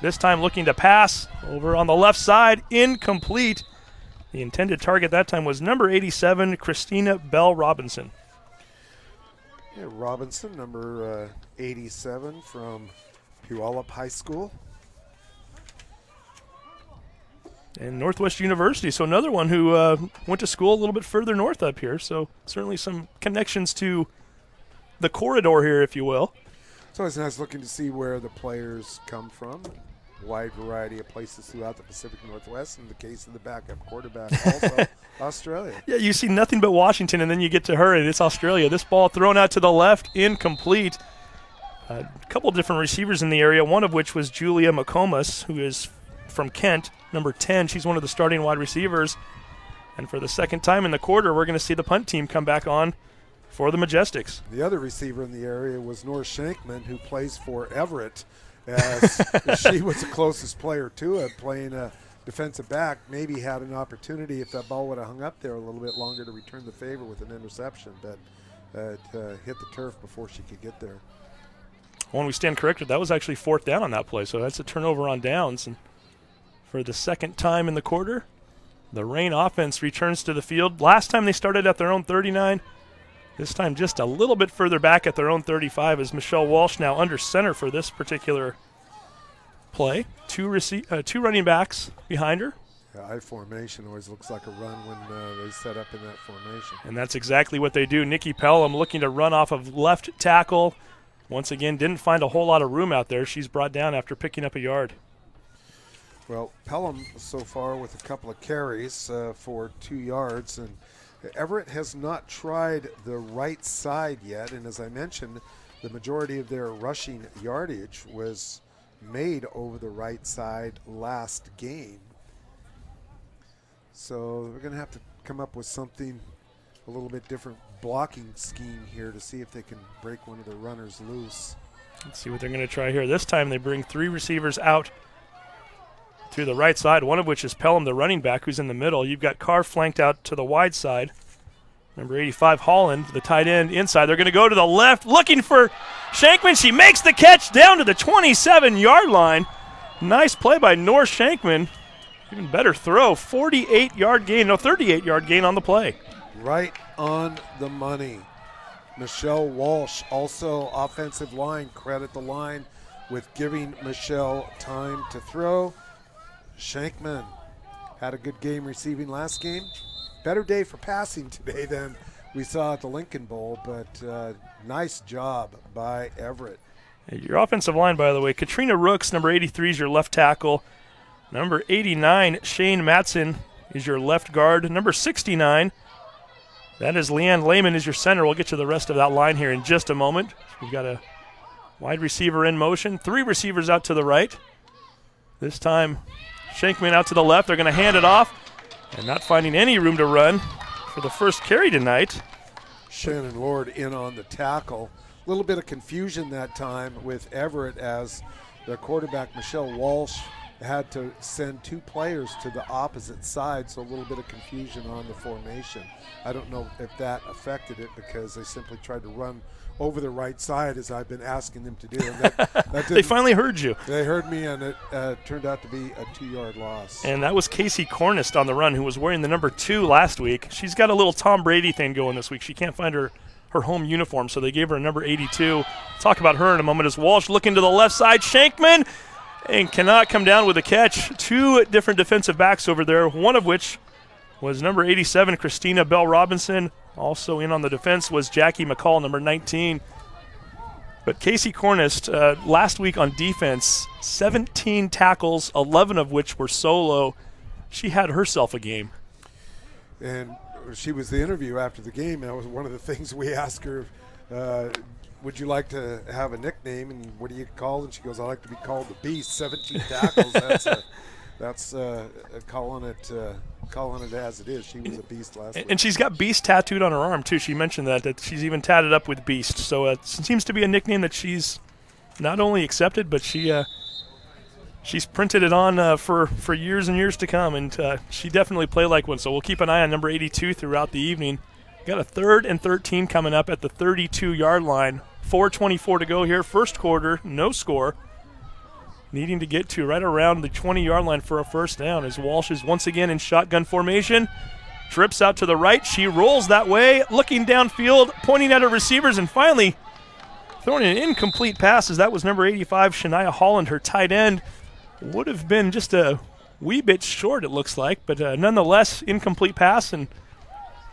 This time looking to pass over on the left side, incomplete. The intended target that time was number 87, Christina Bell Robinson. Yeah, Robinson, number 87 from Puyallup High School. And Northwest University, so another one who went to school a little bit further north up here, so certainly some connections to the corridor here, if you will. It's always nice looking to see where the players come from. Wide variety of places throughout the Pacific Northwest. In the case of the backup quarterback, also Australia. Yeah, you see nothing but Washington, and then you get to her, and it's Australia. This ball thrown out to the left, incomplete. A couple different receivers in the area, one of which was Julia McComas, who is from Kent, number 10. She's one of the starting wide receivers. And for the second time in the quarter, we're going to see the punt team come back on for the Majestics. The other receiver in the area was Nora Shankman, who plays for Everett, as she was the closest player to it, playing a defensive back. Maybe had an opportunity if that ball would have hung up there a little bit longer to return the favor with an interception, but it hit the turf before she could get there. When we stand corrected, that was actually fourth down on that play, so that's a turnover on downs. And for the second time in the quarter, the Reign offense returns to the field. Last time they started at their own 39. This time just a little bit further back at their own 35 as Michelle Walsh now under center for this particular play. Two running backs behind her. Yeah, I formation always looks like a run when they set up in that formation. And that's exactly what they do. Nikki Pelham looking to run off of left tackle. Once again, didn't find a whole lot of room out there. She's brought down after picking up a yard. Well, Pelham so far with a couple of carries for 2 yards, and Everett has not tried the right side yet, and as I mentioned, the majority of their rushing yardage was made over the right side last game. So we're going to have to come up with something a little bit different blocking scheme here to see if they can break one of the runners loose. Let's see what they're going to try here. This time they bring 3 receivers out to the right side, one of which is Pelham, the running back, who's in the middle. You've got Carr flanked out to the wide side. Number 85, Holland, the tight end, inside. They're going to go to the left, looking for Shankman. She makes the catch down to the 27-yard line. Nice play by Nora Shankman. Even better throw, 38-yard gain, no, 38-yard gain on the play. Right on the money. Michelle Walsh, also offensive line. Credit the line with giving Michelle time to throw. Shankman had a good game receiving last game. Better day for passing today than we saw at the Lincoln Bowl, but nice job by Everett. Your offensive line, by the way, Katrina Rooks, number 83, is your left tackle. Number 89, Shane Matson, is your left guard. Number 69, that is Leanne Lehman, is your center. We'll get to the rest of that line here in just a moment. We've got a wide receiver in motion. 3 receivers out to the right. This time, Shankman out to the left. They're going to hand it off. And not finding any room to run for the first carry tonight. Shannon Lord in on the tackle. A little bit of confusion that time with Everett as the quarterback, Michelle Walsh, had to send 2 players to the opposite side, so a little bit of confusion on the formation. I don't know if that affected it because they simply tried to run over the right side as I've been asking them to do. And that they finally heard you. They heard me, and it turned out to be a 2-yard loss. And that was Casey Cornist on the run, who was wearing the number 2 last week. She's got a little Tom Brady thing going this week. She can't find her home uniform, so they gave her a number 82. Talk about her in a moment as Walsh looking to the left side. Shankman, and cannot come down with a catch. 2 different defensive backs over there, one of which was number 87, Christina Bell Robinson. Also in on the defense was Jackie McCall, number 19. But Casey Cornist, last week on defense, 17 tackles, 11 of which were solo. She had herself a game. And she was the interview after the game. That was one of the things we asked her, would you like to have a nickname, and what do you call it? And she goes, I like to be called the Beast. 17 tackles. That's calling it as it is. She was a beast last week. And she's got Beast tattooed on her arm, too. She mentioned that she's even tatted up with Beast. So it seems to be a nickname that she's not only accepted, but she's printed it on for years and years to come. And she definitely played like one. So we'll keep an eye on number 82 throughout the evening. Got a 3rd and 13 coming up at the 32-yard line. 4:24 to go here. First quarter, no score. needing to get to right around the 20-yard line for a first down as Walsh is once again in shotgun formation. Trips out to the right. She rolls that way, looking downfield, pointing at her receivers, and finally throwing an incomplete pass as that was number 85, Shania Holland, her tight end. Would have been just a wee bit short, it looks like, but nonetheless, incomplete pass, and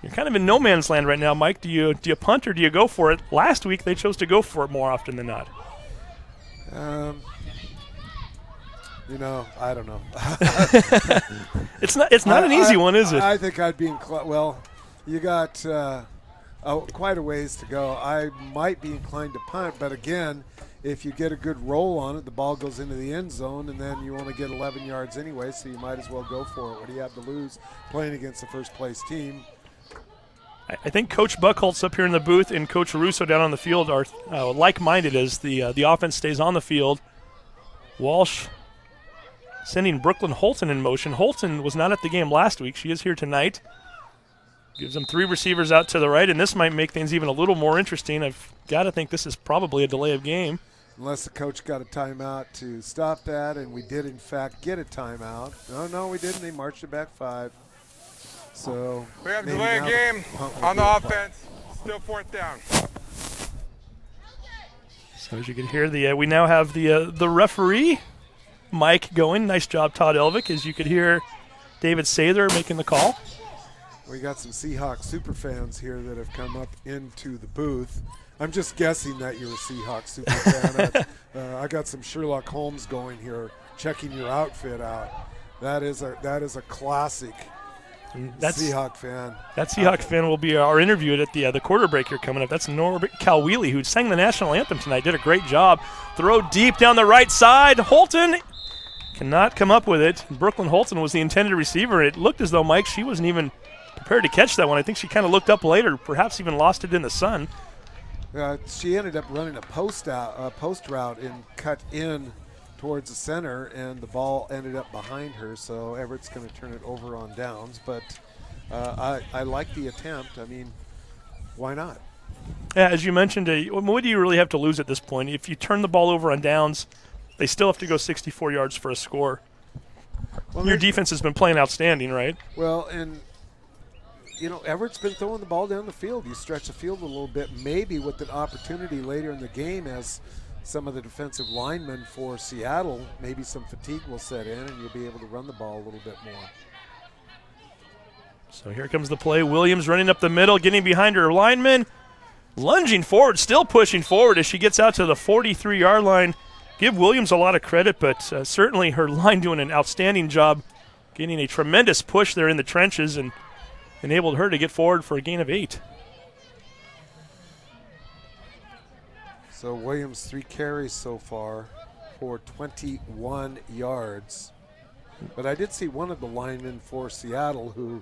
you're kind of in no man's land right now, Mike. Do you punt or do you go for it? Last week, they chose to go for it more often than not. I don't know. It's not an easy one, is it? I think I'd be inclined. Well, you got quite a ways to go. I might be inclined to punt, but again, if you get a good roll on it, the ball goes into the end zone, and then you only get 11 yards anyway, so you might as well go for it. What do you have to lose playing against the first-place team? I think Coach Buckholtz up here in the booth and Coach Russo down on the field are like-minded as the offense stays on the field. Walsh sending Brooklyn Holton in motion. Holton was not at the game last week. She is here tonight. Gives them 3 receivers out to the right, and this might make things even a little more interesting. I've got to think this is probably a delay of game. Unless the coach got a timeout to stop that, and we did, in fact, get a timeout. No, we didn't. They marched it back 5. So we have delay of game on the offense. Still 4th down. So as you can hear, we now have the referee mic going. Nice job, Todd Elvick, as you could hear David Sather making the call. We got some Seahawks super fans here that have come up into the booth. I'm just guessing that you're a Seahawks super fan. I got some Sherlock Holmes going here, checking your outfit out. That is a classic Seahawk fan. That Seahawk fan will be our interview at the quarter break here coming up. That's Norbert Calwheely, who sang the national anthem tonight. Did a great job. Throw deep down the right side. Holton cannot come up with it. Brooklyn Holton was the intended receiver. It looked as though, Mike, she wasn't even prepared to catch that one. I think she kind of looked up later, perhaps even lost it in the sun. She ended up running a post route and cut in towards the center, and the ball ended up behind her, so Everett's going to turn it over on downs. But I like the attempt. I mean, why not? Yeah, as you mentioned, what do you really have to lose at this point? If you turn the ball over on downs, they still have to go 64 yards for a score. Well, your defense has been playing outstanding, right? Well, and Everett's been throwing the ball down the field. You stretch the field a little bit, maybe with an opportunity later in the game as some of the defensive linemen for Seattle, maybe some fatigue will set in and you'll be able to run the ball a little bit more. So here comes the play. Williams running up the middle, getting behind her lineman, lunging forward, still pushing forward as she gets out to the 43-yard line. Give Williams a lot of credit, but certainly her line doing an outstanding job, getting a tremendous push there in the trenches and enabled her to get forward for a gain of 8. So Williams 3 carries so far for 21 yards. But I did see one of the linemen for Seattle who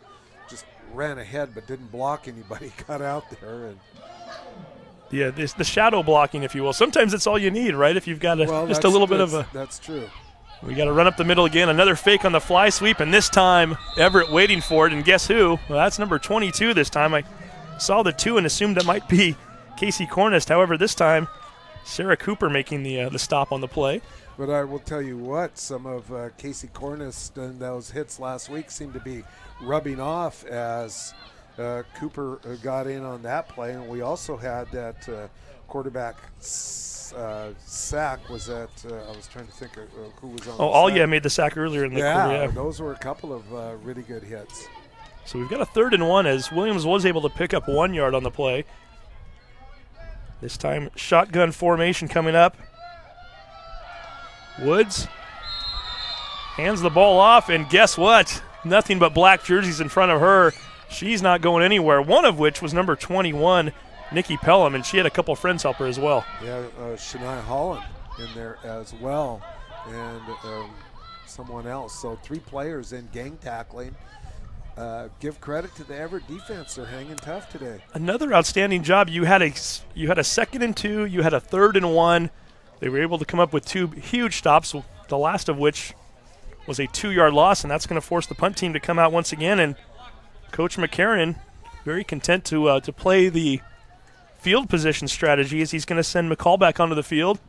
just ran ahead but didn't block anybody, got out there. And yeah, the shadow blocking, if you will. Sometimes it's all you need, right? If you've got just a little bit of a... That's true. We got to run up the middle again. Another fake on the fly sweep, and this time Everett waiting for it. And guess who? Well, that's number 22 this time. I saw the 2 and assumed that might be Casey Cornist. However, this time Sarah Cooper making the stop on the play. But I will tell you what, some of Casey Cornist and those hits last week seem to be rubbing off as Cooper got in on that play. And we also had that quarterback sack. Was that I was trying to think of who was on the sack. Made the sack earlier in the quarter. Yeah, those were a couple of really good hits. So we've got a 3rd and 1 as Williams was able to pick up 1 yard on the play. This time, shotgun formation coming up. Woods hands the ball off, and guess what? Nothing but black jerseys in front of her. She's not going anywhere, one of which was number 21, Nikki Pelham, and she had a couple friends help her as well. Yeah, Shania Holland in there as well, and someone else. So 3 players in gang tackling. Give credit to the Everett defense. They're hanging tough today. Another outstanding job. You had a 2nd and 2. You had a 3rd and 1. They were able to come up with 2 huge stops, the last of which was a 2-yard loss, and that's going to force the punt team to come out once again. And Coach McCarron very content to play the field position strategy as he's going to send McCall back onto the field.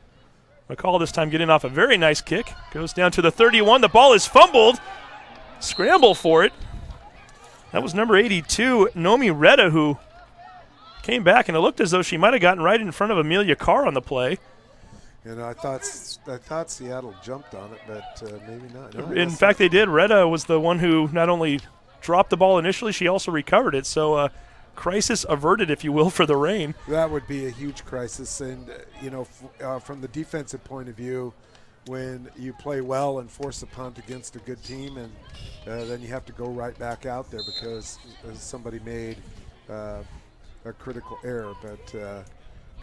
McCall this time getting off a very nice kick. Goes down to the 31. The ball is fumbled. Scramble for it. That was number 82, Nomi Retta, who came back, and it looked as though she might have gotten right in front of Amelia Carr on the play. And I thought Seattle jumped on it, but maybe not. No, in fact, they did. Retta was the one who not only dropped the ball initially, she also recovered it. So crisis averted, if you will, for the Reign. That would be a huge crisis. And, from the defensive point of view, when you play well and force a punt against a good team, and then you have to go right back out there because somebody made a critical error. But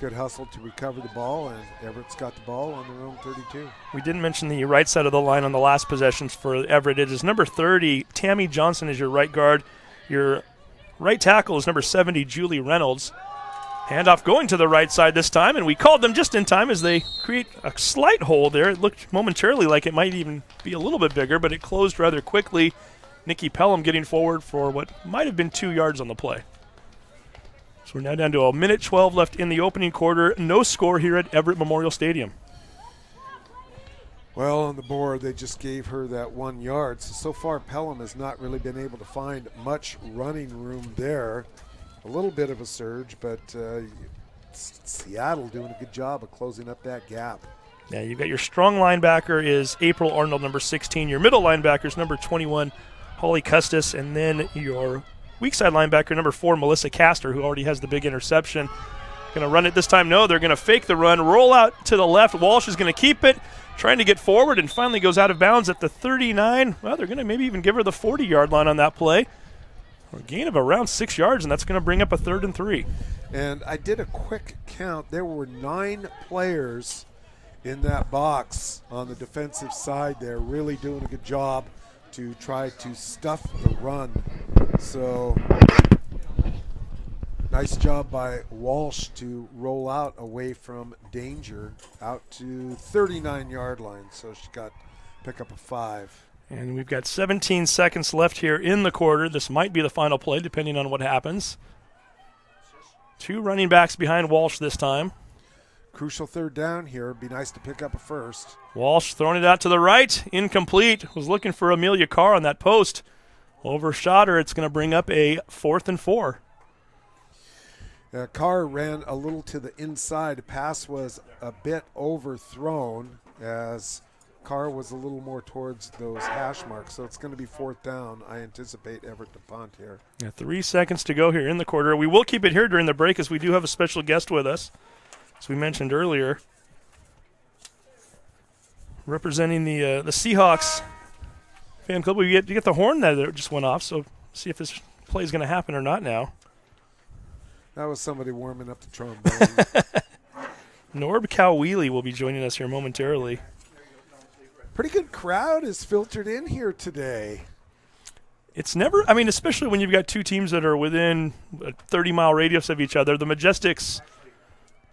good hustle to recover the ball, and Everett's got the ball on their own 32. We didn't mention the right side of the line on the last possessions for Everett. It is number 30, Tammy Johnson is your right guard. Your right tackle is number 70, Julie Reynolds. Handoff going to the right side this time, and we called them just in time as they create a slight hole there. It looked momentarily like it might even be a little bit bigger, but it closed rather quickly. Nikki Pelham getting forward for what might have been 2 yards on the play. So we're now down to a minute 12 left in the opening quarter. No score here at Everett Memorial Stadium. Well, on the board, they just gave her that 1 yard. So far, Pelham has not really been able to find much running room there. A little bit of a surge, but Seattle doing a good job of closing up that gap. Yeah, you've got your strong linebacker is April Arnold, number 16. Your middle linebacker is number 21, Holly Custis. And then your weak side linebacker, number 4, Melissa Castor, who already has the big interception. Going to run it this time? No, they're going to fake the run, roll out to the left. Walsh is going to keep it, trying to get forward, and finally goes out of bounds at the 39. Well, they're going to maybe even give her the 40-yard line on that play. A gain of around 6 yards, and that's going to bring up a 3rd and 3. And I did a quick count. There were 9 players in that box on the defensive side there, really doing a good job to try to stuff the run. So nice job by Walsh to roll out away from danger out to 39-yard line. So she got pick up a 5. And we've got 17 seconds left here in the quarter. This might be the final play, depending on what happens. 2 running backs behind Walsh this time. Crucial 3rd down here. It'd be nice to pick up a 1st. Walsh throwing it out to the right. Incomplete. Was looking for Amelia Carr on that post. Overshot her. It's going to bring up a 4th and 4. Carr ran a little to the inside. The pass was a bit overthrown as Carr was a little more towards those hash marks, so it's going to be 4th down. I anticipate Everett to punt here. Yeah, 3 seconds to go here in the quarter. We will keep it here during the break as we do have a special guest with us, as we mentioned earlier. Representing the Seahawks fan club. You get the horn that just went off, so see if this play is going to happen or not now. That was somebody warming up the trombone. Norb Cowwheely will be joining us here momentarily. Pretty good crowd is filtered in here today. It's never, especially when you've got 2 teams that are within a 30-mile radius of each other. The Majestics,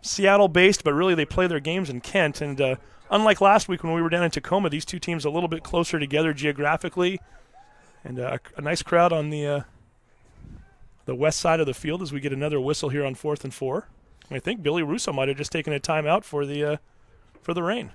Seattle-based, but really they play their games in Kent. And unlike last week when we were down in Tacoma, these 2 teams a little bit closer together geographically. And a nice crowd on the west side of the field as we get another whistle here on 4th and 4. And I think Billy Russo might have just taken a timeout for the Reign.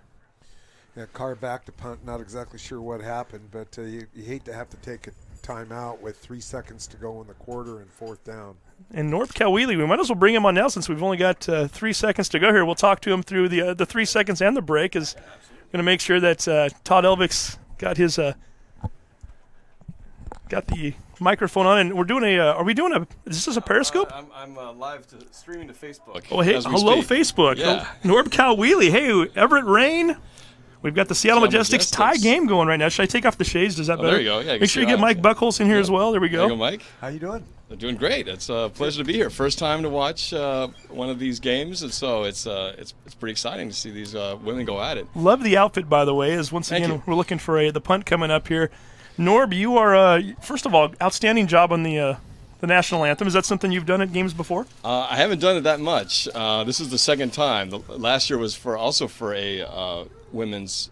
Yeah, Carr back to punt. Not exactly sure what happened, but you hate to have to take a timeout with 3 seconds to go in the quarter and 4th down. And Norb Cowwheely, we might as well bring him on now since we've only got 3 seconds to go here. We'll talk to him through the 3 seconds and the break. Is going to make sure that Todd Elvick's got his got the microphone on, and we're doing is this a Periscope? I'm live streaming to Facebook. Oh, hey, hello, speak. Facebook. Yeah. Norb Cowwheely. Hey, Everett Reign. We've got the Seattle Majestics tie game going right now. Should I take off the shades? Does that better? There you go. Yeah, make sure you get Mike Buckholz in here as well. There we go. There you go, Mike. How you doing? I'm doing great. It's a pleasure to be here. First time to watch one of these games, and so it's pretty exciting to see these women go at it. Love the outfit, by the way. As once again we're looking for the punt coming up here. Norb, you are first of all outstanding job on the national anthem. Is that something you've done at games before? I haven't done it that much. This is the second time. Last year was also for a women's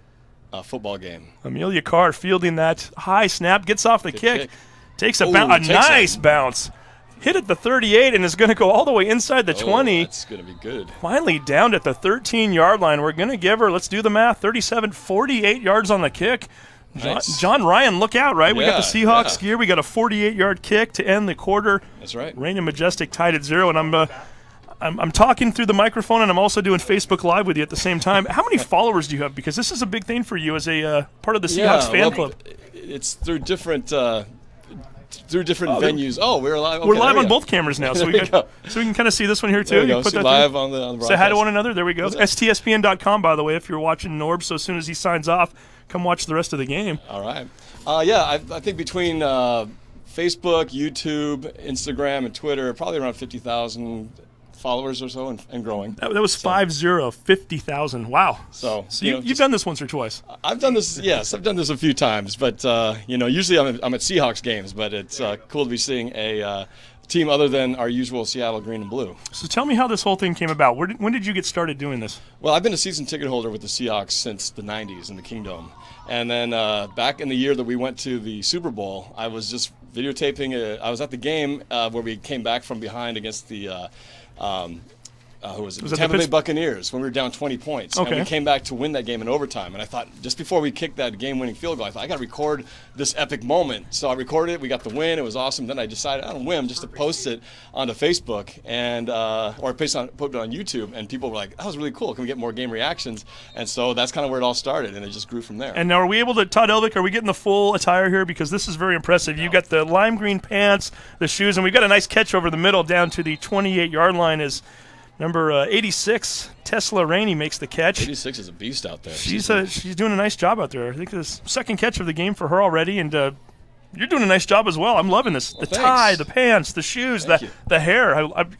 football game. Amelia Carr fielding that high snap, gets off the kick. Takes a nice bounce. hit at the 38 and is going to go all the way inside the 20. That's going to be good. Finally down at the 13-yard line. We're going to give her, let's do the math, 37, 48 yards on the kick. Nice. John Ryan, look out, right? We got the Seahawks yeah. gear. We got a 48-yard kick to end the quarter. That's right. Rain and Majestic tied at 0, and I'm talking through the microphone, and I'm also doing Facebook Live with you at the same time. How many followers do you have? Because this is a big thing for you as a part of the Seahawks fan club. It's through different venues. Oh, we're live. Okay, we're live on both cameras now, so we can kind of see this one here too. You put that live on the broadcast. Say hi to one another. There we go. STSPN.com, by the way, if you're watching Norb. So as soon as he signs off, come watch the rest of the game. All right. I think between Facebook, YouTube, Instagram, and Twitter, probably around 50,000 followers or so, and growing. That was 50,000. Wow. So you've done this once or twice. I've done this. Yes, I've done this a few times, but usually I'm at Seahawks games. But it's cool to be seeing a team other than our usual Seattle green and blue. So tell me how this whole thing came about. When did you get started doing this? Well, I've been a season ticket holder with the Seahawks since the 90s in the Kingdom. And then back in the year that we went to the Super Bowl, I was just videotaping. I was at the game where we came back from behind against the who was it? Was the it Tampa the Bay Buccaneers when we were down 20 points. Okay. And we came back to win that game in overtime. And I thought, just before we kicked that game-winning field goal, I thought, I got to record this epic moment. So I recorded it. We got the win. It was awesome. Then I decided, on a whim, just to post it onto Facebook and or put it on YouTube. And people were like, that was really cool. Can we get more game reactions? And so that's kind of where it all started. And it just grew from there. And now are we able to, Todd Elvick, are we getting the full attire here? Because this is very impressive. You got the lime green pants, the shoes, and we've got a nice catch over the middle down to the 28-yard line as number 86, Tesla Rainey, makes the catch. 86 is a beast out there. She's doing a nice job out there. I think this second catch of the game for her already, and you're doing a nice job as well. I'm loving this. The tie, the pants, the shoes, the hair.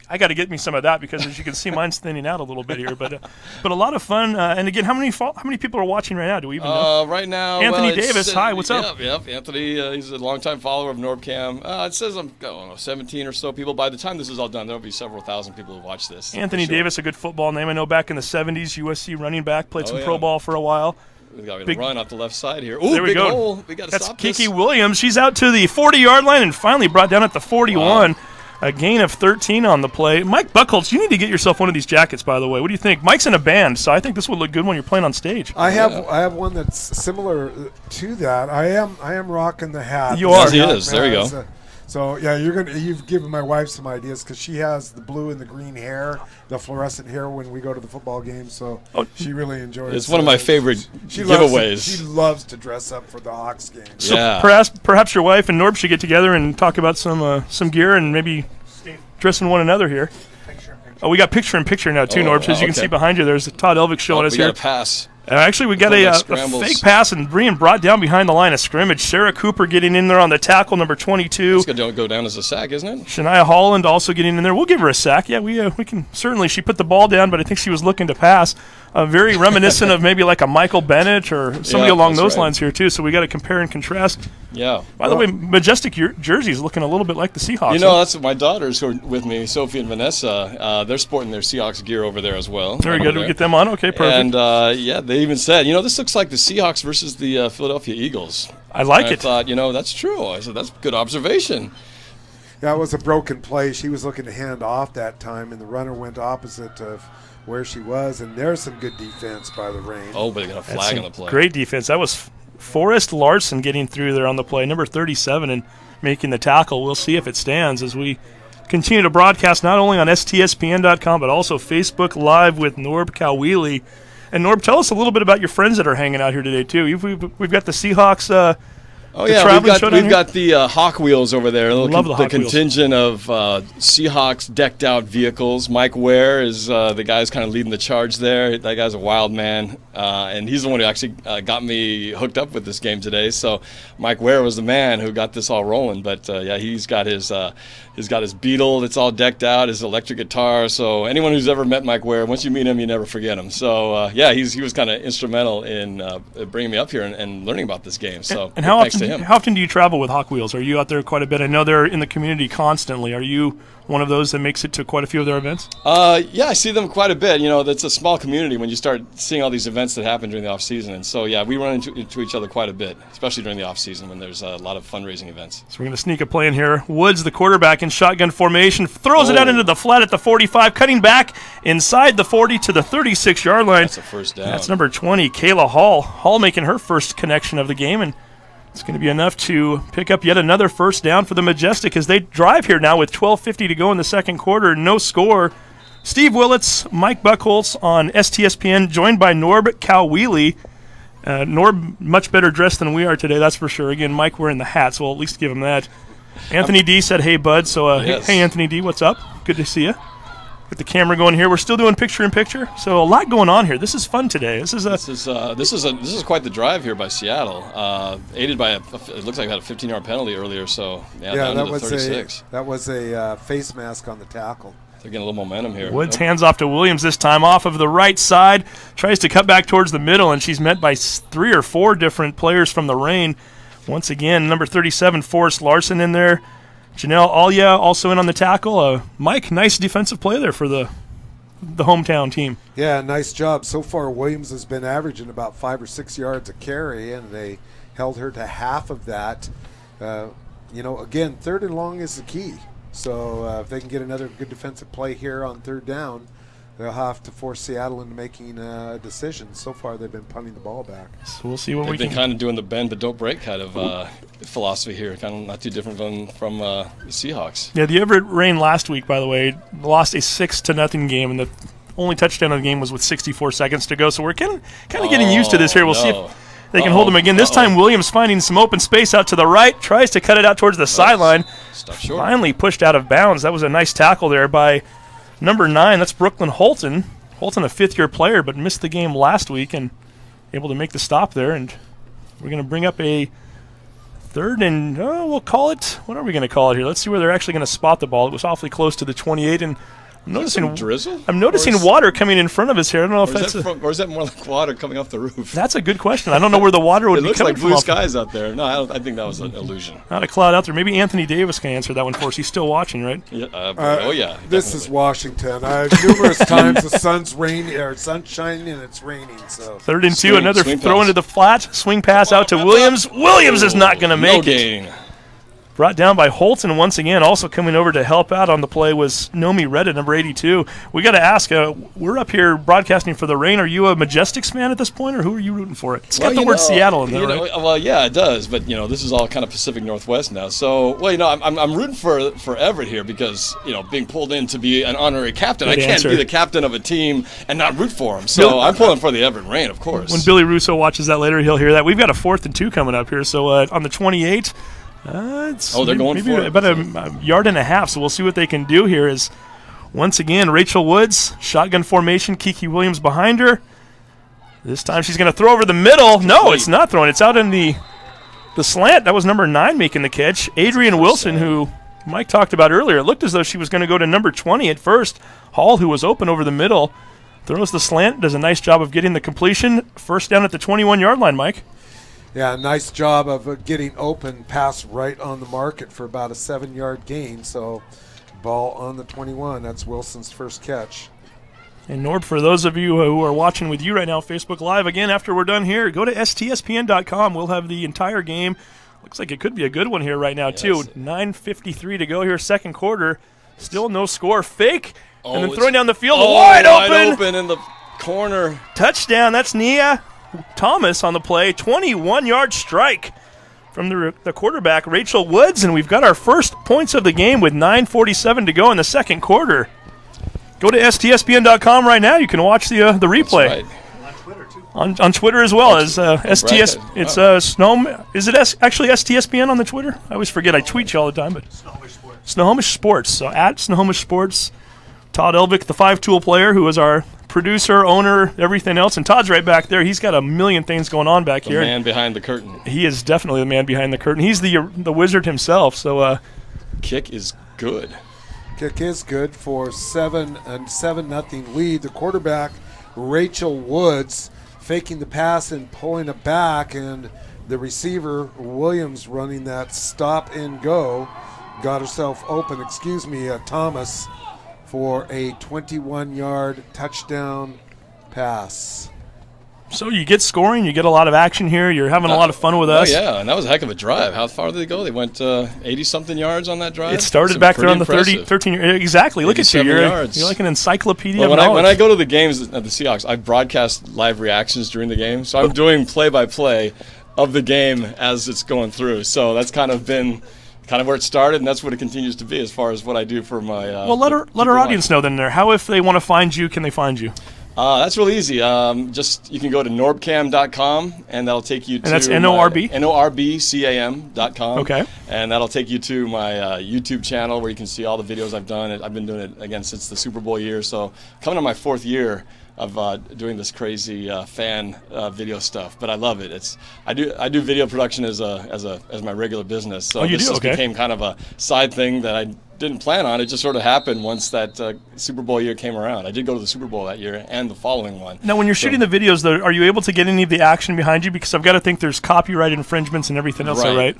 I got to get me some of that because, as you can see, mine's thinning out a little bit here. But a lot of fun. And again, how many people are watching right now? Do we even know? Right now, Anthony Davis. Hi, what's up? Yep. Anthony, he's a longtime follower of NorbCam. It says I'm 17 or so people. By the time this is all done, there'll be several thousand people who watch this. Anthony Davis, a good football name. I know back in the 70s, USC running back, played some pro ball for a while. We got to run off the left side here. Ooh, there we big go. hole. We got to stop this. Kiki Williams. She's out to the 40-yard line and finally brought down at the 41. Wow. A gain of 13 on the play. Mike Buchholz, you need to get yourself one of these jackets, by the way. What do you think? Mike's in a band, so I think this would look good when you're playing on stage. I have one that's similar to that. I am rocking the hat. You are. Yes, he is. There you go. So yeah, you've given my wife some ideas because she has the blue and the green hair, the fluorescent hair when we go to the football game. So she really enjoys it. It's one of my favorite giveaways. She loves to dress up for the Hawks game. So perhaps your wife and Norb should get together and talk about some gear and maybe dressing one another here. Oh, we got picture-in-picture now too, Norb. As you can see behind you, there's Todd Elvick showing us here. We got a pass. Actually, we got a fake pass and being brought down behind the line of scrimmage. Sarah Cooper getting in there on the tackle, number 22. It's going to go down as a sack, isn't it? Shania Holland also getting in there. We'll give her a sack. Yeah, we can certainly. She put the ball down, but I think she was looking to pass. Very reminiscent of maybe like a Michael Bennett or somebody along those lines here too. So we got to compare and contrast. Yeah. By the way, Majestic jersey is looking a little bit like the Seahawks. You know, that's what my daughters who are with me, Sophie and Vanessa. They're sporting their Seahawks gear over there as well. Very good. We get them on. Okay, perfect. And they even said, this looks like the Seahawks versus the Philadelphia Eagles. I like it. I thought, that's true. I said, that's a good observation. That was a broken play. She was looking to hand off that time, and the runner went opposite of where she was. And there's some good defense by the Rain. Oh, but they got a flag on the play. Great defense. That was Forrest Larson getting through there on the play, number 37, and making the tackle. We'll see if it stands as we continue to broadcast not only on STSPN.com but also Facebook Live with Norb Cowwheely. And Norb, tell us a little bit about your friends that are hanging out here today too. We've got the Seahawks. We've got the Hawk Wheels over there. Love the Hawk contingent of Seahawks decked out vehicles. Mike Ware is the guy who's kind of leading the charge there. That guy's a wild man, and he's the one who actually got me hooked up with this game today. So Mike Ware was the man who got this all rolling. But he's got his Beetle that's all decked out, his electric guitar. So anyone who's ever met Mike Ware, once you meet him, you never forget him. So he was kind of instrumental in bringing me up here and learning about this game. So and how often to him. How often do you travel with Hawk Wheels? Are you out there quite a bit? I know they're in the community constantly. Are you one of those that makes it to quite a few of their events? Yeah, I see them quite a bit. It's a small community when you start seeing all these events that happen during the off season, and so yeah, we run into each other quite a bit, especially during the off season when there's a lot of fundraising events. So we're going to sneak a play in here. Woods, the quarterback, in shotgun formation, throws it out into the flat at the 45, cutting back inside the 40 to the 36-yard line. That's a first down. That's number 20, Kayla Hall. Hall making her first connection of the game, and it's going to be enough to pick up yet another first down for the Majestic as they drive here now with 12:50 to go in the second quarter. No score. Steve Willits, Mike Buchholz on STSPN, joined by Norb Cowwheely. Norb, much better dressed than we are today, that's for sure. Again, Mike wearing the hat, so we'll at least give him that. Anthony D said, hey, bud. So, yes. Hey, Anthony D, what's up? Good to see you. Get the camera going here. We're still doing picture-in-picture, so a lot going on here. This is fun today. This is quite the drive here by Seattle, aided by it looks like I had a 15-yard penalty earlier. So down that to was 36. That was a face mask on the tackle. They're getting a little momentum here. Woods hands off to Williams this time, off of the right side, tries to cut back towards the middle, and she's met by 3 or 4 different players from the rain. Once again, number 37, Forrest Larson in there. Janelle Alya also in on the tackle. Mike, nice defensive play there for the hometown team. Yeah, nice job. So far, Williams has been averaging about 5 or 6 yards a carry, and they held her to half of that. Again, 3rd and long is the key. So if they can get another good defensive play here on 3rd down, they'll have to force Seattle into making a decision. So far, they've been punting the ball back. So we'll see what They've been kind of doing the bend but don't break kind of philosophy here. Kind of not too different from the Seahawks. Yeah, the Everett Rain last week, by the way, lost a 6-0 game, and the only touchdown of the game was with 64 seconds to go. So we're kind of getting used to this here. We'll see if they can hold them again. This time, Williams finding some open space out to the right, tries to cut it out towards the sideline. Finally pushed out of bounds. That was a nice tackle there by number 9. That's Brooklyn Holton. Holton, a 5th-year player, but missed the game last week and able to make the stop there. And we're going to bring up a 3rd and we'll call it. What are we going to call it here? Let's see where they're actually going to spot the ball. It was awfully close to the 28, and I'm noticing drizzle. I'm noticing water coming in front of us here. I don't know if that's or is that more like water coming off the roof? That's a good question. I don't know where the water would be coming from. It looks like blue skies out there. No, I think that was an illusion. Not a cloud out there. Maybe Anthony Davis can answer that one for us. He's still watching, right? Yeah. This is Washington. Numerous times the sun's raining or sun's shining and it's raining. So 3rd and 2. Another throw into the flat. Swing pass out to Williams. Williams is not going to make it. Brought down by Holton once again. Also coming over to help out on the play was Nomi Redda, number 82. We got to ask, we're up here broadcasting for the Rain. Are you a Majestics fan at this point, or who are you rooting for? It's got the word Seattle in there, right? Well, yeah, it does. But, this is all kind of Pacific Northwest now. So, I'm rooting for Everett here because, being pulled in to be an honorary captain, I can't be the captain of a team and not root for him. So I'm pulling for the Everett Rain, of course. When Billy Russo watches that later, he'll hear that. We've got a 4th and 2 coming up here. So on the 28, they're going for it. About a yard and a half, so we'll see what they can do here. Is once again Rachel Woods, shotgun formation, Kiki Williams behind her. This time she's going to throw over the middle. No, it's not throwing. It's out in the slant. That was number 9 making the catch. Adrian Wilson, who Mike talked about earlier. It looked as though she was going to go to number 20 at first. Hall, who was open over the middle, throws the slant, does a nice job of getting the completion. First down at the 21-yard line, Mike. Yeah, nice job of getting open, pass right on the market for about a 7-yard gain. So ball on the 21. That's Wilson's first catch. And Norb, for those of you who are watching with you right now, Facebook Live, again, after we're done here, go to STSPN.com. We'll have the entire game. Looks like it could be a good one here right now, too. 9:53 to go here, second quarter. Still no score. Fake. And then throwing down the field. Wide open in the corner. Touchdown. That's Nia Thomas on the play. 21-yard strike from the quarterback, Rachel Woods. And we've got our first points of the game with 9:47 to go in the second quarter. Go to STSPN.com right now. You can watch the replay. That's right. On Twitter as well as STS. It's Snow. Is it actually STSPN on the Twitter? I always forget. I tweet you all the time. But Snohomish Sports. So at Snohomish Sports, Todd Elvick, the 5-tool player, who is our producer, owner, everything else, and Todd's right back there. He's got a million things going on back here. The man behind the curtain. He is definitely the man behind the curtain. He's the wizard himself. So kick is good. Kick is good for 7-0 lead. The quarterback, Rachel Woods, faking the pass and pulling it back, and the receiver, Williams, running that stop and go, got herself open, Thomas, for a 21-yard touchdown pass. So you get scoring, you get a lot of action here. You're having a lot of fun with us. Oh, yeah, and that was a heck of a drive. How far did they go? They went 80-something yards on that drive? It started back there on the 13. Exactly. Look at you. You're like an encyclopedia of knowledge. When I go to the games at the Seahawks, I broadcast live reactions during the game. So I'm doing play-by-play of the game as it's going through. So that's kind of been where it started, and that's what it continues to be as far as what I do for my well, let our audience know then there. How, if they want to find you, can they find you? That's really easy. Just you can go to norbcam.com, and that'll take you to. And that's NORB? NORBCAM.com. Okay. And that'll take you to my YouTube channel where you can see all the videos I've done. I've been doing it, again, since the Super Bowl year. So coming on my 4th year of doing this crazy fan video stuff, but I love it. I do video production as my regular business. So this just became kind of a side thing that I didn't plan on. It just sort of happened once that Super Bowl year came around. I did go to the Super Bowl that year and the following one. Now, when you're shooting the videos, though, are you able to get any of the action behind you? Because I've got to think there's copyright infringements and everything else, right?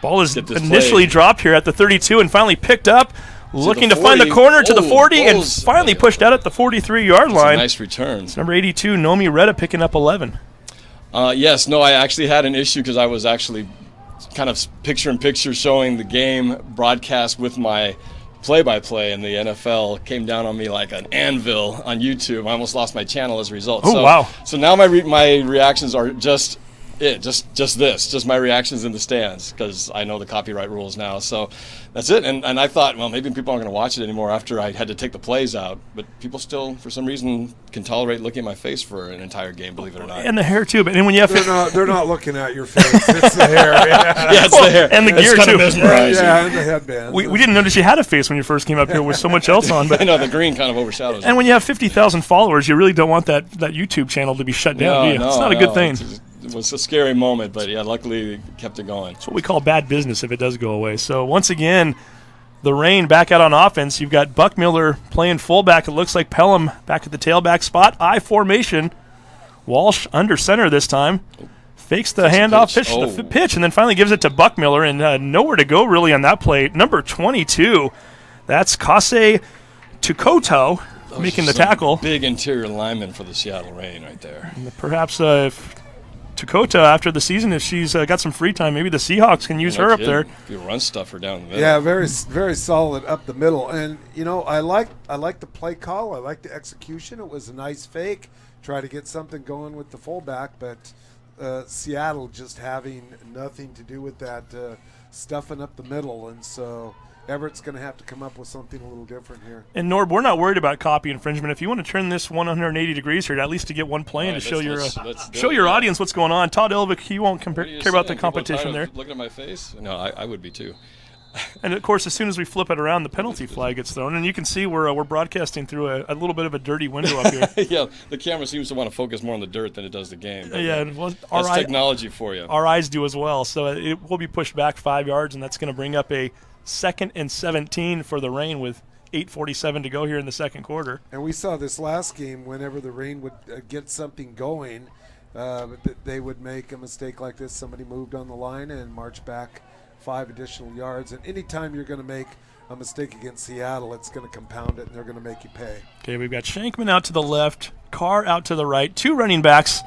Ball is initially dropped here at the 32 and finally picked up, looking to find the corner to the 40 and finally pushed out at the 43-yard line. Nice return. It's number 82, Nomi Retta, picking up 11. Yes, no, I actually had an issue because I was actually kind of picture-in-picture showing the game broadcast with my play-by-play, and the NFL came down on me like an anvil on YouTube. I almost lost my channel as a result. Oh, wow. So now my reactions are just my reactions in the stands, because I know the copyright rules now. So that's it. And I thought, well, maybe people aren't going to watch it anymore after I had to take the plays out. But people still, for some reason, can tolerate looking at my face for an entire game, believe it or not. And the hair, too. But when you have they're not looking at your face. It's the hair. Yeah, it's the hair. And the gear, too. Yeah, and the headband. We didn't notice you had a face when you first came up here with so much else on. But I know, the green kind of overshadows it. And when you have 50,000 followers, you really don't want that YouTube channel to be shut down, do you? It's not a good thing. It was a scary moment, but yeah, luckily it kept it going. It's what we call bad business if it does go away. So once again, the Reign back out on offense. You've got Buckmiller playing fullback. It looks like Pelham back at the tailback spot. I formation. Walsh under center this time. Fakes the handoff pitch, and then finally gives it to Buckmiller, and nowhere to go really on that play. Number 22, that's Kase Tukoto making the tackle. Big interior lineman for the Seattle Reign right there. And perhaps if Tukoto, after the season, if she's got some free time, maybe the Seahawks can use her up there. You run stuffer down the middle. Yeah, very very solid up the middle. And I like the play call. I like the execution. It was a nice fake. Try to get something going with the fullback, but Seattle just having nothing to do with that stuffing up the middle, and so Everett's going to have to come up with something a little different here. And Norb, we're not worried about copy infringement. If you want to turn this 180 degrees here, at least to get one play in to show your audience what's going on. Todd Ilvik, he won't care about the competition there. Looking at my face? No, I would be too. And, of course, as soon as we flip it around, the penalty flag gets thrown. And you can see we're broadcasting through a little bit of a dirty window up here. Yeah, the camera seems to want to focus more on the dirt than it does the game. Yeah, that's technology for you. Our eyes do as well. So it will be pushed back 5 yards, and that's going to bring up a 2nd and 17 for the Reign with 8:47 to go here in the second quarter. And we saw this last game, whenever the Reign would get something going, they would make a mistake like this. Somebody moved on the line and marched back 5 additional yards. And anytime you're going to make a mistake against Seattle, it's going to compound it, and they're going to make you pay. Okay, we've got Shankman out to the left, Carr out to the right, 2 running backs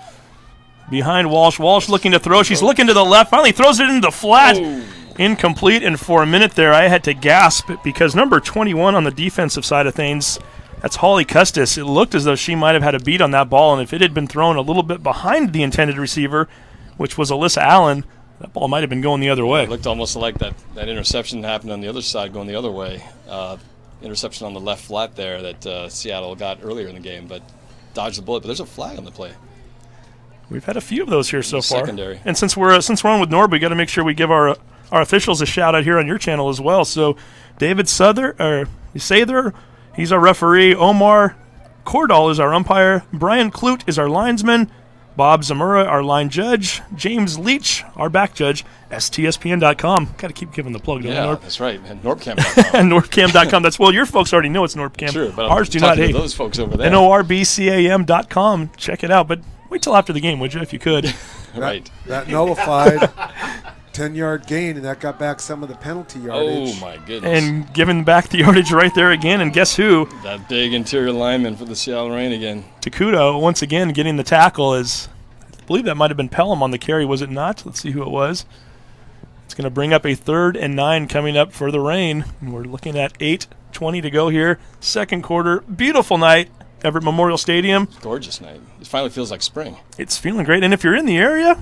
behind Walsh. Walsh looking to throw. She's looking to the left, finally throws it into the flat. Oh. Incomplete, and for a minute there I had to gasp because number 21 on the defensive side of things, that's Holly Custis. It looked as though she might have had a beat on that ball, and if it had been thrown a little bit behind the intended receiver, which was Alyssa Allen, that ball might have been going the other way. It looked almost like that interception happened on the other side going the other way. Interception on the left flat there that Seattle got earlier in the game, but dodged the bullet. But there's a flag on the play. We've had a few of those here so far. Secondary. And since we're on with Norb, we got to make sure we give our officials a shout out here on your channel as well. So David Sather, he's our referee. Omar Cordall is our umpire. Brian Clute is our linesman. Bob Zamora, our line judge. James Leach, our back judge. STSPN.com. Got to keep giving the plug, don't we, Norb? That's right. And NorbCam.com. NorbCam.com. Your folks already know it's NorbCam. True, but ours do not. Hey, those folks over there. NORBCAM.com. Check it out. But Wait till after the game, would you, if you could? Right. That nullified 10-yard gain, and that got back some of the penalty yardage. Oh, my goodness. And giving back the yardage right there again. And guess who? That big interior lineman for the Seattle Reign again. Takudo, once again, getting the tackle. I believe that might have been Pelham on the carry, was it not? Let's see who it was. It's going to bring up a 3rd and 9 coming up for the Reign. And we're looking at 8:20 to go here. Second quarter. Beautiful night. Everett Memorial Stadium. Gorgeous night. It finally feels like spring. It's feeling great. And if you're in the area,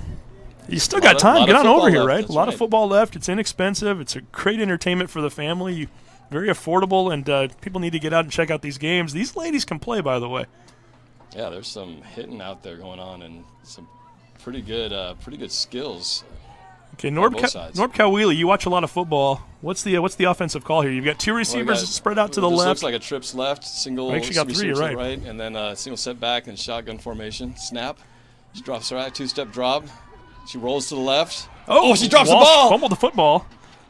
you still got time. Get on over here, right? A lot of football left. It's inexpensive. It's a great entertainment for the family. Very affordable, and people need to get out and check out these games. These ladies can play, by the way. Yeah, there's some hitting out there going on and some pretty good skills. Okay, Norb Cowiely, you watch a lot of football. What's the offensive call here? You've got 2 receivers spread out to the left. Looks like a trips left, single. Actually got 3, right? Right, and then single set back and shotgun formation. Snap. She drops her back, 2-step drop. She rolls to the left. Oh, she drops Walsh the ball. Fumbled the football.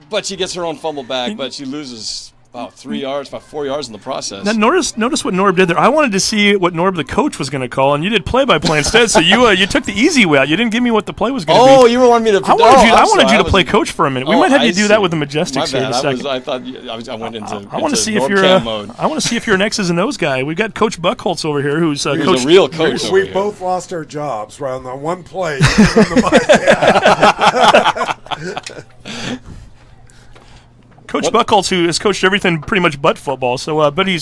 But she gets her own fumble back, but she loses about 3 yards, about 4 yards in the process. Now notice what Norb did there. I wanted to see what Norb, the coach, was going to call, and you did play-by-play instead. So you took the easy way out. You didn't give me what the play was going to be. Oh, you were wanting me to. I wanted you to play coach for a minute. We might have you do that with the Majestics here in a second. I went into. I want to see if you're. I want to see if you're an X's and O's guy. We've got Coach Buckholtz over here, who's a real coach. We both lost our jobs right on the one play. You give him the mic. Coach Buckholtz, who has coached everything pretty much but football, so but he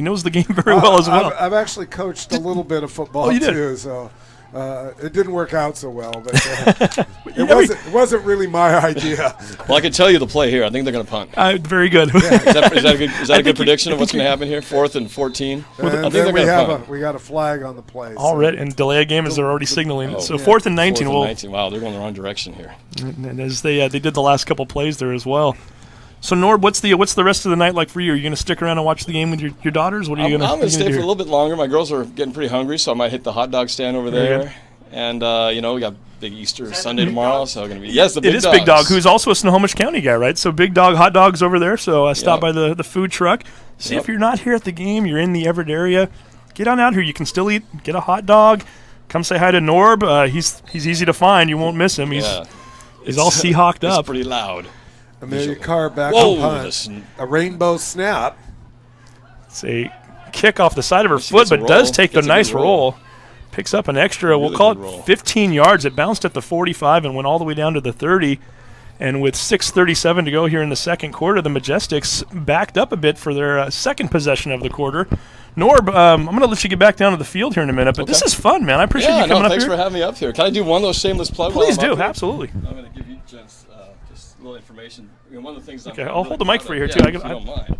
knows the game very well as well. I've actually coached a little bit of football too, so it didn't work out so well. But it wasn't really my idea. Well, I can tell you the play here. I think they're going to punt. Very good. Yeah. Is that a good prediction of what's going to happen here? 4th and 14. And then we got a flag on the play. Already, and delay a game as they're already signaling it. So 4th and 19. 4th and 19. Wow, they're going the wrong direction here. And as they did the last couple plays there as well. So Norb, what's the rest of the night like for you? Are you going to stick around and watch the game with your daughters? What are you going to? I'm going to stay for a little bit longer. My girls are getting pretty hungry, so I might hit the hot dog stand over there. And we got big Easter Sunday tomorrow, so going to be the Big Dogs. Big Dog, who's also a Snohomish County guy, right? So Big Dog hot dogs over there. So stop by the food truck. See if you're not here at the game, you're in the Everett area, get on out here. You can still get a hot dog. Come say hi to Norb. He's easy to find. You won't miss him. He's all Seahawked up. It's pretty loud. Amelia Carr back on punt. A rainbow snap. It's a kick off the side of her foot, but does take the nice roll. Picks up an extra, we'll call it 15 yards. It bounced at the 45 and went all the way down to the 30. And with 6:37 to go here in the second quarter, the Majestics backed up a bit for their second possession of the quarter. Norb, I'm going to let you get back down to the field here in a minute, but this is fun, man. I appreciate you coming up here. Thanks for having me up here. Can I do one of those shameless plugs? Please do, absolutely. I'm going to give you just a little information. One of the things I'll hold the mic for you here, too. If you don't mind.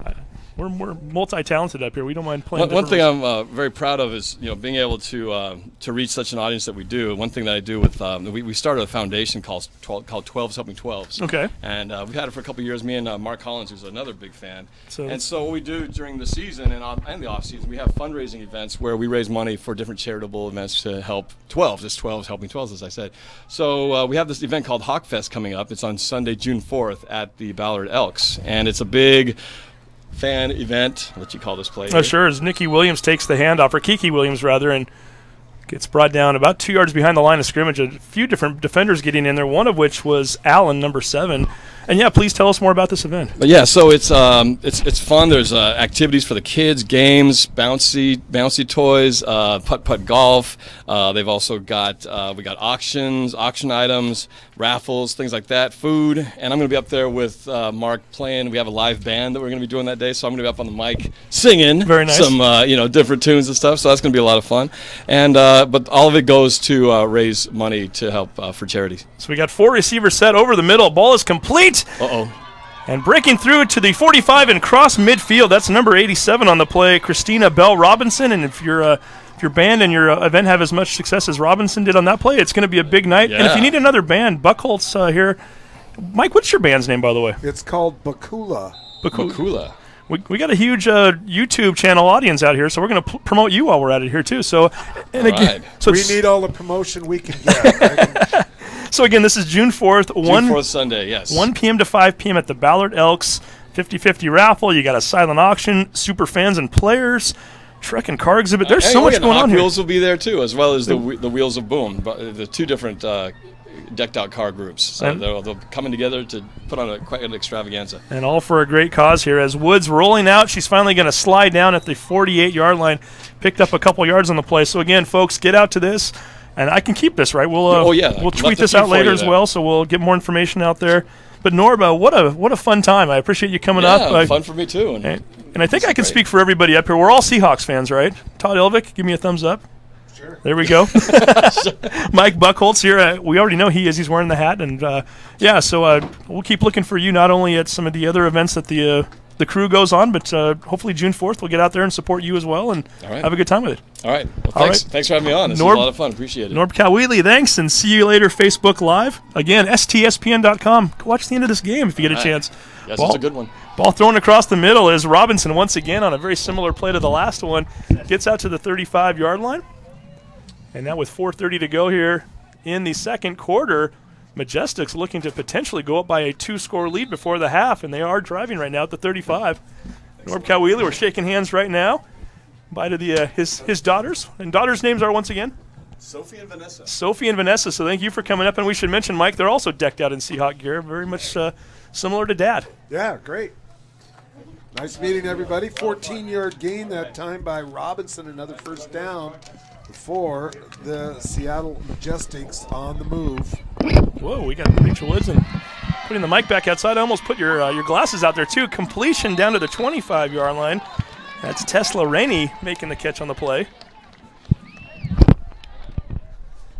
We're multi-talented up here. We don't mind playing. One thing I'm very proud of is being able to reach such an audience that we do. One thing that I do with we started a foundation called 12s Helping 12s. Okay. And we've had it for a couple of years. Me and Mark Collins, who's another big fan. So what we do during the season and the off season, we have fundraising events where we raise money for different charitable events to help 12s. It's 12s Helping 12s, as I said. So we have this event called Hawkfest coming up. It's on Sunday, June 4th at the Ballard Elks, and it's a big fan event. I'll let you call this play. Oh, sure. As Nikki Williams takes the handoff, or Kiki Williams rather, and gets brought down about 2 yards behind the line of scrimmage. A few different defenders getting in there, one of which was Allen, number 7. And please tell us more about this event. So it's fun. There's activities for the kids, games, bouncy toys, putt golf. They've also got we got auction items, raffles, things like that, food. And I'm going to be up there with Mark playing. We have a live band that we're going to be doing that day, so I'm going to be up on the mic singing some different tunes and stuff. So that's going to be a lot of fun. And but all of it goes to raise money to help for charity. So we got 4 receivers set over the middle. Ball is complete. And breaking through to the 45 and cross midfield. That's number 87 on the play, Christina Bell Robinson. And if your band and your event have as much success as Robinson did on that play, it's going to be a big night. Yeah. And if you need another band, Buckholtz here. Mike, what's your band's name, by the way? It's called Bakula. Bakula. We got a huge YouTube channel audience out here, so we're going to promote you while we're at it here too. So, and again, we need all the promotion we can get. So again, this is June 4th, June 4th Sunday, yes. 1 p.m. to 5 p.m. at the Ballard Elks. 50-50 raffle. You got a silent auction, super fans and players. Truck and car exhibit. There's so much going on here. Hot Wheels will be there too, as well as the Wheels of Boom, but the two different decked out car groups. So they'll coming together to put on quite an extravaganza. And all for a great cause here. As Woods rolling out, she's finally going to slide down at the 48-yard line. Picked up a couple yards on the play. So again, folks, get out to this. And I can keep this, right? We'll tweet this out later as well, so we'll get more information out there. But Norba, what a fun time! I appreciate you coming up. Fun for me too. And I think I can speak for everybody up here. We're all Seahawks fans, right? Todd Elvick, give me a thumbs up. Sure. There we go. Mike Buckholtz here. We already know he is. He's wearing the hat, and so we'll keep looking for you not only at some of the other events that the crew goes on, but hopefully June 4th we'll get out there and support you as well and have a good time with it. All right. Well, thanks for having me on. This was a lot of fun. Appreciate it. Norb Cowley, thanks, and see you later Facebook Live. Again, STSPN.com. Go watch the end of this game if you get a chance. Yes, it's a good one. Ball thrown across the middle is Robinson once again on a very similar play to the last one. Gets out to the 35-yard line. And now with 4:30 to go here in the second quarter, Majestics looking to potentially go up by a 2-score lead before the half, and they are driving right now at the 35. Norb Cowley, we're shaking hands right now. Bye to his daughters. And daughters' names are once again? Sophie and Vanessa. Sophie and Vanessa. So thank you for coming up. And we should mention, Mike, they're also decked out in Seahawk gear, very much similar to Dad. Yeah, great. Nice meeting, everybody. 14-yard gain that time by Robinson, another first down for the Seattle Majestics on the move. Whoa, we got Rachel Woods and putting the mic back outside. I almost put your glasses out there, too. Completion down to the 25-yard line. That's Tesla Rainey making the catch on the play.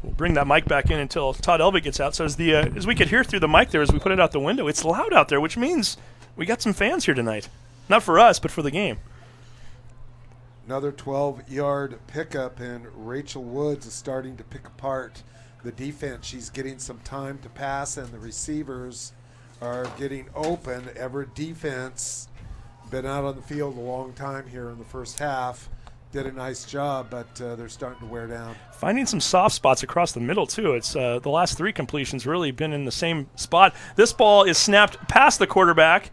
We'll bring that mic back in until Todd Elvick gets out. So as we could hear through the mic there as we put it out the window, it's loud out there, which means we got some fans here tonight. Not for us, but for the game. Another 12-yard pickup, and Rachel Woods is starting to pick apart the defense. She's getting some time to pass, and the receivers are getting open. Everett defense been out on the field a long time here in the first half. Did a nice job, but they're starting to wear down. Finding some soft spots across the middle, too. It's the last 3 completions really been in the same spot. This ball is snapped past the quarterback.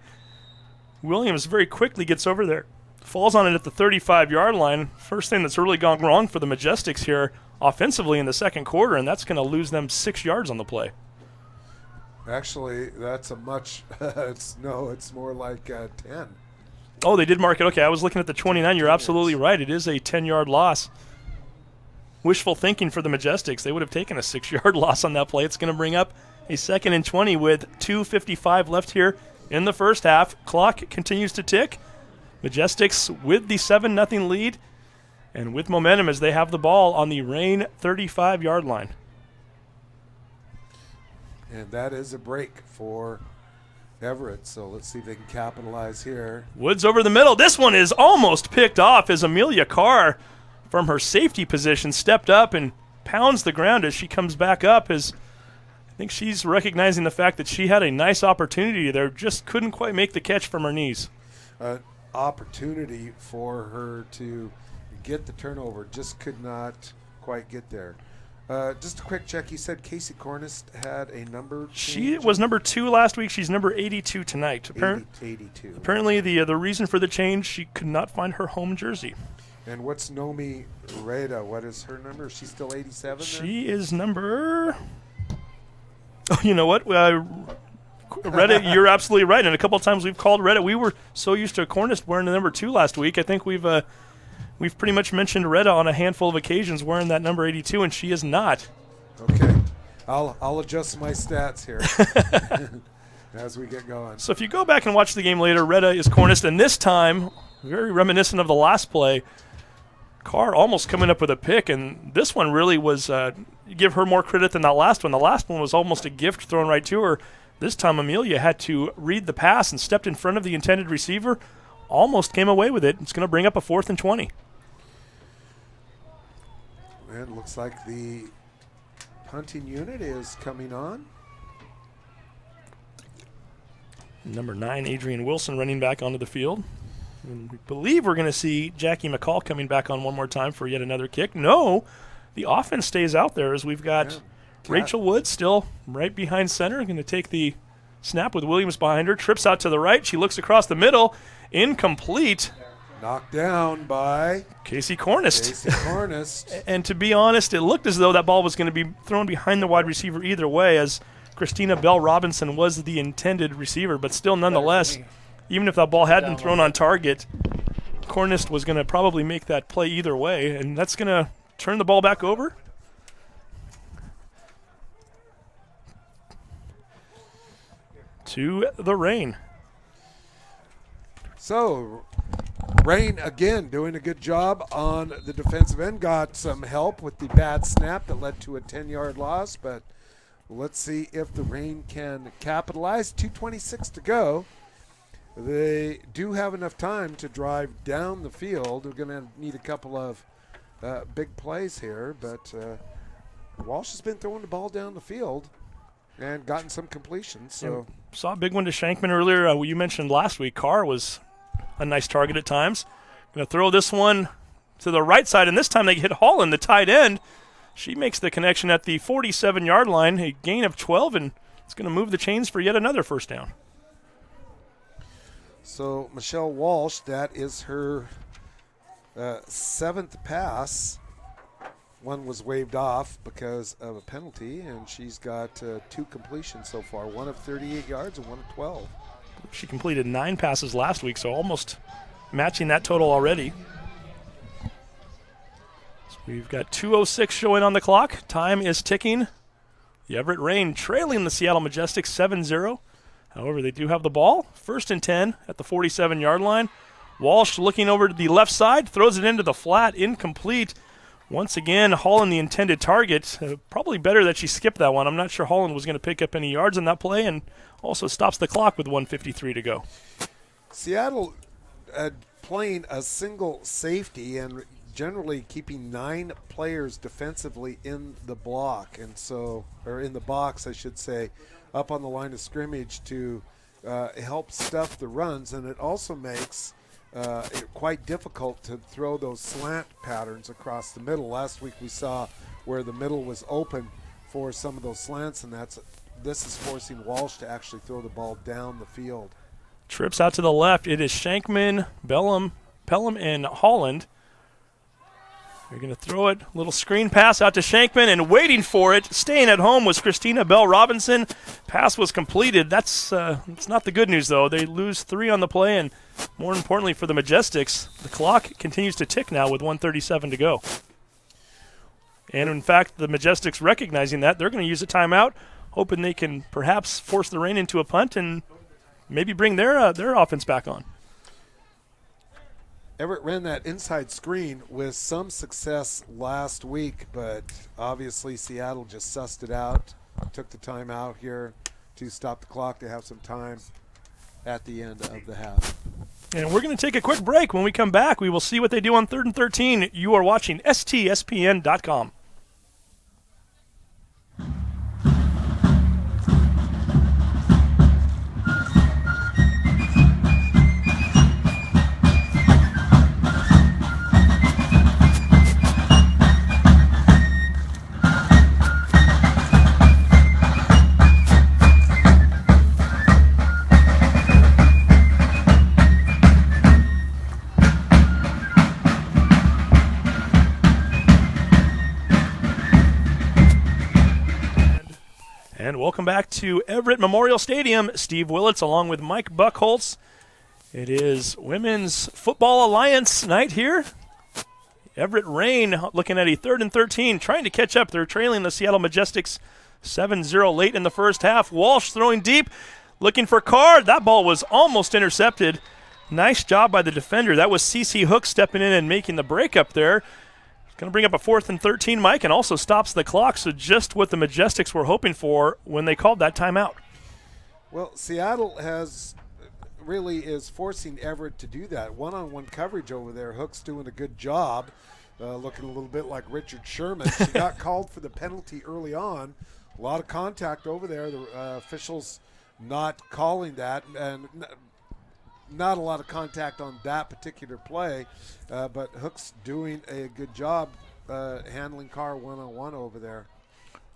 Williams very quickly gets over there. Falls on it at the 35-yard line. First thing that's really gone wrong for the Majestics here offensively in the second quarter, and that's going to lose them 6 yards on the play. Actually, that's a much it's more like 10. Oh, they did mark it. Okay, I was looking at the 29. You're absolutely right. It is a 10-yard loss. Wishful thinking for the Majestics. They would have taken a 6-yard loss on that play. It's going to bring up a 2nd and 20 with 2:55 left here in the first half. Clock continues to tick. Majestics with the 7-0 lead and with momentum as they have the ball on the Reign 35-yard line. And that is a break for Everett, so let's see if they can capitalize here. Woods over the middle. This one is almost picked off as Amelia Carr from her safety position stepped up and pounds the ground as she comes back up. As I think she's recognizing the fact that she had a nice opportunity there, just couldn't quite make the catch from her knees. Opportunity for her to get the turnover, just could not quite get there. Just a quick check. You said Casey Cornish had a number change? She was number 2 last week. She's number 82 tonight. 82. Apparently the reason for the change, she could not find her home jersey. And what's Nomi Reda? What is her number? Is she still 87? She is number... Oh, you know what? Reda, you're absolutely right. And a couple of times we've called Reda. We were so used to Cornish wearing the number 2 last week. I think we've pretty much mentioned Reda on a handful of occasions wearing that number 82, and she is not. Okay. I'll adjust my stats here as we get going. So if you go back and watch the game later, Reda is Cornish, and this time, very reminiscent of the last play, Carr almost coming up with a pick, and this one really was give her more credit than that last one. The last one was almost a gift thrown right to her. This time Amelia had to read the pass and stepped in front of the intended receiver, almost came away with it. It's going to bring up a 4th and 20. And it looks like the punting unit is coming on. Number 9, Adrian Wilson, running back onto the field. And we believe we're going to see Jackie McCall coming back on one more time for yet another kick. No, the offense stays out there as we've got Rachel Woods still right behind center. Going to take the snap with Williams behind her. Trips out to the right. She looks across the middle. Incomplete. Knocked down by Casey Cornist. Casey Cornist. And to be honest, it looked as though that ball was going to be thrown behind the wide receiver either way, as Christina Bell Robinson was the intended receiver. But still, nonetheless, even if that ball had been thrown on target, Cornist was going to probably make that play either way, and that's going to turn the ball back over. To the Reign. So, Reign again doing a good job on the defensive end. Got some help with the bad snap that led to a 10-yard loss, but let's see if the Reign can capitalize. 2:26 to go. They do have enough time to drive down the field. They're going to need a couple of big plays here, but Walsh has been throwing the ball down the field and gotten some completions. So saw a big one to Shankman earlier. You mentioned last week Carr was a nice target at times. Going to throw this one to the right side, and this time they hit Holland, the tight end. She makes the connection at the 47-yard line, a gain of 12, and it's going to move the chains for yet another first down. So Michelle Walsh, that is her 7th pass. One was waved off because of a penalty, and she's got 2 completions so far, one of 38 yards and one of 12. She completed 9 passes last week, so almost matching that total already. So we've got 2:06 showing on the clock. Time is ticking. The Everett Reign trailing the Seattle Majestics 7-0. However, they do have the ball. 1st and 10 at the 47-yard line. Walsh looking over to the left side, throws it into the flat, incomplete. Once again, Holland the intended target. Probably better that she skipped that one. I'm not sure Holland was going to pick up any yards on that play, and also stops the clock with 1:53 to go. Seattle playing a single safety and generally keeping 9 players defensively in the block, and so, or in the box, I should say, up on the line of scrimmage to help stuff the runs, and it also makes it quite difficult to throw those slant patterns across the middle. Last week we saw where the middle was open for some of those slants, and this is forcing Walsh to actually throw the ball down the field. Trips out to the left. It is Shankman, Pelham, and Holland. They're going to throw it. Little screen pass out to Shankman, and waiting for it, staying at home, was Christina Bell Robinson. Pass was completed. That's not the good news, though. They lose 3 on the play, and more importantly for the Majestics, the clock continues to tick now with 1:37 to go. And, in fact, the Majestics recognizing that, they're going to use a timeout, hoping they can perhaps force the Reign into a punt and maybe bring their offense back on. Everett ran that inside screen with some success last week, but obviously Seattle just sussed it out, took the time out here to stop the clock to have some time at the end of the half. And we're going to take a quick break. When we come back, we will see what they do on 3rd and 13. You are watching STSPN.com. Welcome back to Everett Memorial Stadium. Steve Willits along with Mike Buckholtz. It is Women's Football Alliance night here. Everett Reign looking at a 3rd and 13, trying to catch up. They're trailing the Seattle Majestics 7-0 late in the first half. Walsh throwing deep, looking for Carr. That ball was almost intercepted. Nice job by the defender. That was CeCe Hook stepping in and making the break up there. Going to bring up a 4th and 13, Mike, and also stops the clock, so just what the Majestics were hoping for when they called that timeout. Well, Seattle really is forcing Everett to do that. One-on-one coverage over there. Hook's doing a good job, looking a little bit like Richard Sherman. She got called for the penalty early on. A lot of contact over there. The officials not calling that, and not a lot of contact on that particular play, but Hook's doing a good job handling Carr one-on-one over there.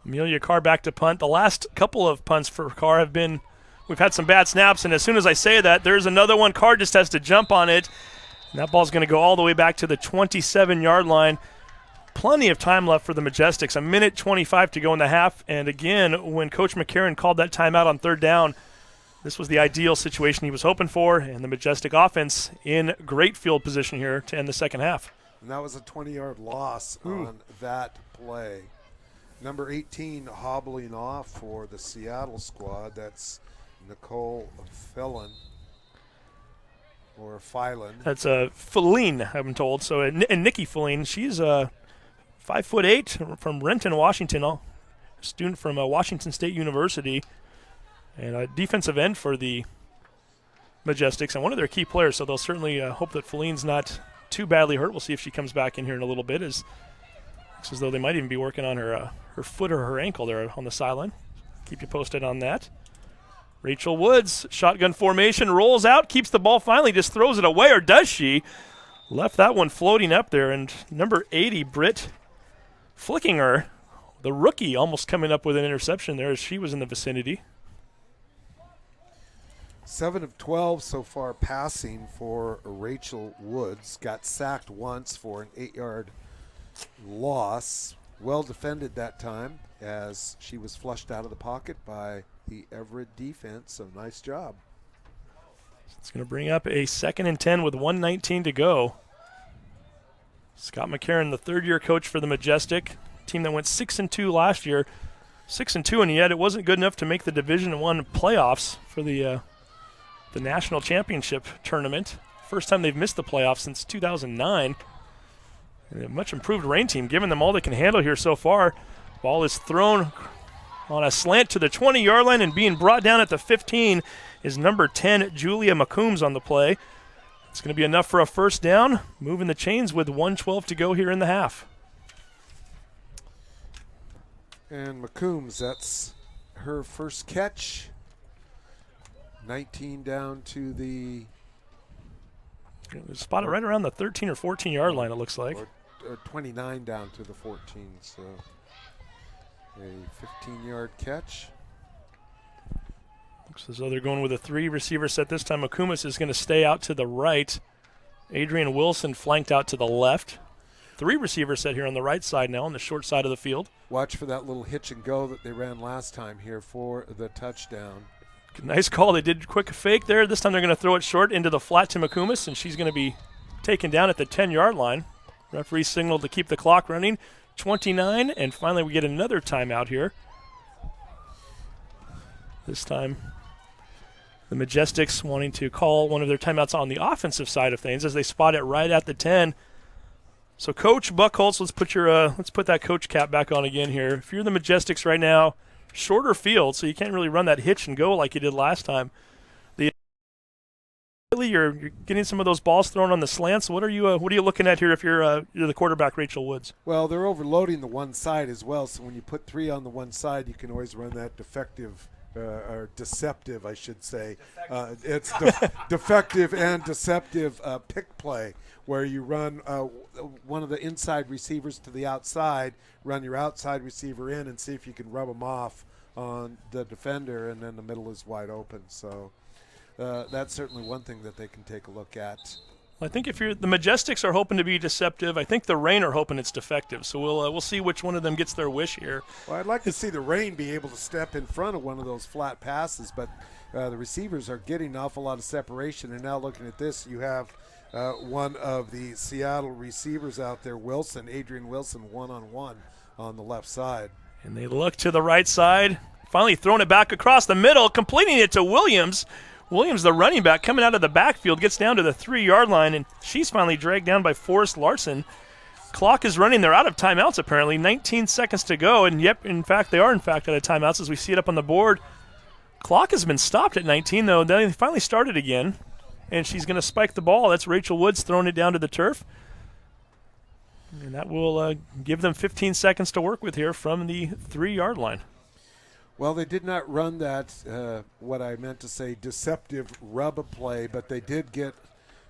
Amelia Carr back to punt. The last couple of punts for Carr have been, we've had some bad snaps, and as soon as I say that, there's another one. Carr just has to jump on it. And that ball's going to go all the way back to the 27-yard line. Plenty of time left for the Majestics. 1:25 to go in the half. And again, when Coach McCarron called that timeout on third down, this was the ideal situation he was hoping for, and the Majestic offense in great field position here to end the second half. And that was a 20-yard loss on that play. Number 18 hobbling off for the Seattle squad. That's Nicole Phelan. Or Phelan. That's Feline, I've been told. So, and Nikki Feline, she's 5'8" from Renton, Washington, a student from Washington State University, and a defensive end for the Majestics, and one of their key players. So they'll certainly hope that Feline's not too badly hurt. We'll see if she comes back in here in a little bit. Looks as though they might even be working on her foot or her ankle there on the sideline. Keep you posted on that. Rachel Woods, shotgun formation, rolls out, keeps the ball, finally just throws it away, or does she? Left that one floating up there, and number 80, Britt Flickinger, the rookie, almost coming up with an interception there as she was in the vicinity. 7 of 12 so far passing for Rachel Woods. Got sacked once for an 8-yard loss. Well defended that time as she was flushed out of the pocket by the Everett defense, so nice job. It's going to bring up a 2nd and 10 with 1:19 to go. Scott McCarron, the third-year coach for the Majestic, team that went 6-2 last year. 6-2, and yet it wasn't good enough to make the Division I playoffs for the national championship tournament. First time they've missed the playoffs since 2009. And a much improved Reign team, giving them all they can handle here so far. Ball is thrown on a slant to the 20-yard line, and being brought down at the 15 is number 10, Julia McCombs on the play. It's going to be enough for a first down, moving the chains with 1:12 to go here in the half. And McCombs, that's her first catch. 19 down to the... Spotted right around the 13 or 14-yard line, it looks like. Or 29 down to the 14, so a 15-yard catch. Looks as though they're going with a 3-receiver set this time. McCombs is going to stay out to the right. Adrian Wilson flanked out to the left. 3-receiver set here on the right side now on the short side of the field. Watch for that little hitch and go that they ran last time here for the touchdown. Nice call. They did quick fake there. This time they're going to throw it short into the flat to McCombs, and she's going to be taken down at the 10-yard line. Referee signaled to keep the clock running. 29, and finally we get another timeout here. This time the Majestics wanting to call one of their timeouts on the offensive side of things as they spot it right at the 10. So Coach Buckholz, let's put that coach cap back on again here. If you're the Majestics right now, shorter field, so you can't really run that hitch and go like you did last time. You're getting some of those balls thrown on the slants. What are you looking at here if you're the quarterback, Rachel Woods? Well, they're overloading the one side as well, so when you put 3 on the one side, you can always run that or deceptive, I should say. It's defective and deceptive pick play, where you run one of the inside receivers to the outside, run your outside receiver in, and see if you can rub them off on the defender, and then the middle is wide open. So that's certainly one thing that they can take a look at. I think if the Majestics are hoping to be deceptive, I think the Reign are hoping it's defective. So we'll see which one of them gets their wish here. Well, I'd like to see the Reign be able to step in front of one of those flat passes, but the receivers are getting an awful lot of separation. And now looking at this, you have one of the Seattle receivers out there, Adrian Wilson, one-on-one on the left side. And they look to the right side, finally throwing it back across the middle, completing it to Williams. Williams, the running back, coming out of the backfield, gets down to the 3-yard line, and she's finally dragged down by Forrest Larson. Clock is running. They're out of timeouts, apparently. 19 seconds to go, and yep, in fact, they are out of timeouts as we see it up on the board. Clock has been stopped at 19, though. They finally started again, and she's going to spike the ball. That's Rachel Woods throwing it down to the turf. And that will give them 15 seconds to work with here from the 3-yard line. Well, they did not run that, what I meant to say, deceptive rub play, but they did get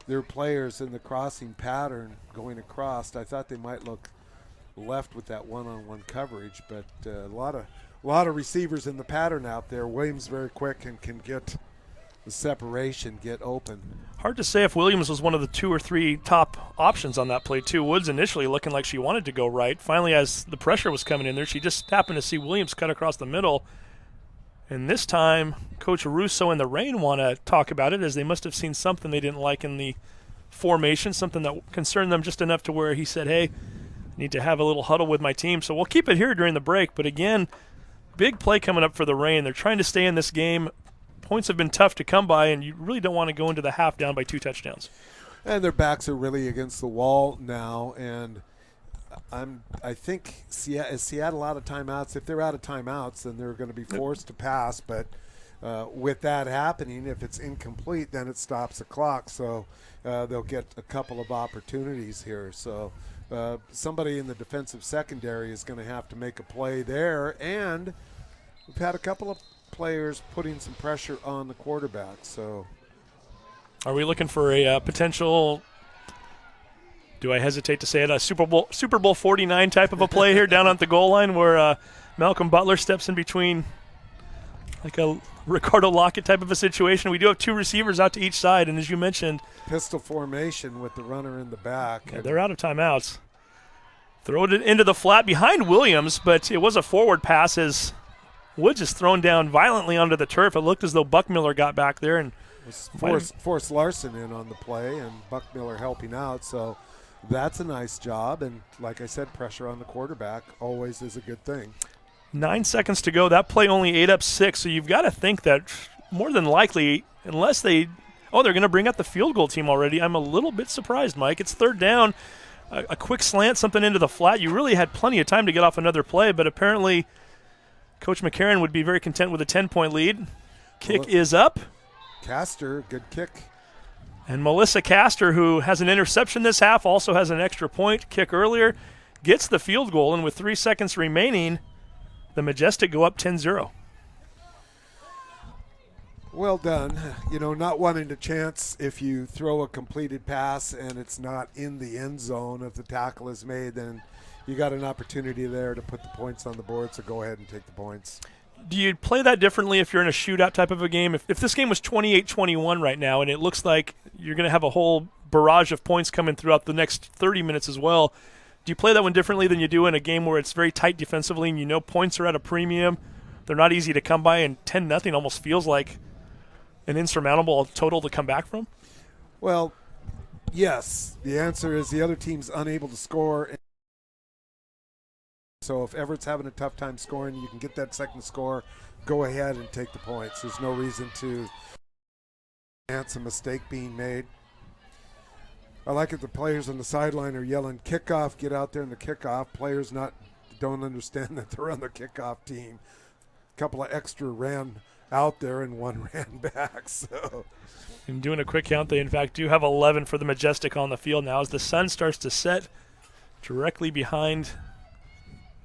their players in the crossing pattern going across. I thought they might look left with that one-on-one coverage, but a lot of receivers in the pattern out there. Williams very quick and can get the separation, get open. Hard to say if Williams was one of the 2 or 3 top options on that play, too. Woods initially looking like she wanted to go right. Finally, as the pressure was coming in there, she just happened to see Williams cut across the middle. And this time, Coach Russo and the Reign want to talk about it, as they must have seen something they didn't like in the formation, something that concerned them just enough to where he said, hey, I need to have a little huddle with my team. So we'll keep it here during the break. But again, big play coming up for the Reign. They're trying to stay in this game. Points have been tough to come by, and you really don't want to go into the half down by 2 touchdowns. And their backs are really against the wall now, and I think Seattle out of timeouts. If they're out of timeouts, then they're going to be forced to pass. But with that happening, if it's incomplete, then it stops the clock. So they'll get a couple of opportunities here. So somebody in the defensive secondary is going to have to make a play there. And we've had a couple of players putting some pressure on the quarterback. So are we looking for a potential, do I hesitate to say it, a Super Bowl 49 type of a play here down at the goal line where Malcolm Butler steps in between, like a Ricardo Lockett type of a situation? We do have 2 receivers out to each side, and as you mentioned, pistol formation with the runner in the back. Yeah, they're out of timeouts. Throw it into the flat behind Williams, but it was a forward pass as Woods is thrown down violently onto the turf. It looked as though Buckmiller got back there and forced Larson in on the play, and Buckmiller helping out. So that's a nice job. And like I said, pressure on the quarterback always is a good thing. 9 seconds to go. That play only ate up 6. So you've got to think that more than likely, unless they're going to bring out the field goal team already. I'm a little bit surprised, Mike. It's 3rd down. A quick slant, something into the flat. You really had plenty of time to get off another play, but apparently Coach McCarron would be very content with a 10-point lead. Kick is up. Castor, good kick. And Melissa Castor, who has an interception this half, also has an extra point kick earlier, gets the field goal. And with 3 seconds remaining, the Majestic go up 10-0. Well done. Not wanting to chance if you throw a completed pass and it's not in the end zone. If the tackle is made, then you got an opportunity there to put the points on the board, so go ahead and take the points. Do you play that differently if you're in a shootout type of a game? If this game was 28-21 right now and it looks like you're going to have a whole barrage of points coming throughout the next 30 minutes as well, do you play that one differently than you do in a game where it's very tight defensively and points are at a premium? They're not easy to come by, and 10-0 almost feels like an insurmountable total to come back from? Well, yes. The answer is the other team's unable to score. So if Everett's having a tough time scoring, you can get that second score, go ahead and take the points. There's no reason to chance a mistake being made. I like it the players on the sideline are yelling, kickoff, get out there in the kickoff. Players don't understand that they're on the kickoff team. A couple of extra ran out there and 1 ran back. So, in doing a quick count, they in fact do have 11 for the Majestic on the field now as the sun starts to set directly behind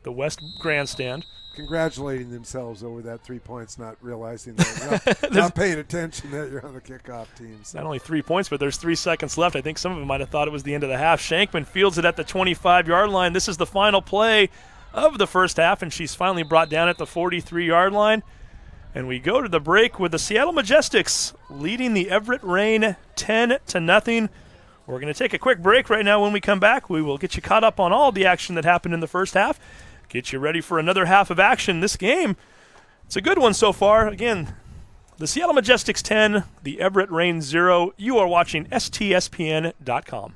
the West Grandstand. Congratulating themselves over that 3 points, not realizing that not paying attention that you're on the kickoff team. So. Not only 3 points, but there's 3 seconds left. I think some of them might have thought it was the end of the half. Shankman fields it at the 25-yard line. This is the final play of the first half, and she's finally brought down at the 43-yard line. And we go to the break with the Seattle Majestics leading the Everett Reign 10-0. We're going to take a quick break right now. When we come back, we will get you caught up on all the action that happened in the first half, get you ready for another half of action. This game, it's a good one so far. Again, the Seattle Majestics 10, the Everett Reign 0. You are watching STSPN.com.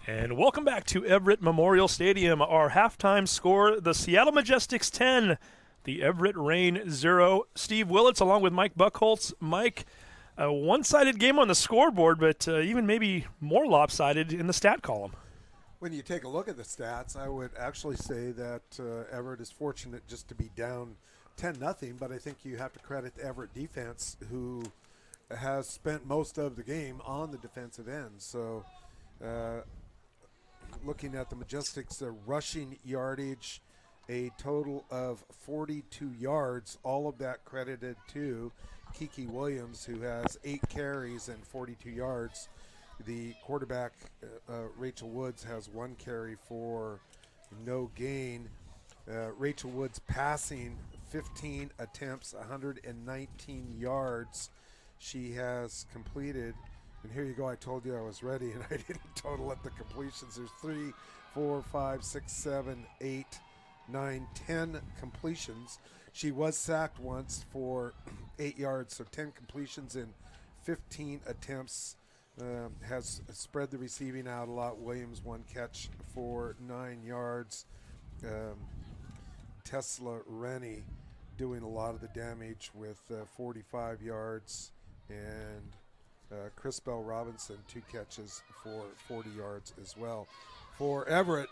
And welcome back to Everett Memorial Stadium. Our halftime score, the Seattle Majestics 10, the Everett Reign 0. Steve Willits along with Mike Buckholtz. Mike, a one-sided game on the scoreboard, but even maybe more lopsided in the stat column. When you take a look at the stats, I would actually say that Everett is fortunate just to be down 10-0, but I think you have to credit the Everett defense, who has spent most of the game on the defensive end. So looking at the Majestics rushing yardage, a total of 42 yards, all of that credited to Kiki Williams, who has 8 carries and 42 yards. The quarterback, Rachel Woods, has 1 carry for no gain. Rachel Woods passing 15 attempts, 119 yards. She has completed, and here you go, I told you I was ready, and I didn't total up the completions. There's 3, 4, 5, 6, 7, 8, 9, 10 completions. She was sacked once for 8 yards, so 10 completions in 15 attempts. Has spread the receiving out a lot. Williams 1 catch for 9 yards. Tesla Rennie doing a lot of the damage with 45 yards. And Crispell Robinson 2 catches for 40 yards as well. For Everett,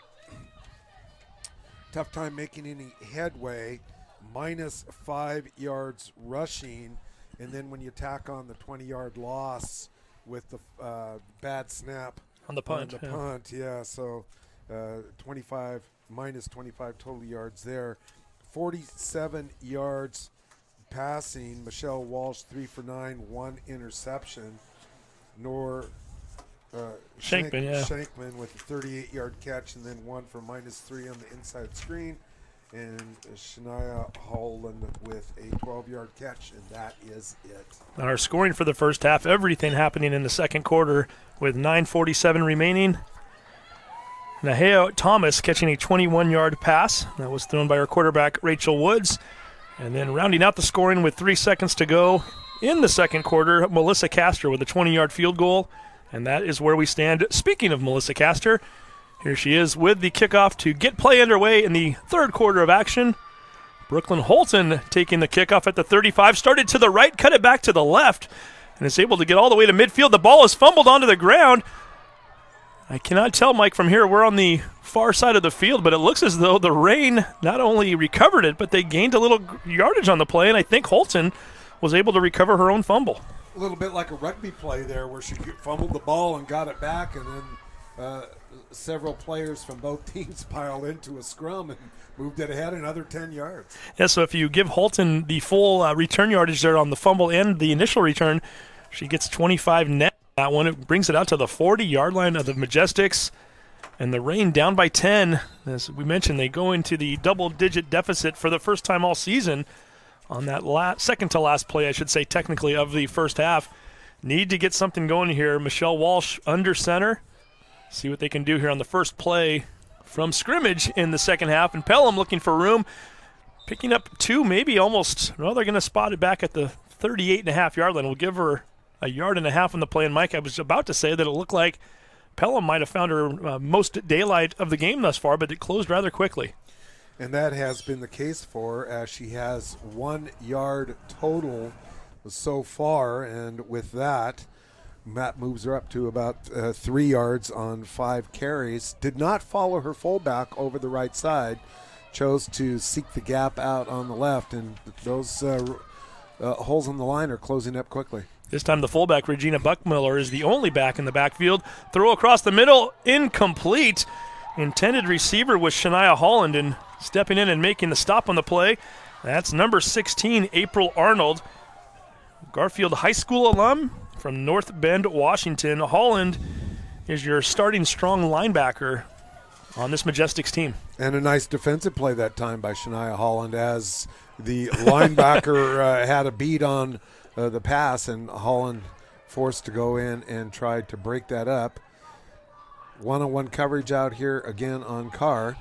tough time making any headway. -5 yards rushing. And then when you tack on the 20-yard loss with the bad snap On the punt. So 25 -25 total yards there. 47 yards passing. Michelle Walsh 3 for 9, 1 interception. Shankman with a 38-yard catch, and then 1 for -3 on the inside screen. And Shania Holland with a 12-yard catch, and that is it. Our scoring for the first half, everything happening in the second quarter with 9:47 remaining. Nahea Thomas catching a 21-yard pass. That was thrown by our quarterback, Rachel Woods. And then rounding out the scoring with 3 seconds to go in the second quarter, Melissa Castor with a 20-yard field goal. And that is where we stand. Speaking of Melissa Castor, here she is with the kickoff to get play underway in the third quarter of action. Brooklyn Holton taking the kickoff at the 35, started to the right, cut it back to the left, and is able to get all the way to midfield. The ball is fumbled onto the ground. I cannot tell, Mike, from here. We're on the far side of the field, but it looks as though the Reign not only recovered it, but they gained a little yardage on the play, and I think Holton was able to recover her own fumble. A little bit like a rugby play there, where she fumbled the ball and got it back, and then several players from both teams piled into a scrum and moved it ahead another 10 yards. Yeah, so if you give Holton the full return yardage there on the fumble and the initial return, she gets 25 net. That one, it brings it out to the 40-yard line of the Majestics, and the Reign down by 10. As we mentioned, they go into the double-digit deficit for the first time all season on that second-to-last play, I should say, technically, of the first half. Need to get something going here. Michelle Walsh under center. See what they can do here on the first play from scrimmage in the second half. And Pelham looking for room, picking up 2, maybe almost. Well, they're going to spot it back at the 38.5-yard line. We'll give her a 1.5 yards on the play. And, Mike, I was about to say that it looked like Pelham might have found her most daylight of the game thus far, but it closed rather quickly. And that has been the case for her, as she has 1 yard total so far. And with that, Matt moves her up to about 3 yards on 5 carries. Did not follow her fullback over the right side. Chose to seek the gap out on the left, and those holes in the line are closing up quickly. This time the fullback, Regina Buckmiller, is the only back in the backfield. Throw across the middle, incomplete. Intended receiver was Shania Holland, and stepping in and making the stop on the play, that's number 16, April Arnold. Garfield High School alum from North Bend, Washington. Holland is your starting strong linebacker on this Majestics team. And a nice defensive play that time by Shania Holland, as the linebacker had a beat on the pass, and Holland forced to go in and try to break that up. One-on-one coverage out here again on Carr.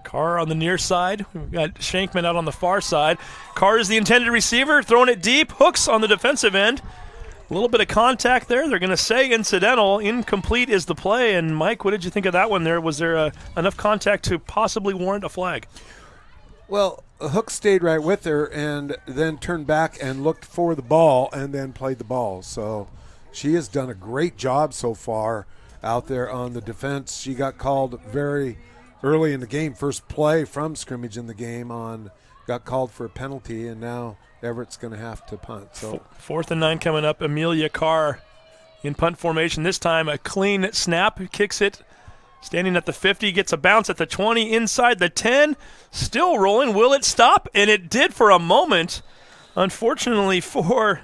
Carr on the near side. We've got Shankman out on the far side. Carr is the intended receiver, throwing it deep. Hooks on the defensive end. A little bit of contact there. They're going to say incidental. Incomplete is the play. And, Mike, what did you think of that one there? Was there enough contact to possibly warrant a flag? Well, Hook stayed right with her and then turned back and looked for the ball and then played the ball. So she has done a great job so far out there on the defense. She got called very early in the game, first play from scrimmage in the game, got called for a penalty, and now Everett's going to have to punt. So 4th and 9 coming up. Amelia Carr in punt formation. This time a clean snap, kicks it. Standing at the 50, gets a bounce at the 20, inside the 10, still rolling. Will it stop? And it did for a moment. Unfortunately for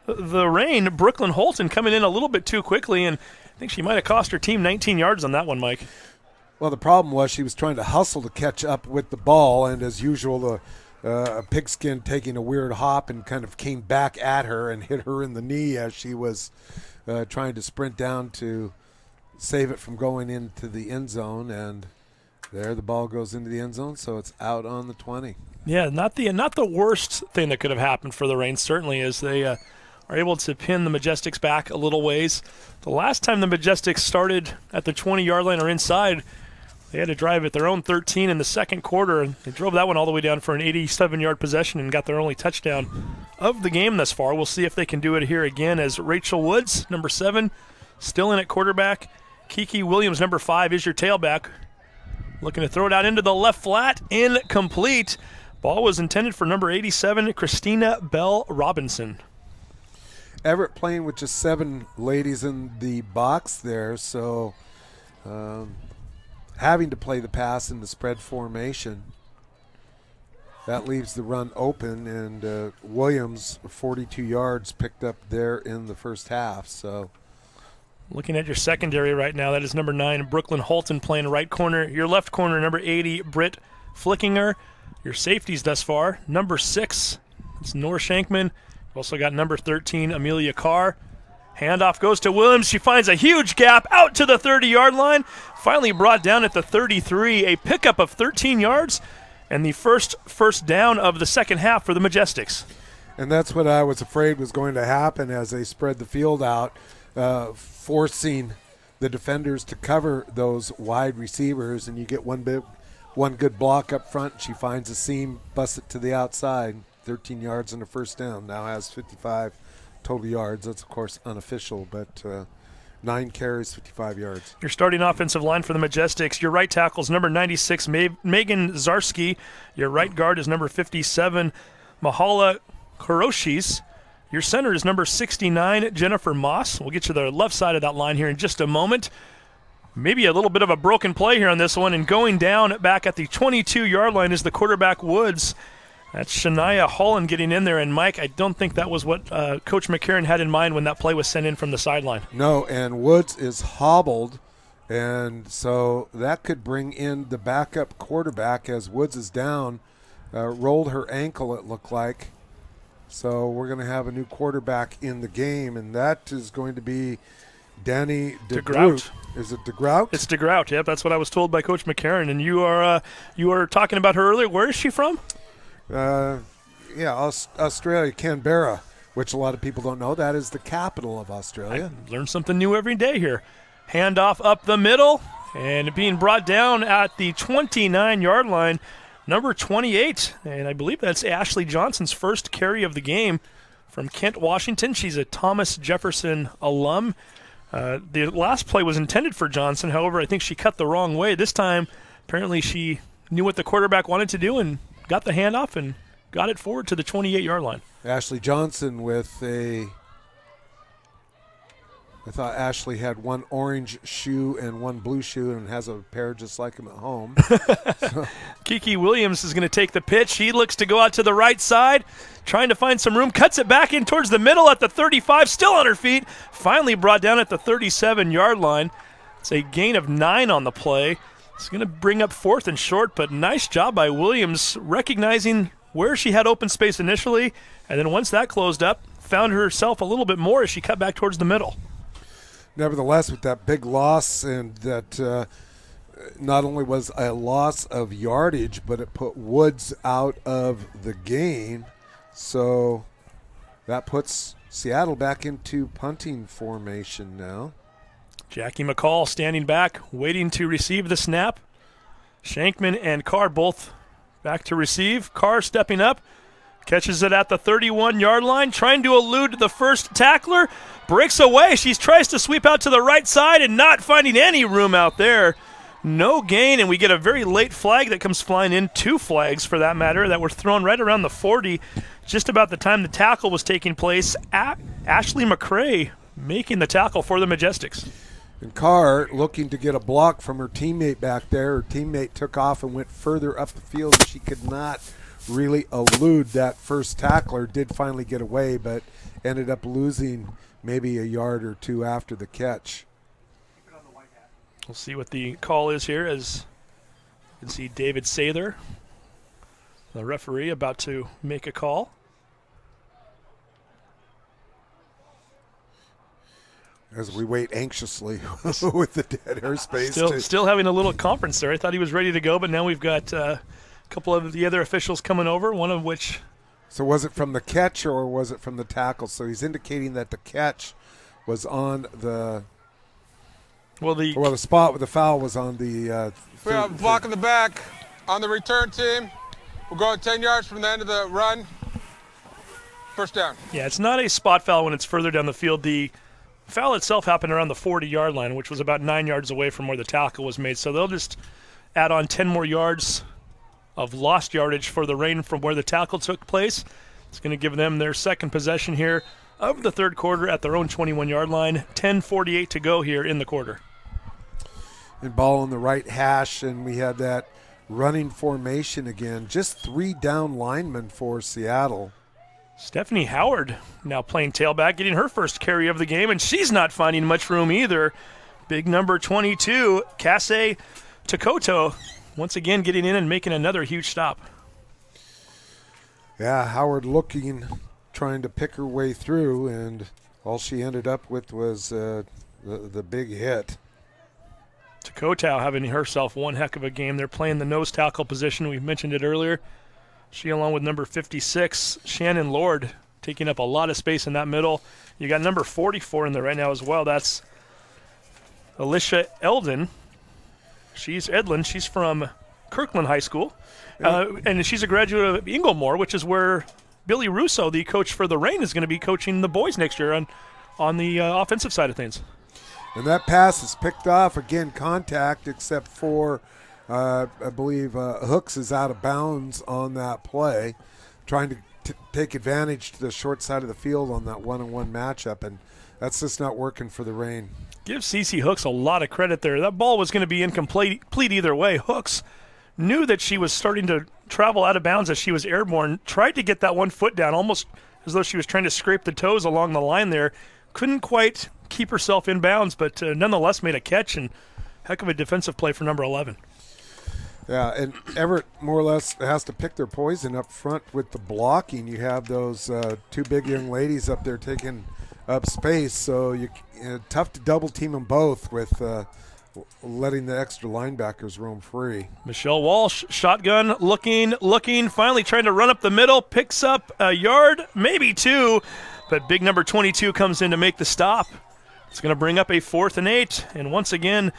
the Reign, Brooklyn Holton coming in a little bit too quickly, and I think she might have cost her team 19 yards on that one, Mike. Well, the problem was she was trying to hustle to catch up with the ball, and as usual, the pigskin taking a weird hop and kind of came back at her and hit her in the knee as she was trying to sprint down to save it from going into the end zone, and there the ball goes into the end zone, so it's out on the 20. Yeah, not the worst thing that could have happened for the Reign, certainly, as they are able to pin the Majestics back a little ways. The last time the Majestics started at the 20-yard line or inside, they had to drive at their own 13 in the second quarter, and they drove that one all the way down for an 87-yard possession and got their only touchdown of the game thus far. We'll see if they can do it here again, as Rachel Woods, number 7, still in at quarterback. Kiki Williams, number 5, is your tailback. Looking to throw it out into the left flat. Incomplete. Ball was intended for number 87, Christina Bell Robinson. Everett playing with just 7 ladies in the box there, so having to play the pass in the spread formation. That leaves the run open, and Williams, 42 yards picked up there in the first half. So, looking at your secondary right now, that is number 9, Brooklyn Holton playing right corner. Your left corner, number 80, Britt Flickinger. Your safeties thus far, number 6, it's Nora Shankman. You've also got number 13, Amelia Carr. Handoff goes to Williams. She finds a huge gap out to the 30-yard line. Finally brought down at the 33, a pickup of 13 yards, and the first down of the second half for the Majestics. And that's what I was afraid was going to happen as they spread the field out, forcing the defenders to cover those wide receivers, and you get one good block up front. She finds a seam, busts it to the outside, 13 yards and a first down. Now has 55 total yards. That's, of course, unofficial, but 9 carries, 55 yards. Your starting offensive line for the Majestics. Your right tackle is number 96, Megan Zarski. Your right guard is number 57, Mahala Kuroshis. Your center is number 69, Jennifer Moss. We'll get you the left side of that line here in just a moment. Maybe a little bit of a broken play here on this one, and going down back at the 22-yard line is the quarterback, Woods. That's Shania Holland getting in there, and Mike, I don't think that was what Coach McCarron had in mind when that play was sent in from the sideline. No, and Woods is hobbled, and so that could bring in the backup quarterback as Woods is down, rolled her ankle, it looked like. So we're going to have a new quarterback in the game, and that is going to be Danny DeGrout. Is it DeGrout? It's DeGrout, yep, that's what I was told by Coach McCarron, and you are talking about her earlier. Where is she from? Australia, Canberra, which a lot of people don't know. That is the capital of Australia. I learn something new every day here. Handoff up the middle, and being brought down at the 29-yard line, number 28, and I believe that's Ashley Johnson's first carry of the game from Kent, Washington. She's a Thomas Jefferson alum. The last play was intended for Johnson. However, I think she cut the wrong way. This time, apparently she knew what the quarterback wanted to do and got the handoff and got it forward to the 28-yard line. Ashley Johnson I thought Ashley had one orange shoe and one blue shoe and has a pair just like him at home. Kiki Williams is going to take the pitch. He looks to go out to the right side, trying to find some room, cuts it back in towards the middle at the 35, still on her feet, finally brought down at the 37-yard line. It's a gain of 9 on the play. It's going to bring up 4th and short, but nice job by Williams recognizing where she had open space initially, and then once that closed up, found herself a little bit more as she cut back towards the middle. Nevertheless, with that big loss, and that not only was a loss of yardage, but it put Woods out of the game. So that puts Seattle back into punting formation now. Jackie McCall standing back, waiting to receive the snap. Shankman and Carr both back to receive. Carr stepping up, catches it at the 31-yard line, trying to elude the first tackler. Breaks away. She tries to sweep out to the right side and not finding any room out there. No gain, and we get a very late flag that comes flying in. 2 flags, for that matter, that were thrown right around the 40, just about the time the tackle was taking place. Ashley McCray making the tackle for the Majestics. And Carr looking to get a block from her teammate back there. Her teammate took off and went further up the field. She could not really elude that first tackler. Did finally get away, but ended up losing maybe a yard or 2 after the catch. We'll see what the call is here, as you can see David Sather, the referee, about to make a call. As we wait anxiously with the dead airspace. Still having a little conference there. I thought he was ready to go, but now we've got a couple of the other officials coming over, one of which... So was it from the catch or was it from the tackle? So he's indicating that the catch was on the... Well, the spot where the foul was on the... We have a block in the back on the return team. We're going 10 yards from the end of the run. First down. Yeah, it's not a spot foul when it's further down the field. The foul itself happened around the 40-yard line, which was about 9 yards away from where the tackle was made. So they'll just add on 10 more yards of lost yardage for the Reign from where the tackle took place. It's going to give them their second possession here of the third quarter at their own 21-yard line. 10:48 to go here in the quarter. And ball on the right hash, and we had that running formation again. Just 3 down linemen for Seattle. Stephanie Howard now playing tailback, getting her first carry of the game, and she's not finding much room either. Big number 22, Cassie Takoto, once again getting in and making another huge stop. Yeah, Howard looking, trying to pick her way through, and all she ended up with was the big hit. Takoto having herself one heck of a game. They're playing the nose tackle position. We've mentioned it earlier. She, along with number 56, Shannon Lord, taking up a lot of space in that middle. You got number 44 in there right now as well. That's Alicia Eldon. She's from Kirkland High School. And she's a graduate of Inglemoor, which is where Billy Russo, the coach for the Reign, is going to be coaching the boys next year on the offensive side of things. And that pass is picked off. Again, contact, except for, I believe, Hooks is out of bounds on that play, trying to take advantage to the short side of the field on that one-on-one matchup, and that's just not working for the Reign. Give Cece Hooks a lot of credit there. That ball was going to be incomplete either way. Hooks knew that she was starting to travel out of bounds as she was airborne, tried to get that 1 foot down, almost as though she was trying to scrape the toes along the line there. Couldn't quite keep herself in bounds, but nonetheless made a catch, and heck of a defensive play for number 11. Yeah, and Everett more or less has to pick their poison up front with the blocking. You have those 2 big young ladies up there taking up space, so tough to double team them both with letting the extra linebackers roam free. Michelle Walsh, shotgun, looking, finally trying to run up the middle, picks up a yard, maybe 2, but big number 22 comes in to make the stop. It's going to bring up a 4th and 8, and once again,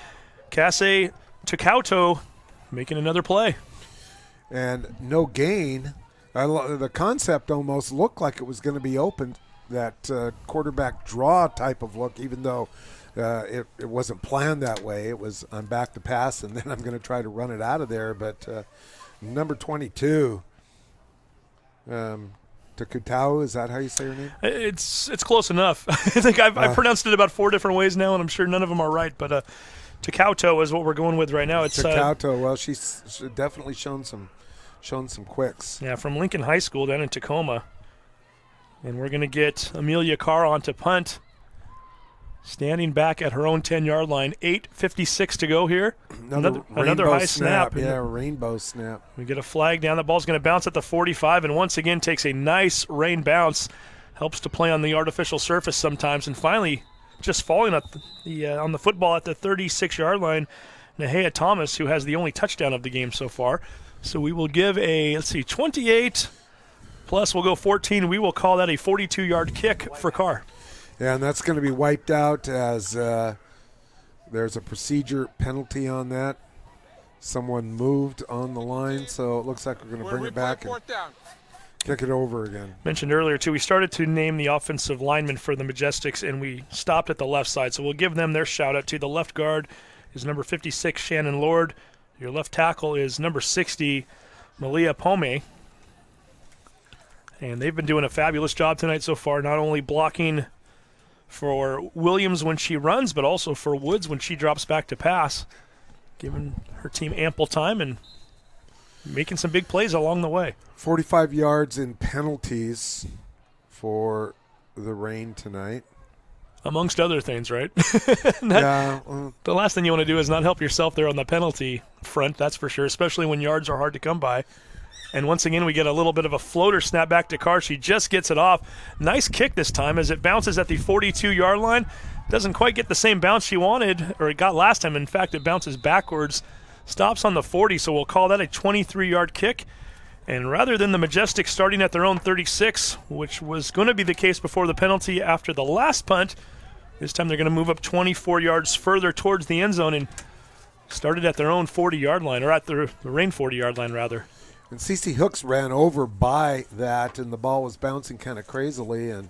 Cassie Takoto making another play. And no gain. The concept almost looked like it was going to be open, that quarterback draw type of look, even though it wasn't planned that way. It was, I'm back to pass, and then I'm going to try to run it out of there. But number 22, Takutau, is that how you say her name? It's close enough. I think I've pronounced it about 4 different ways now, and I'm sure none of them are right. But Takauto is what we're going with right now. It's Takauto. Well, she's definitely shown some quicks. Yeah, from Lincoln High School down in Tacoma. And we're going to get Amelia Carr on to punt. Standing back at her own 10-yard line. 8:56 to go here. Another high snap. Yeah, rainbow snap. We get a flag down. The ball's going to bounce at the 45, and once again takes a nice rain bounce. Helps to play on the artificial surface sometimes. And finally, just falling on the football at the 36-yard line, Nahea Thomas, who has the only touchdown of the game so far. So we will give a, 28 Plus, we'll go 14. We will call that a 42-yard kick for Carr. Yeah, and that's going to be wiped out as there's a procedure penalty on that. Someone moved on the line, so it looks like we're going to bring it back and kick it over again. Mentioned earlier, too, we started to name the offensive linemen for the Majestics, and we stopped at the left side. So we'll give them their shout-out, too. The left guard is number 56, Shannon Lord. Your left tackle is number 60, Malia Pome. And they've been doing a fabulous job tonight so far, not only blocking for Williams when she runs, but also for Woods when she drops back to pass, giving her team ample time and making some big plays along the way. 45 yards in penalties for the Rain tonight. Amongst other things, right? Yeah. The last thing you want to do is not help yourself there on the penalty front, that's for sure, especially when yards are hard to come by. And once again, we get a little bit of a floater snap back to Carr. She just gets it off. Nice kick this time as it bounces at the 42-yard line. Doesn't quite get the same bounce she wanted, or it got last time. In fact, it bounces backwards. Stops on the 40, so we'll call that a 23-yard kick. And rather than the Majestics starting at their own 36, which was going to be the case before the penalty after the last punt, this time they're going to move up 24 yards further towards the end zone and started at their own 40-yard line, or at the Rain 40-yard line, rather. And Cece Hooks ran over by that, and the ball was bouncing kind of crazily and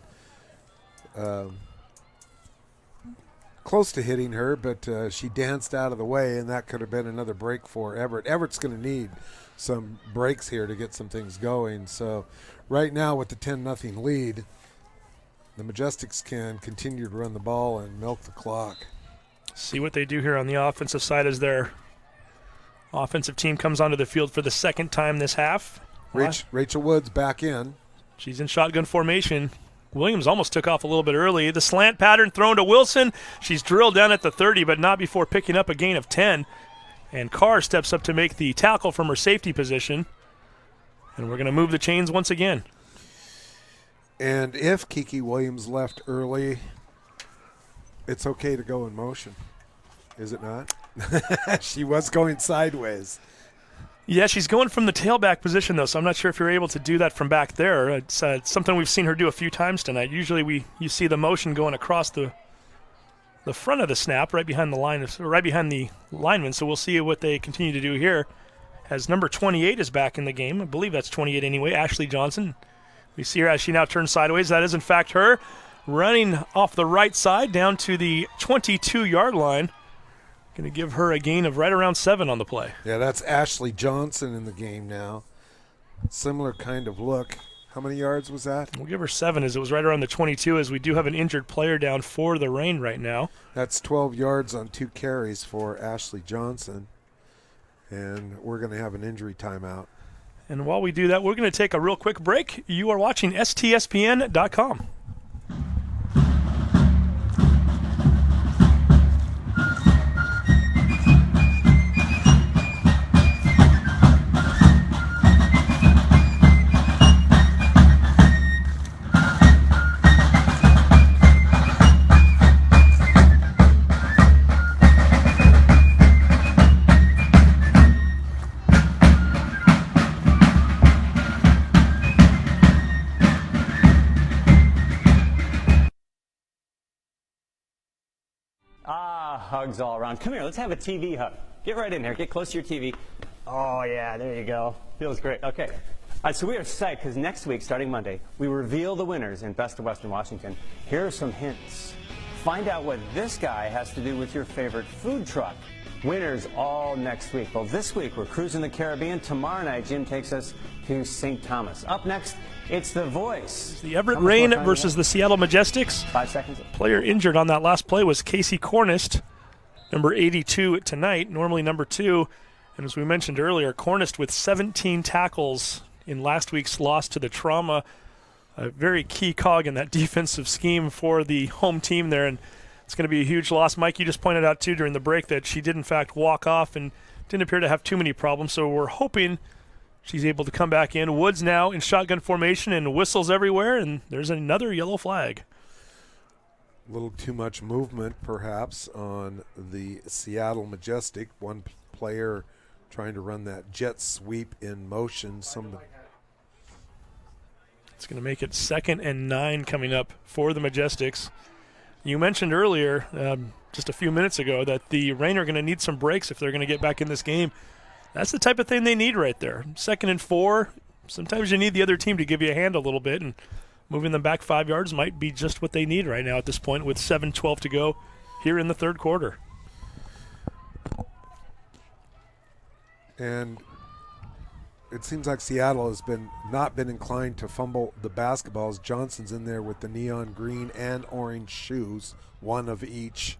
close to hitting her, but she danced out of the way, and that could have been another break for Everett. Everett's going to need some breaks here to get some things going. So right now with the 10-0 lead, the Majestics can continue to run the ball and milk the clock. See what they do here on the offensive side as their offensive team comes onto the field for the second time this half. Rachel Woods back in. She's in shotgun formation. Williams almost took off a little bit early. The slant pattern thrown to Wilson. She's drilled down at the 30, but not before picking up a gain of 10. And Carr steps up to make the tackle from her safety position. And we're going to move the chains once again. And if Kiki Williams left early, it's okay to go in motion. Is it not? She was going sideways. Yeah, she's going from the tailback position, though, so I'm not sure if you're able to do that from back there. It's something we've seen her do a few times tonight. Usually you see the motion going across the front of the snap, right behind the line, right behind the lineman, so we'll see what they continue to do here. As number 28 is back in the game. I believe that's 28 anyway, Ashley Johnson. We see her as she now turns sideways. That is, in fact, her running off the right side down to the 22-yard line. Going to give her a gain of right around 7 on the play. Yeah, that's Ashley Johnson in the game now. Similar kind of look. How many yards was that? We'll give her 7 as it was right around the 22, as we do have an injured player down for the Rain right now. That's 12 yards on 2 carries for Ashley Johnson. And we're going to have an injury timeout. And while we do that, we're going to take a real quick break. You are watching STSPN.com. Hugs all around. Come here, let's have a TV hug. Get right in here. Get close to your TV. Oh, yeah, there you go. Feels great. Okay. All right, so we are psyched because next week, starting Monday, we reveal the winners in Best of Western Washington. Here are some hints. Find out what this guy has to do with your favorite food truck. Winners all next week. Well, this week, we're cruising the Caribbean. Tomorrow night, Jim takes us to St. Thomas. Up next, it's The Voice. The Everett Rain versus the Seattle Majestics. 5 seconds. Player injured on that last play was Casey Cornist, number 82 tonight, normally number 2. And as we mentioned earlier, Cornist with 17 tackles in last week's loss to the Trauma. A very key cog in that defensive scheme for the home team there. And it's going to be a huge loss. Mike, you just pointed out, too, during the break that she did, in fact, walk off and didn't appear to have too many problems. So we're hoping she's able to come back in. Woods now in shotgun formation and whistles everywhere, and there's another yellow flag. A little too much movement, perhaps, on the Seattle Majestic. One player trying to run that jet sweep in motion. It's going to make it 2nd and 9 coming up for the Majestics. You mentioned earlier, just a few minutes ago, that the Reign are going to need some breaks if they're going to get back in this game. That's the type of thing they need right there. 2nd and 4, sometimes you need the other team to give you a hand a little bit, and moving them back 5 yards might be just what they need right now at this point with 7:12 to go here in the third quarter. And it seems like Seattle has not been inclined to fumble the basketballs. Johnson's in there with the neon green and orange shoes, one of each.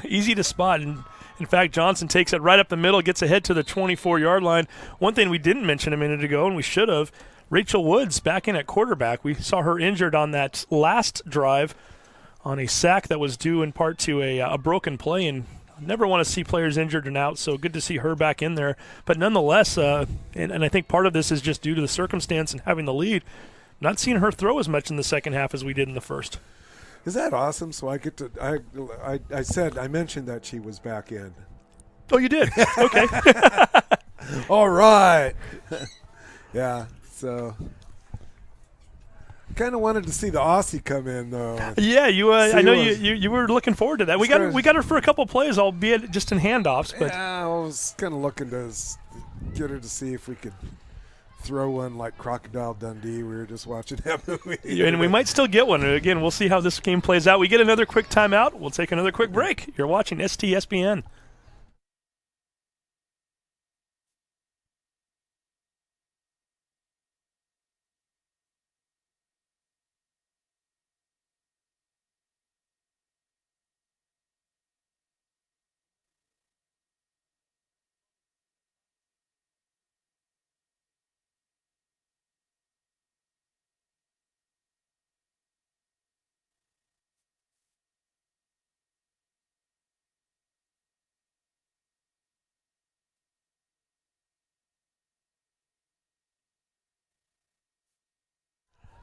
Easy to spot. And in fact, Johnson takes it right up the middle, gets ahead to the 24-yard line. One thing we didn't mention a minute ago, and we should have, Rachel Woods back in at quarterback. We saw her injured on that last drive on a sack that was due in part to a broken play, and never want to see players injured and out, so good to see her back in there. But nonetheless, and I think part of this is just due to the circumstance and having the lead, not seeing her throw as much in the second half as we did in the first. Is that awesome? So I get to I mentioned that she was back in. Oh, you did? Okay. All right. Yeah, so kind of wanted to see the Aussie come in, though. Yeah, I know you were looking forward to that. We got her for a couple plays, albeit just in handoffs. But yeah, I was kind of looking to get her to see if we could throw one like Crocodile Dundee. We were just watching that movie. And we might still get one. Again, we'll see how this game plays out. We get another quick timeout. We'll take another quick break. You're watching STSPN.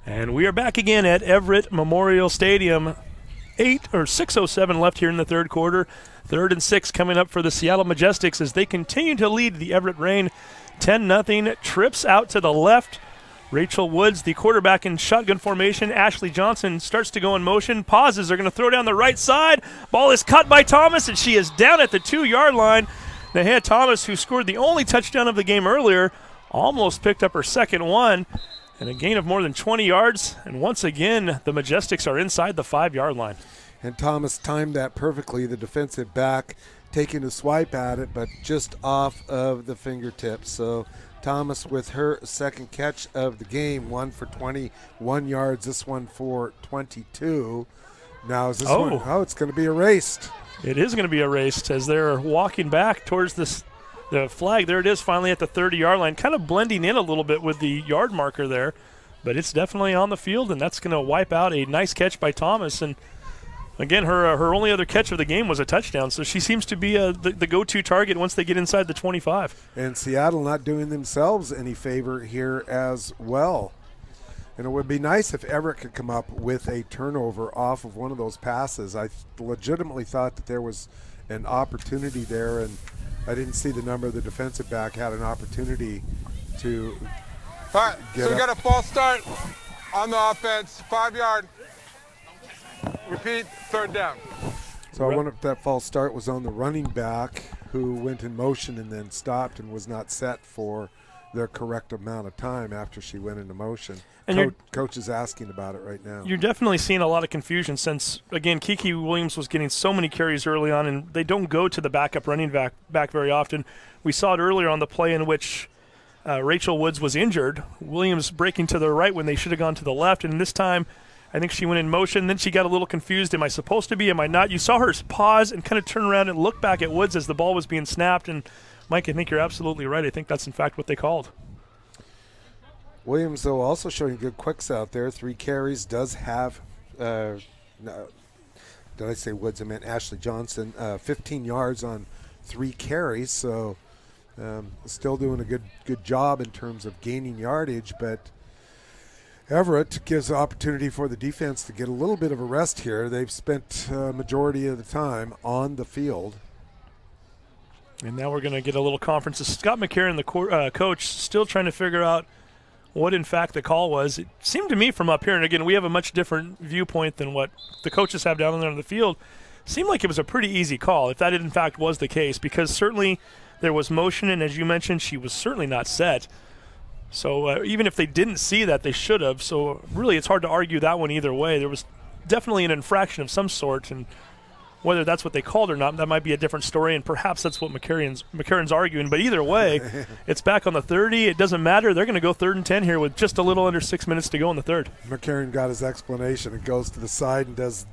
And we are back again at Everett Memorial Stadium. 6:07 left here in the third quarter. 3rd and 6 coming up for the Seattle Majestics as they continue to lead the Everett Reign 10-0. Trips out to the left. Rachel Woods, the quarterback in shotgun formation. Ashley Johnson starts to go in motion. Pauses. They're going to throw down the right side. Ball is caught by Thomas, and she is down at the 2-yard line. Nahea Thomas, who scored the only touchdown of the game earlier, almost picked up her second one. And a gain of more than 20 yards. And once again, the Majestics are inside the 5-yard line. And Thomas timed that perfectly, the defensive back taking a swipe at it, but just off of the fingertips. So Thomas with her second catch of the game, one for 21 yards, this one for 22. Now is this one? Oh, it's going to be erased. It is going to be erased as they're walking back towards the flag. There it is finally at the 30-yard line, kind of blending in a little bit with the yard marker there. But it's definitely on the field, and that's going to wipe out a nice catch by Thomas. And again, her only other catch of the game was a touchdown, so she seems to be the go-to target once they get inside the 25. And Seattle not doing themselves any favor here as well. And it would be nice if Everett could come up with a turnover off of one of those passes. I legitimately thought that there was an opportunity there, and I didn't see the number. The defensive back had an opportunity to All right, so we got a false start on the offense, 5-yard. Repeat, 3rd down. So I wonder if that false start was on the running back who went in motion and then stopped and was not set for the correct amount of time after she went into motion. And Coach is asking about it right now. You're definitely seeing a lot of confusion since, again, Kiki Williams was getting so many carries early on, and they don't go to the backup running back very often. We saw it earlier on the play in which Rachel Woods was injured. Williams breaking to the right when they should have gone to the left, and this time I think she went in motion. Then she got a little confused. Am I supposed to be? Am I not? You saw her pause and kind of turn around and look back at Woods as the ball was being snapped. And, Mike, I think you're absolutely right. I think that's, in fact, what they called. Williams, though, also showing good quicks out there. 3 carries, does have did I say Woods? I meant Ashley Johnson. 15 yards on 3 carries, so still doing a good job in terms of gaining yardage, but Everett gives the opportunity for the defense to get a little bit of a rest here. They've spent majority of the time on the field. And now we're going to get a little conference. Scott McCarron, the coach, still trying to figure out what in fact the call was. It seemed to me from up here, and again, we have a much different viewpoint than what the coaches have down there on the field, seemed like it was a pretty easy call, if that in fact was the case, because certainly there was motion, and as you mentioned, she was certainly not set. So even if they didn't see that, they should have. So really it's hard to argue that one either way. There was definitely an infraction of some sort, and whether that's what they called or not, that might be a different story, and perhaps that's what McCarron's arguing. But either way, it's back on the 30. It doesn't matter. They're going to go 3rd and 10 here with just a little under 6 minutes to go in the third. McCarron got his explanation and goes to the side and does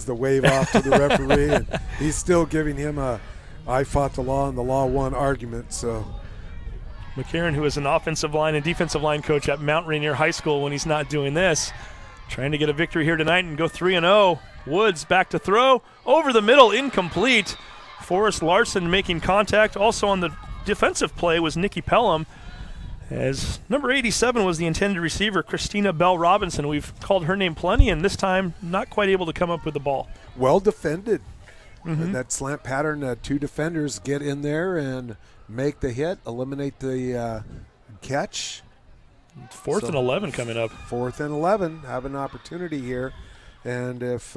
the wave off to the referee, and he's still giving him a I fought the law and the law won argument. So McCarron, who is an offensive line and defensive line coach at Mount Rainier High School when he's not doing this, trying to get a victory here tonight and go 3-0. Woods back to throw. Over the middle, incomplete. Forrest Larson making contact. Also on the defensive play was Nikki Pelham, as number 87 was the intended receiver, Christina Bell Robinson. We've called her name plenty, and this time not quite able to come up with the ball. Well defended. That slant pattern, 2 defenders get in there and make the hit, eliminate the catch. 4th and 11 coming up. 4th and 11, have an opportunity here. And if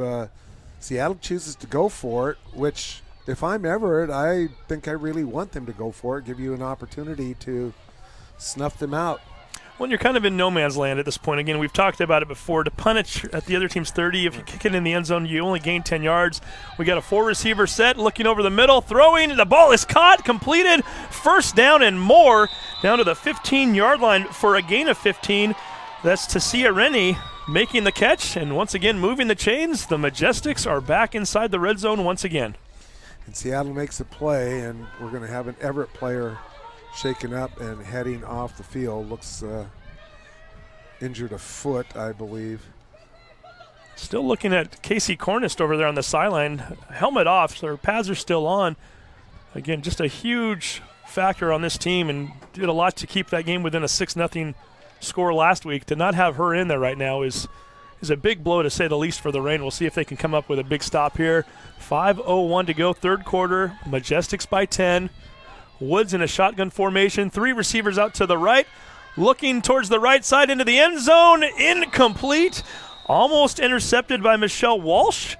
Seattle chooses to go for it, which if I'm Everett, I think I really want them to go for it, give you an opportunity to snuff them out. Well, you're kind of in no man's land at this point. Again, we've talked about it before. To punt at the other team's 30, if you kick it in the end zone, you only gain 10 yards. We got a 4-receiver set, looking over the middle, throwing. The ball is caught, completed. 1st down and more, down to the 15-yard line for a gain of 15. That's Tasia Rennie making the catch, and once again moving the chains. The Majestics are back inside the red zone once again. And Seattle makes a play, and we're going to have an Everett player shaken up and heading off the field. Looks injured a foot, I believe. Still looking at Casey Cornist over there on the sideline. Helmet off, so her pads are still on. Again, just a huge factor on this team, and did a lot to keep that game within a 6-0 score last week. To not have her in there right now is a big blow, to say the least, for the Reign. We'll see if they can come up with a big stop here. 5:01 to go, third quarter. Majestics by 10. Woods in a shotgun formation. 3 receivers out to the right. Looking towards the right side into the end zone. Incomplete. Almost intercepted by Michelle Walsh.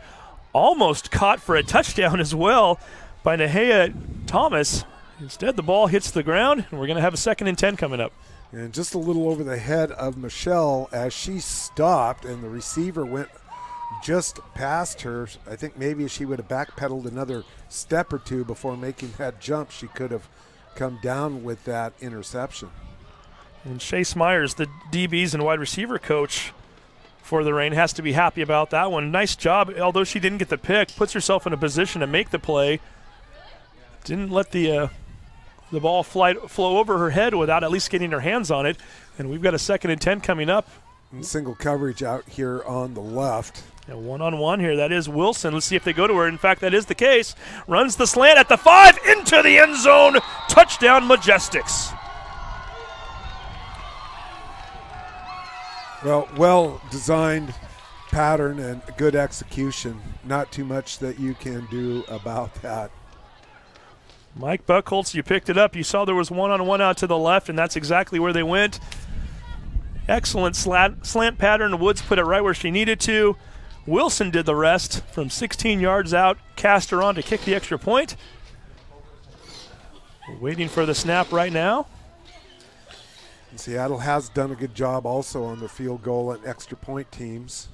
Almost caught for a touchdown as well by Nahea Thomas. Instead, the ball hits the ground, and we're going to have a 2nd and 10 coming up. And just a little over the head of Michelle as she stopped, and the receiver went just past her. I think maybe if she would have backpedaled another step or 2 before making that jump, she could have come down with that interception. And Chase Myers, the DBs and wide receiver coach for the Reign, has to be happy about that one. Nice job, although she didn't get the pick, puts herself in a position to make the play. Didn't let the ball flow over her head without at least getting her hands on it. And we've got a 2nd and 10 coming up. And single coverage out here on the left. And one-on-one here. That is Wilson. Let's see if they go to her. In fact, that is the case. Runs the slant at the 5, into the end zone. Touchdown, Majestics. Well-designed pattern and good execution. Not too much that you can do about that. Mike Buckholz, you picked it up. You saw there was one-on-one out to the left, and that's exactly where they went. Excellent slant pattern. Woods put it right where she needed to. Wilson did the rest from 16 yards out, cast her on to kick the extra point. We're waiting for the snap right now. And Seattle has done a good job also on the field goal and extra point teams.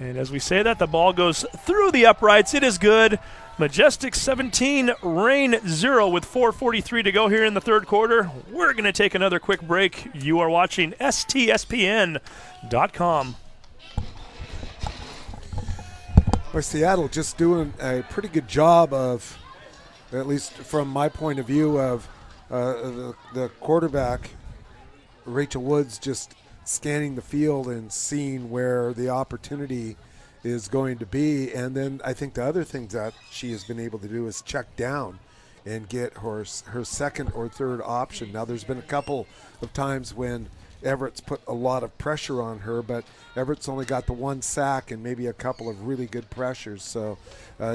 And as we say that, the ball goes through the uprights. It is good. Majestics 17, Reign 0 with 4:43 to go here in the third quarter. We're going to take another quick break. You are watching STSPN.com. Well, Seattle just doing a pretty good job of, at least from my point of view, of the quarterback, Rachel Woods, just scanning the field and seeing where the opportunity is going to be. And then I think the other things that she has been able to do is check down and get her second or third option. Now, there's been a couple of times when Everett's put a lot of pressure on her, but Everett's only got the 1 sack and maybe a couple of really good pressures. So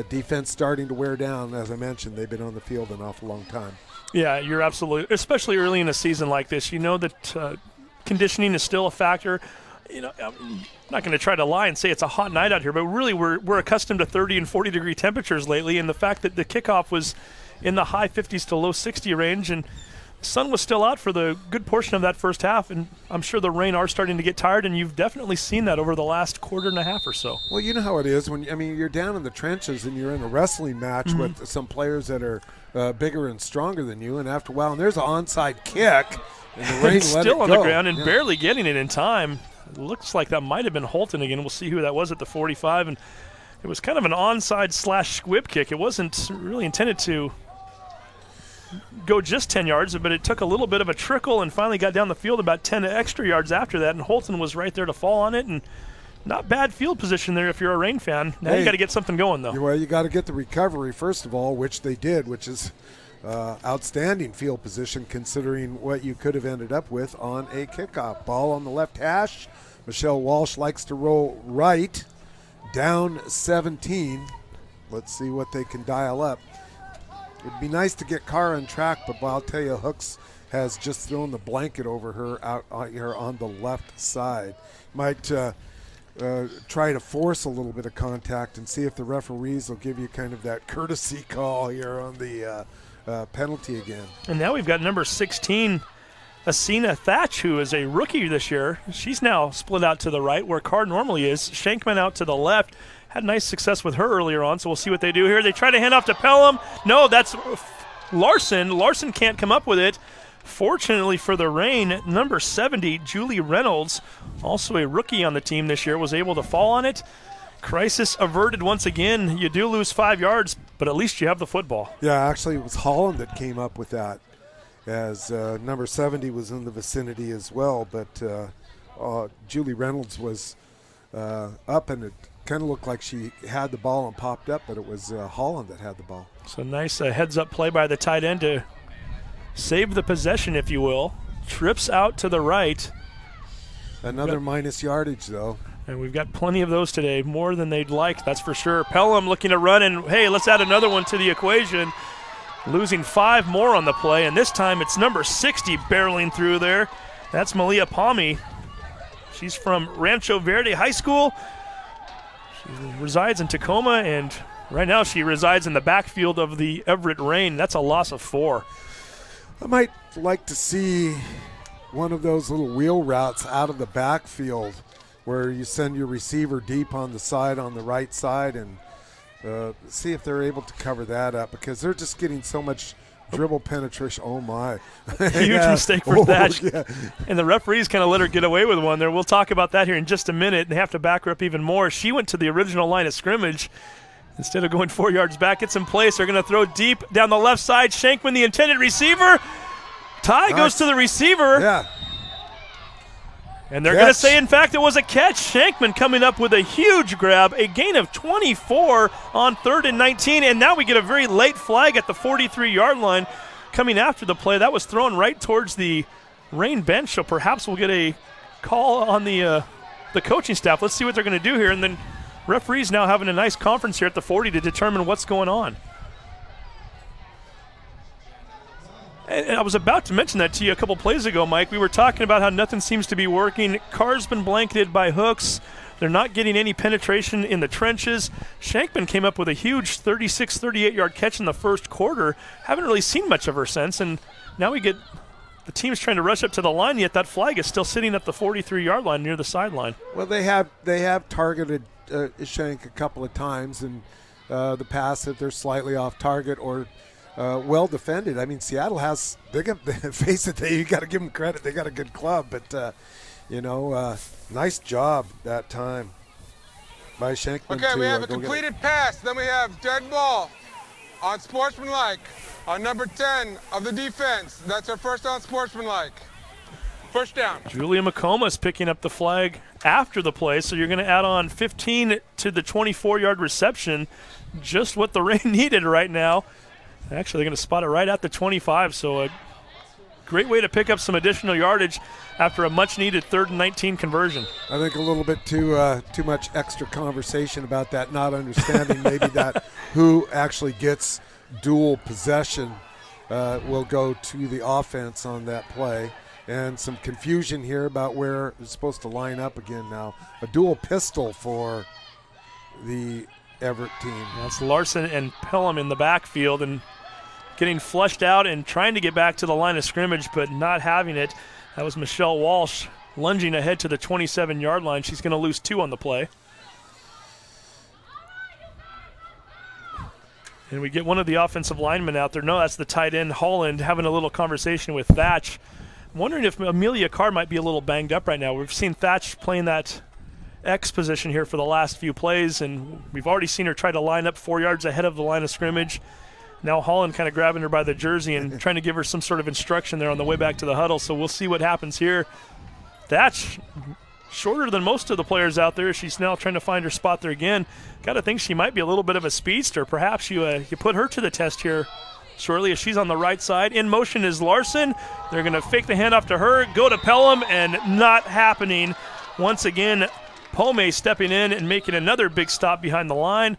defense starting to wear down. As I mentioned, they've been on the field an awful long time. Yeah, you're absolutely, especially early in a season like this. You know that conditioning is still a factor. You know, I'm not going to try to lie and say it's a hot night out here, but really we're accustomed to 30 and 40 degree temperatures lately, and the fact that the kickoff was in the high 50s to low 60 range, and the sun was still out for the good portion of that first half, and I'm sure the rain are starting to get tired, and you've definitely seen that over the last quarter and a half or so. Well, you know how it is when you're down in the trenches and you're in a wrestling match with some players that are bigger and stronger than you, and after a while, and there's an onside kick, and the rain It's let still it on go. the ground and barely getting it in time. It looks like that might have been Holton again. We'll see who that was at the 45, and it was kind of an onside / squib kick. It wasn't really intended to go just 10 yards, but it took a little bit of a trickle and finally got down the field about 10 extra yards after that, and Holton was right there to fall on it, and not bad field position there if you're a Reign fan. Now you got to get something going, though. Well, you got to get the recovery, first of all, which they did, which is outstanding field position considering what you could have ended up with on a kickoff. Ball on the left hash. Michelle Walsh likes to roll right, down 17. Let's see what they can dial up. It'd be nice to get Carr on track, but I'll tell you, Hooks has just thrown the blanket over her out here on the left side. Might try to force a little bit of contact and see if the referees will give you kind of that courtesy call here on the penalty again. And now we've got number 16, Asina Thatch, who is a rookie this year. She's now split out to the right where Carr normally is. Shankman out to the left. Had nice success with her earlier on, so we'll see what they do here. They try to hand off to Pelham. No, that's Larson. Larson can't come up with it. Fortunately for the Reign, number 70, Julie Reynolds, also a rookie on the team this year, was able to fall on it. Crisis averted once again. You do lose 5 yards, but at least you have the football. Yeah, actually it was Holland that came up with that, as number 70 was in the vicinity as well, but Julie Reynolds was up, and it kind of looked like she had the ball and popped up, but it was Holland that had the ball. So nice heads-up play by the tight end to save the possession, if you will. Trips out to the right. Another minus yardage, though. And we've got plenty of those today, more than they'd like, that's for sure. Pelham looking to run, and hey, let's add another one to the equation. Losing 5 more on the play, and this time it's number 60 barreling through there. That's Malia Palmy. She's from Rancho Verde High School. She resides in Tacoma, and right now she resides in the backfield of the Everett Reign. That's a loss of 4. I might like to see one of those little wheel routes out of the backfield where you send your receiver deep on the side, on the right side, and see if they're able to cover that up, because they're just getting so much dribble penetration. Oh, my. Huge mistake for Thatch. Yeah. And the referees kind of let her get away with one there. We'll talk about that here in just a minute. They have to back her up even more. She went to the original line of scrimmage. Instead of going 4 yards back, it's in place. They're going to throw deep down the left side. Shankman, the intended receiver. Ty goes to the receiver. Yeah. And they're going to say, in fact, it was a catch. Shankman coming up with a huge grab, a gain of 24 on 3rd and 19. And now we get a very late flag at the 43-yard line coming after the play. That was thrown right towards the Reign bench, so perhaps we'll get a call on the coaching staff. Let's see what they're going to do here. And then referees now having a nice conference here at the 40 to determine what's going on. And I was about to mention that to you a couple plays ago, Mike. We were talking about how nothing seems to be working. Carr's been blanketed by hooks. They're not getting any penetration in the trenches. Shankman came up with a huge 36, 38-yard catch in the first quarter. Haven't really seen much of her since, and now we get the team's trying to rush up to the line, yet that flag is still sitting at the 43-yard line near the sideline. Well, they have targeted Shank a couple of times, and the pass, if they're slightly off target or well defended. I mean, Seattle has, face it, you got to give them credit. They got a good club, but, nice job that time by Shankman. Okay, we have a completed pass. Then we have dead ball on sportsmanlike on number 10 of the defense. That's our first on sportsmanlike. First down. Julia McComa is picking up the flag after the play, so you're going to add on 15 to the 24-yard reception. Just what the Reign needed right now. Actually, they're going to spot it right at the 25, so a great way to pick up some additional yardage after a much-needed 3rd and 19 conversion. I think a little bit too much extra conversation about that, not understanding maybe that who actually gets dual possession will go to the offense on that play. And some confusion here about where it's supposed to line up again now. A dual pistol for the Everett team. That's Larson and Pelham in the backfield and getting flushed out and trying to get back to the line of scrimmage, but not having it. That was Michelle Walsh lunging ahead to the 27-yard line. She's going to lose 2 on the play. And we get one of the offensive linemen out there. No, that's the tight end, Holland, having a little conversation with Thatch. I'm wondering if Amelia Carr might be a little banged up right now. We've seen Thatch playing that X position here for the last few plays, and we've already seen her try to line up 4 yards ahead of the line of scrimmage. Now Holland kind of grabbing her by the jersey and trying to give her some sort of instruction there on the way back to the huddle, so we'll see what happens here. Thatch, shorter than most of the players out there. She's now trying to find her spot there again. Got to think she might be a little bit of a speedster. Perhaps you put her to the test here shortly as she's on the right side. In motion is Larson. They're going to fake the handoff to her, go to Pelham, and not happening. Once again, Pome stepping in and making another big stop behind the line.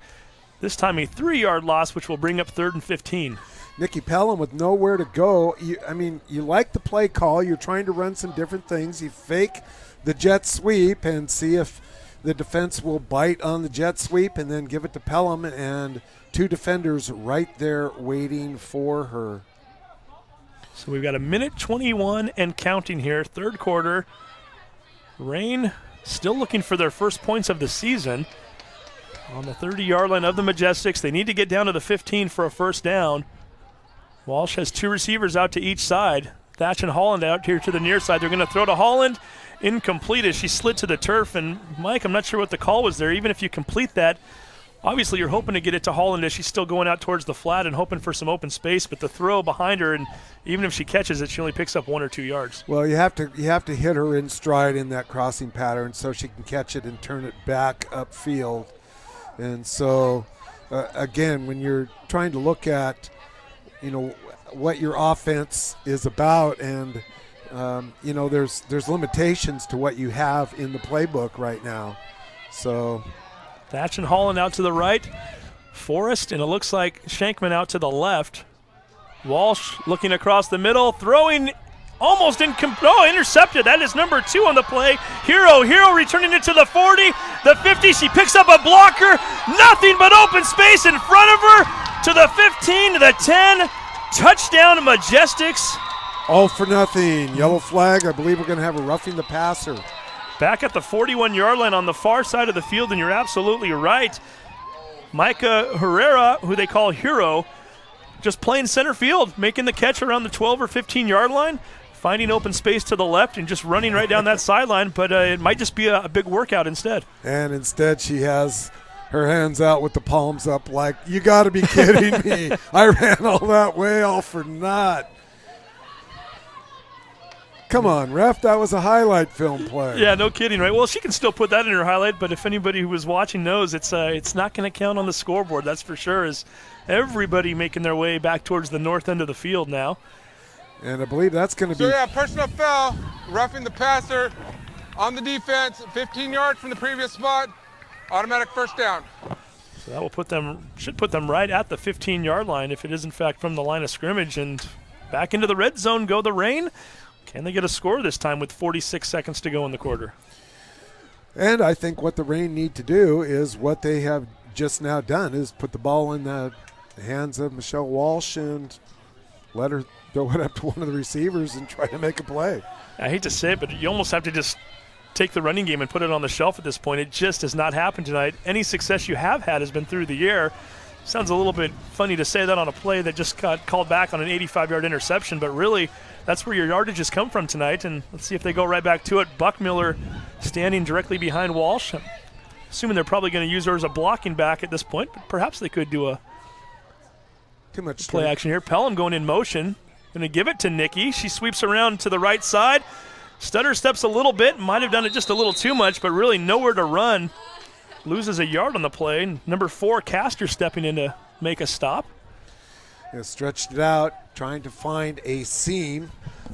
This time a 3-yard loss, which will bring up 3rd and 15. Nikki Pelham with nowhere to go. You like the play call. You're trying to run some different things. You fake the jet sweep and see if the defense will bite on the jet sweep, and then give it to Pelham, and 2 defenders right there waiting for her. So we've got 1:21 and counting here, 3rd quarter. Reign still looking for their first points of the season on the 30-yard line of the Majestics. They need to get down to the 15 for a first down. Walsh has 2 receivers out to each side. Thatch and Holland out here to the near side. They're going to throw to Holland. Incomplete as she slid to the turf. And, Mike, I'm not sure what the call was there. Even if you complete that, obviously you're hoping to get it to Holland as she's still going out towards the flat and hoping for some open space. But the throw behind her, and even if she catches it, she only picks up 1 or 2 yards. Well, you have to hit her in stride in that crossing pattern so she can catch it and turn it back upfield. And so, again, when you're trying to look at, what your offense is about, and there's limitations to what you have in the playbook right now. So Thatch and Holland out to the right. Forrest, and it looks like Shankman out to the left. Walsh looking across the middle, throwing almost intercepted. That is number 2 on the play. Hero returning it to the 40, the 50. She picks up a blocker. Nothing but open space in front of her to the 15, to the 10. Touchdown Majestics. All for nothing. Yellow flag. I believe we're going to have a roughing the passer. Back at the 41-yard line on the far side of the field, and you're absolutely right. Micah Herrera, who they call Hero, just playing center field, making the catch around the 12 or 15-yard line, finding open space to the left and just running right down that sideline, but it might just be a big workout instead. And instead she has her hands out with the palms up like, you got to be kidding me. I ran all that way all for naught. Come on, ref, that was a highlight film play. Yeah, no kidding, right? Well, she can still put that in her highlight, but if anybody who was watching knows, it's not going to count on the scoreboard, that's for sure, as everybody making their way back towards the north end of the field now. And I believe that's going to be... So, yeah, personal foul, roughing the passer on the defense, 15 yards from the previous spot, automatic first down. So that will should put them right at the 15-yard line if it is, in fact, from the line of scrimmage. And back into the red zone go the Reign. Can they get a score this time with 46 seconds to go in the quarter? And I think what the Reign need to do is what they have just now done, is put the ball in the hands of Michelle Walsh and let her throw it up to one of the receivers and try to make a play. I hate to say it, but you almost have to just take the running game and put it on the shelf at this point. It just has not happened tonight. Any success you have had has been through the air. Sounds a little bit funny to say that on a play that just got called back on an 85-yard interception, but really that's where your yardage has come from tonight. And let's see if they go right back to it. Buckmiller standing directly behind Walsh. Assuming they're probably going to use her as a blocking back at this point, but perhaps they could do a too much play action here. Pelham going in motion. Going to give it to Nikki. She sweeps around to the right side. Stutter steps a little bit. Might have done it just a little too much, but really nowhere to run. Loses a yard on the play. Number 4, Castor, stepping in to make a stop. Yeah, stretched it out, trying to find a seam,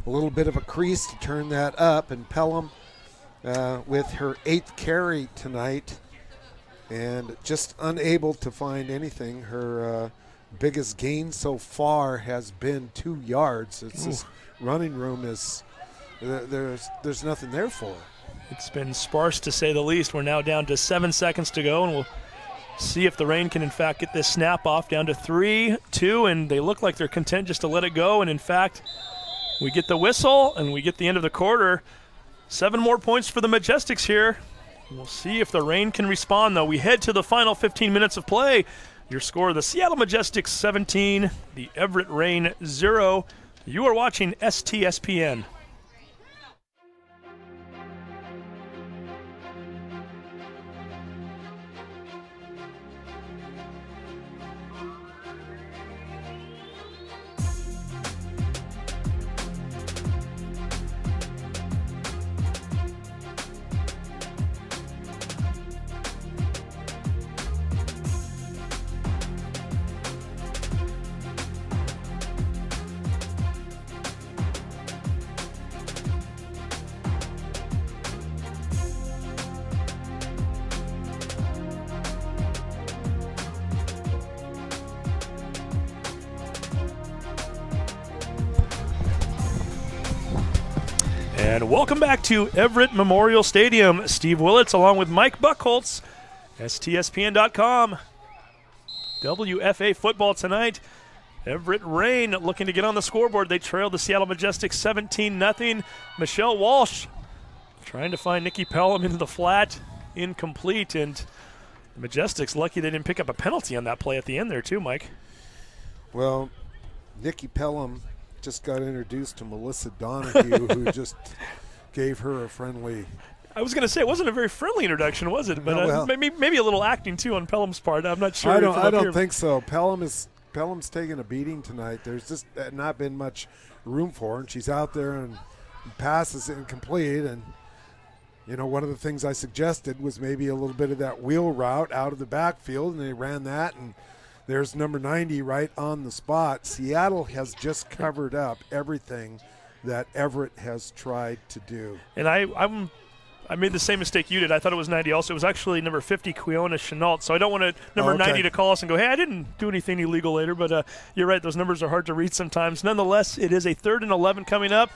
a little bit of a crease to turn that up. And Pelham with her 8th carry tonight and just unable to find anything. Her Biggest gain so far has been 2 yards. It's this running room is there's nothing there for her. It's been sparse to say the least. We're now down to 7 seconds to go, and we'll see if the Reign can in fact get this snap off. Down to 3-2, and they look like they're content just to let it go. And in fact, we get the whistle and we get the end of the quarter. 7 more points for the Majestics here. We'll see if the Reign can respond, though. We head to the final 15 minutes of play. Your score, the Seattle Majestics 17, the Everett Reign 0. You are watching STSPN. And welcome back to Everett Memorial Stadium. Steve Willits along with Mike Buchholz, STSPN.com. WFA football tonight. Everett Reign looking to get on the scoreboard. They trailed the Seattle Majestics 17-0. Michelle Walsh trying to find Nikki Pelham into the flat. Incomplete. And the Majestics lucky they didn't pick up a penalty on that play at the end there too, Mike. Well, Nikki Pelham just got introduced to Melissa Donahue, who just gave her a friendly. I was going to say, it wasn't a very friendly introduction, was it? But No, well, maybe a little acting, too, on Pelham's part. I'm not sure. I don't think so. Pelham's taking a beating tonight. There's just not been much room for her, and she's out there and passes incomplete. And, you know, one of the things I suggested was maybe a little bit of that wheel route out of the backfield, and they ran that, and there's number 90 right on the spot. Seattle has just covered up everything that Everett has tried to do. And I made the same mistake you did. I thought it was 90 also. It was actually number 50, Quiona Chenault. So I don't want number 90 to call us and go, hey, I didn't do anything illegal later. But you're right, those numbers are hard to read sometimes. Nonetheless, it is a 3rd and 11 coming up.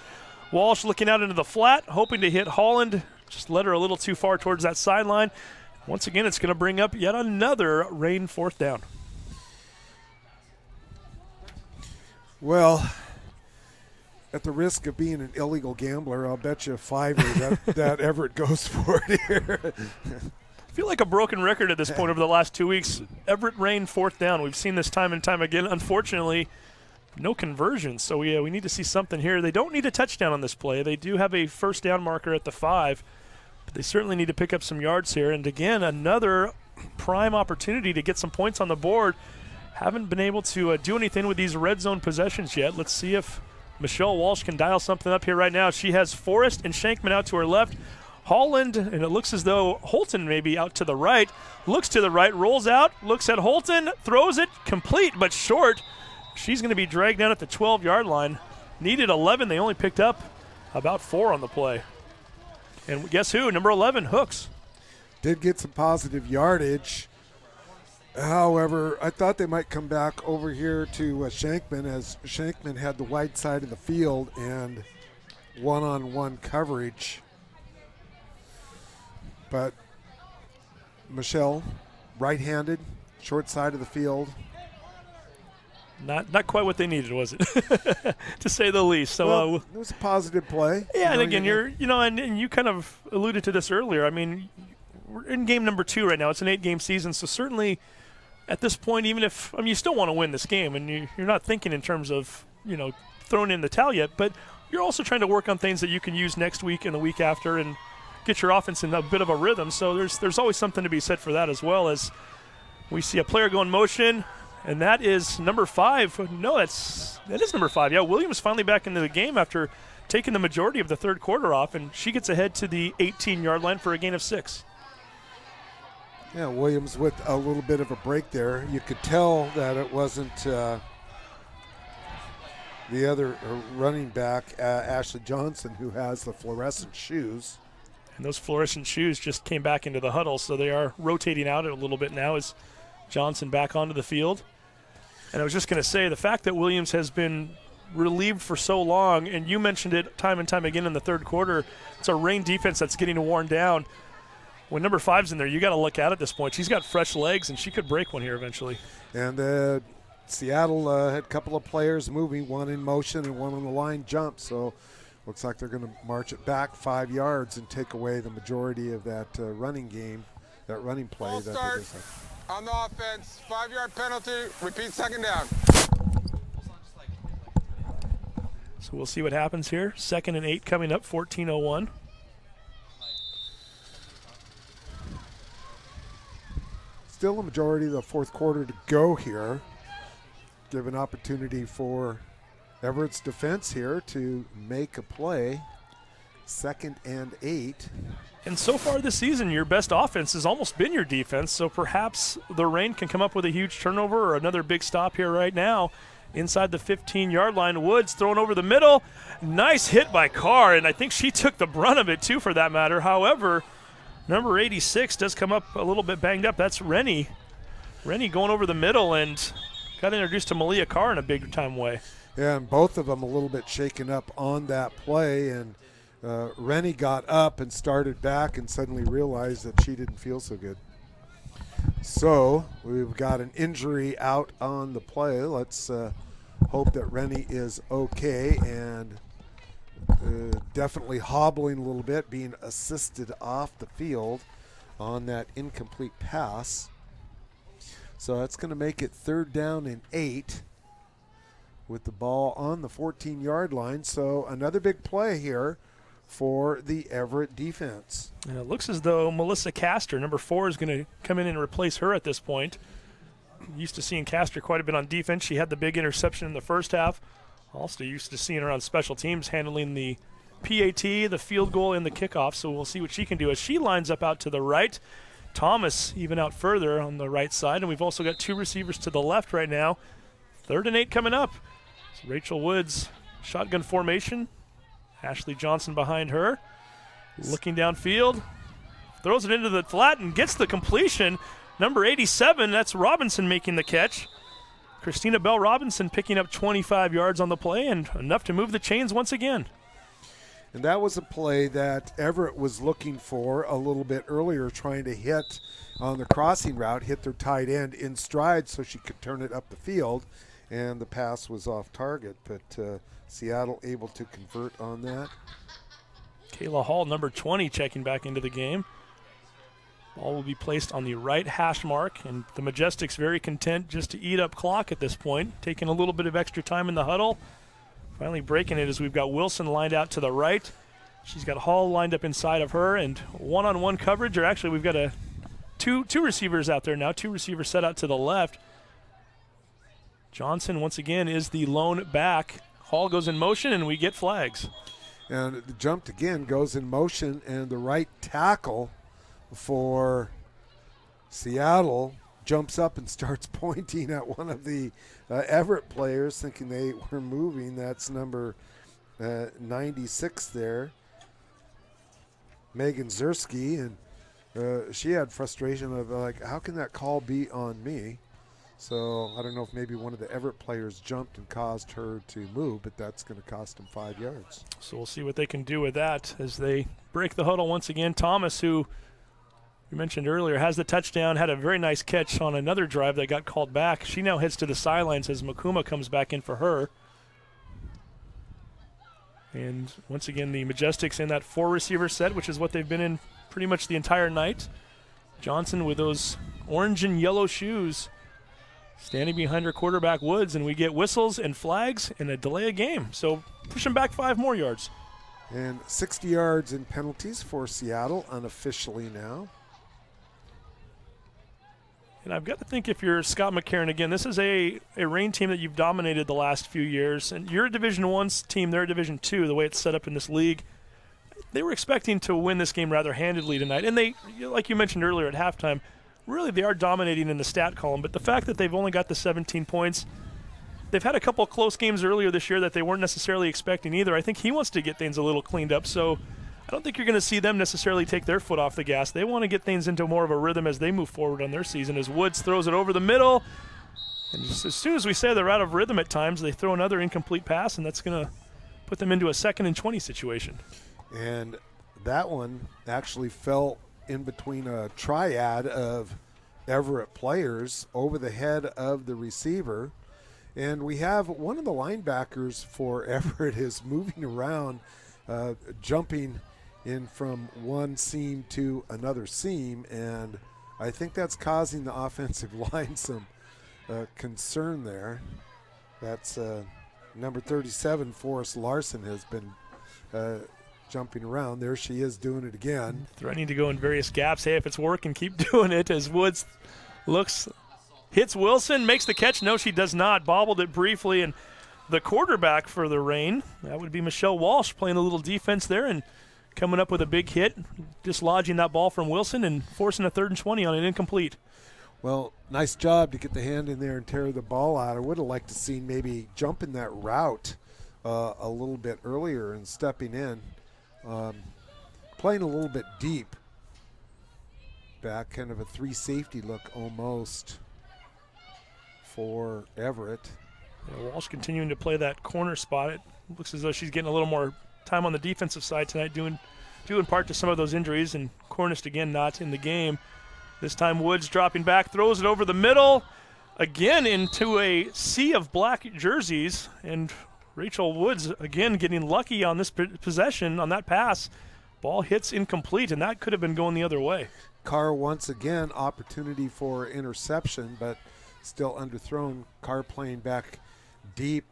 Walsh looking out into the flat, hoping to hit Holland. Just led her a little too far towards that sideline. Once again, it's going to bring up yet another Reign 4th down. Well, at the risk of being an illegal gambler, I'll bet you $5 that Everett goes for it here. I feel like a broken record at this point over the last 2 weeks. Everett Reign 4th down. We've seen this time and time again. Unfortunately, no conversion. So we need to see something here. They don't need a touchdown on this play. They do have a 1st down marker at the 5. But they certainly need to pick up some yards here. And again, another prime opportunity to get some points on the board. Haven't been able to do anything with these red zone possessions yet. Let's see if Michelle Walsh can dial something up here right now. She has Forrest and Shankman out to her left. Holland, and it looks as though Holton may be out to the right. Looks to the right, rolls out, looks at Holton, throws it, complete but short. She's going to be dragged down at the 12-yard line. Needed 11. They only picked up about 4 on the play. And guess who? Number 11, Hooks. Did get some positive yardage. However, I thought they might come back over here to Shankman, as Shankman had the wide side of the field and one-on-one coverage. But Michelle, right-handed, short side of the field. Not quite what they needed, was it? To say the least. So well, it was a positive play. Yeah, and again, and you kind of alluded to this earlier. I mean, we're in game number 2 right now. It's an 8-game season, so certainly at this point, even if you still want to win this game, and you're not thinking in terms of throwing in the towel yet, but you're also trying to work on things that you can use next week and the week after, and get your offense in a bit of a rhythm. So there's always something to be said for that, as well as we see a player go in motion, and that is number 5. No, that is number 5. Yeah, Williams finally back into the game after taking the majority of the 3rd quarter off, and she gets ahead to the 18-yard line for a gain of 6. Yeah, Williams with a little bit of a break there. You could tell that it wasn't the other running back, Ashley Johnson, who has the fluorescent shoes. And those fluorescent shoes just came back into the huddle, so they are rotating out a little bit now as Johnson back onto the field. And I was just going to say, the fact that Williams has been relieved for so long, and you mentioned it time and time again in the third quarter, it's a Reign defense that's getting worn down. When number 5's in there, you got to look out at this point. She's got fresh legs, and she could break one here eventually. And Seattle had a couple of players moving, one in motion and one on the line jump. So looks like they're going to march it back 5 yards and take away the majority of that running game, that running play. Full that start on the offense, 5-yard penalty, repeat second down. So we'll see what happens here. 2nd and 8 coming up, 14:01. Still a majority of the fourth quarter to go here. Give an opportunity for Everett's defense here to make a play. 2nd and 8. And so far this season, your best offense has almost been your defense, so perhaps the Reign can come up with a huge turnover or another big stop here right now. Inside the 15-yard line, Woods thrown over the middle. Nice hit by Carr, and I think she took the brunt of it too for that matter. However, number 86 does come up a little bit banged up. That's Rennie. Rennie going over the middle and got introduced to Malia Carr in a big-time way. Yeah, and both of them a little bit shaken up on that play, and Rennie got up and started back and suddenly realized that she didn't feel so good. So we've got an injury out on the play. Let's hope that Rennie is okay, and definitely hobbling a little bit, being assisted off the field on that incomplete pass. So that's going to make it 3rd down and 8 with the ball on the 14-yard line. So another big play here for the Everett defense. And it looks as though Melissa Castor, number 4, is going to come in and replace her at this point. Used to seeing Castor quite a bit on defense. She had the big interception in the first half. Also used to seeing her on special teams handling the PAT, the field goal, and the kickoff. So we'll see what she can do as she lines up out to the right. Thomas even out further on the right side. And we've also got 2 receivers to the left right now. 3rd and 8 coming up. So Rachel Woods, shotgun formation. Ashley Johnson behind her. Looking downfield. Throws it into the flat and gets the completion. Number 87, that's Robinson making the catch. Christina Bell Robinson picking up 25 yards on the play and enough to move the chains once again. And that was a play that Everett was looking for a little bit earlier, trying to hit on the crossing route, hit their tight end in stride so she could turn it up the field, and the pass was off target. But Seattle able to convert on that. Kayla Hall, number 20, checking back into the game. Ball will be placed on the right hash mark, and the Majestics very content just to eat up clock at this point, taking a little bit of extra time in the huddle. Finally breaking it as we've got Wilson lined out to the right. She's got Hall lined up inside of her, and one-on-one coverage, or actually we've got two receivers out there now, 2 receivers set out to the left. Johnson, once again, is the lone back. Hall goes in motion, and we get flags. And the jump again goes in motion, and the right tackle for Seattle jumps up and starts pointing at one of the Everett players, thinking they were moving. That's number 96 there, Megan Zersky, and she had frustration of like, how can that call be on me? So I don't know if maybe one of the Everett players jumped and caused her to move, but that's going to cost them 5 yards. So we'll see what they can do with that as they break the huddle once again. Thomas, who you mentioned earlier, has the touchdown, had a very nice catch on another drive that got called back. She now heads to the sidelines as Makuma comes back in for her. And once again, the Majestics in that 4-receiver set, which is what they've been in pretty much the entire night. Johnson with those orange and yellow shoes standing behind her quarterback, Woods, and we get whistles and flags and a delay of game. So pushing back 5 more yards. And 60 yards in penalties for Seattle unofficially now. And I've got to think, if you're Scott McCarron, again, this is a Reign team that you've dominated the last few years. And you're a Division I team, they're a Division II, the way it's set up in this league. They were expecting to win this game rather handedly tonight. And they, like you mentioned earlier at halftime, really they are dominating in the stat column. But the fact that they've only got the 17 points, they've had a couple of close games earlier this year that they weren't necessarily expecting either. I think he wants to get things a little cleaned up. So I don't think you're going to see them necessarily take their foot off the gas. They want to get things into more of a rhythm as they move forward on their season, as Woods throws it over the middle. And just as soon as we say they're out of rhythm at times, they throw another incomplete pass, and that's going to put them into a 2nd and 20 situation. And that one actually fell in between a triad of Everett players over the head of the receiver. And we have one of the linebackers for Everett is moving around, jumping in from one seam to another seam, and I think that's causing the offensive line some concern there. That's number 37, Forrest Larson, has been jumping around. There she is doing it again. Threatening to go in various gaps. Hey, if it's working, keep doing it as Woods hits Wilson, makes the catch. No, she does not. Bobbled it briefly, and the quarterback for the Reign, that would be Michelle Walsh, playing a little defense there and coming up with a big hit, dislodging that ball from Wilson and forcing a 3rd and 20 on an incomplete. Well, nice job to get the hand in there and tear the ball out. I would have liked to see maybe jumping that route a little bit earlier and stepping in. Playing a little bit deep back, kind of a 3 safety look almost for Everett. Yeah, Walsh continuing to play that corner spot. It looks as though she's getting a little more time on the defensive side tonight, due in part to some of those injuries, and Cornist again not in the game. This time Woods dropping back, throws it over the middle, again into a sea of black jerseys, and Rachel Woods again getting lucky on this possession, on that pass. Ball hits incomplete, and that could have been going the other way. Carr once again, opportunity for interception, but still underthrown. Carr playing back deep,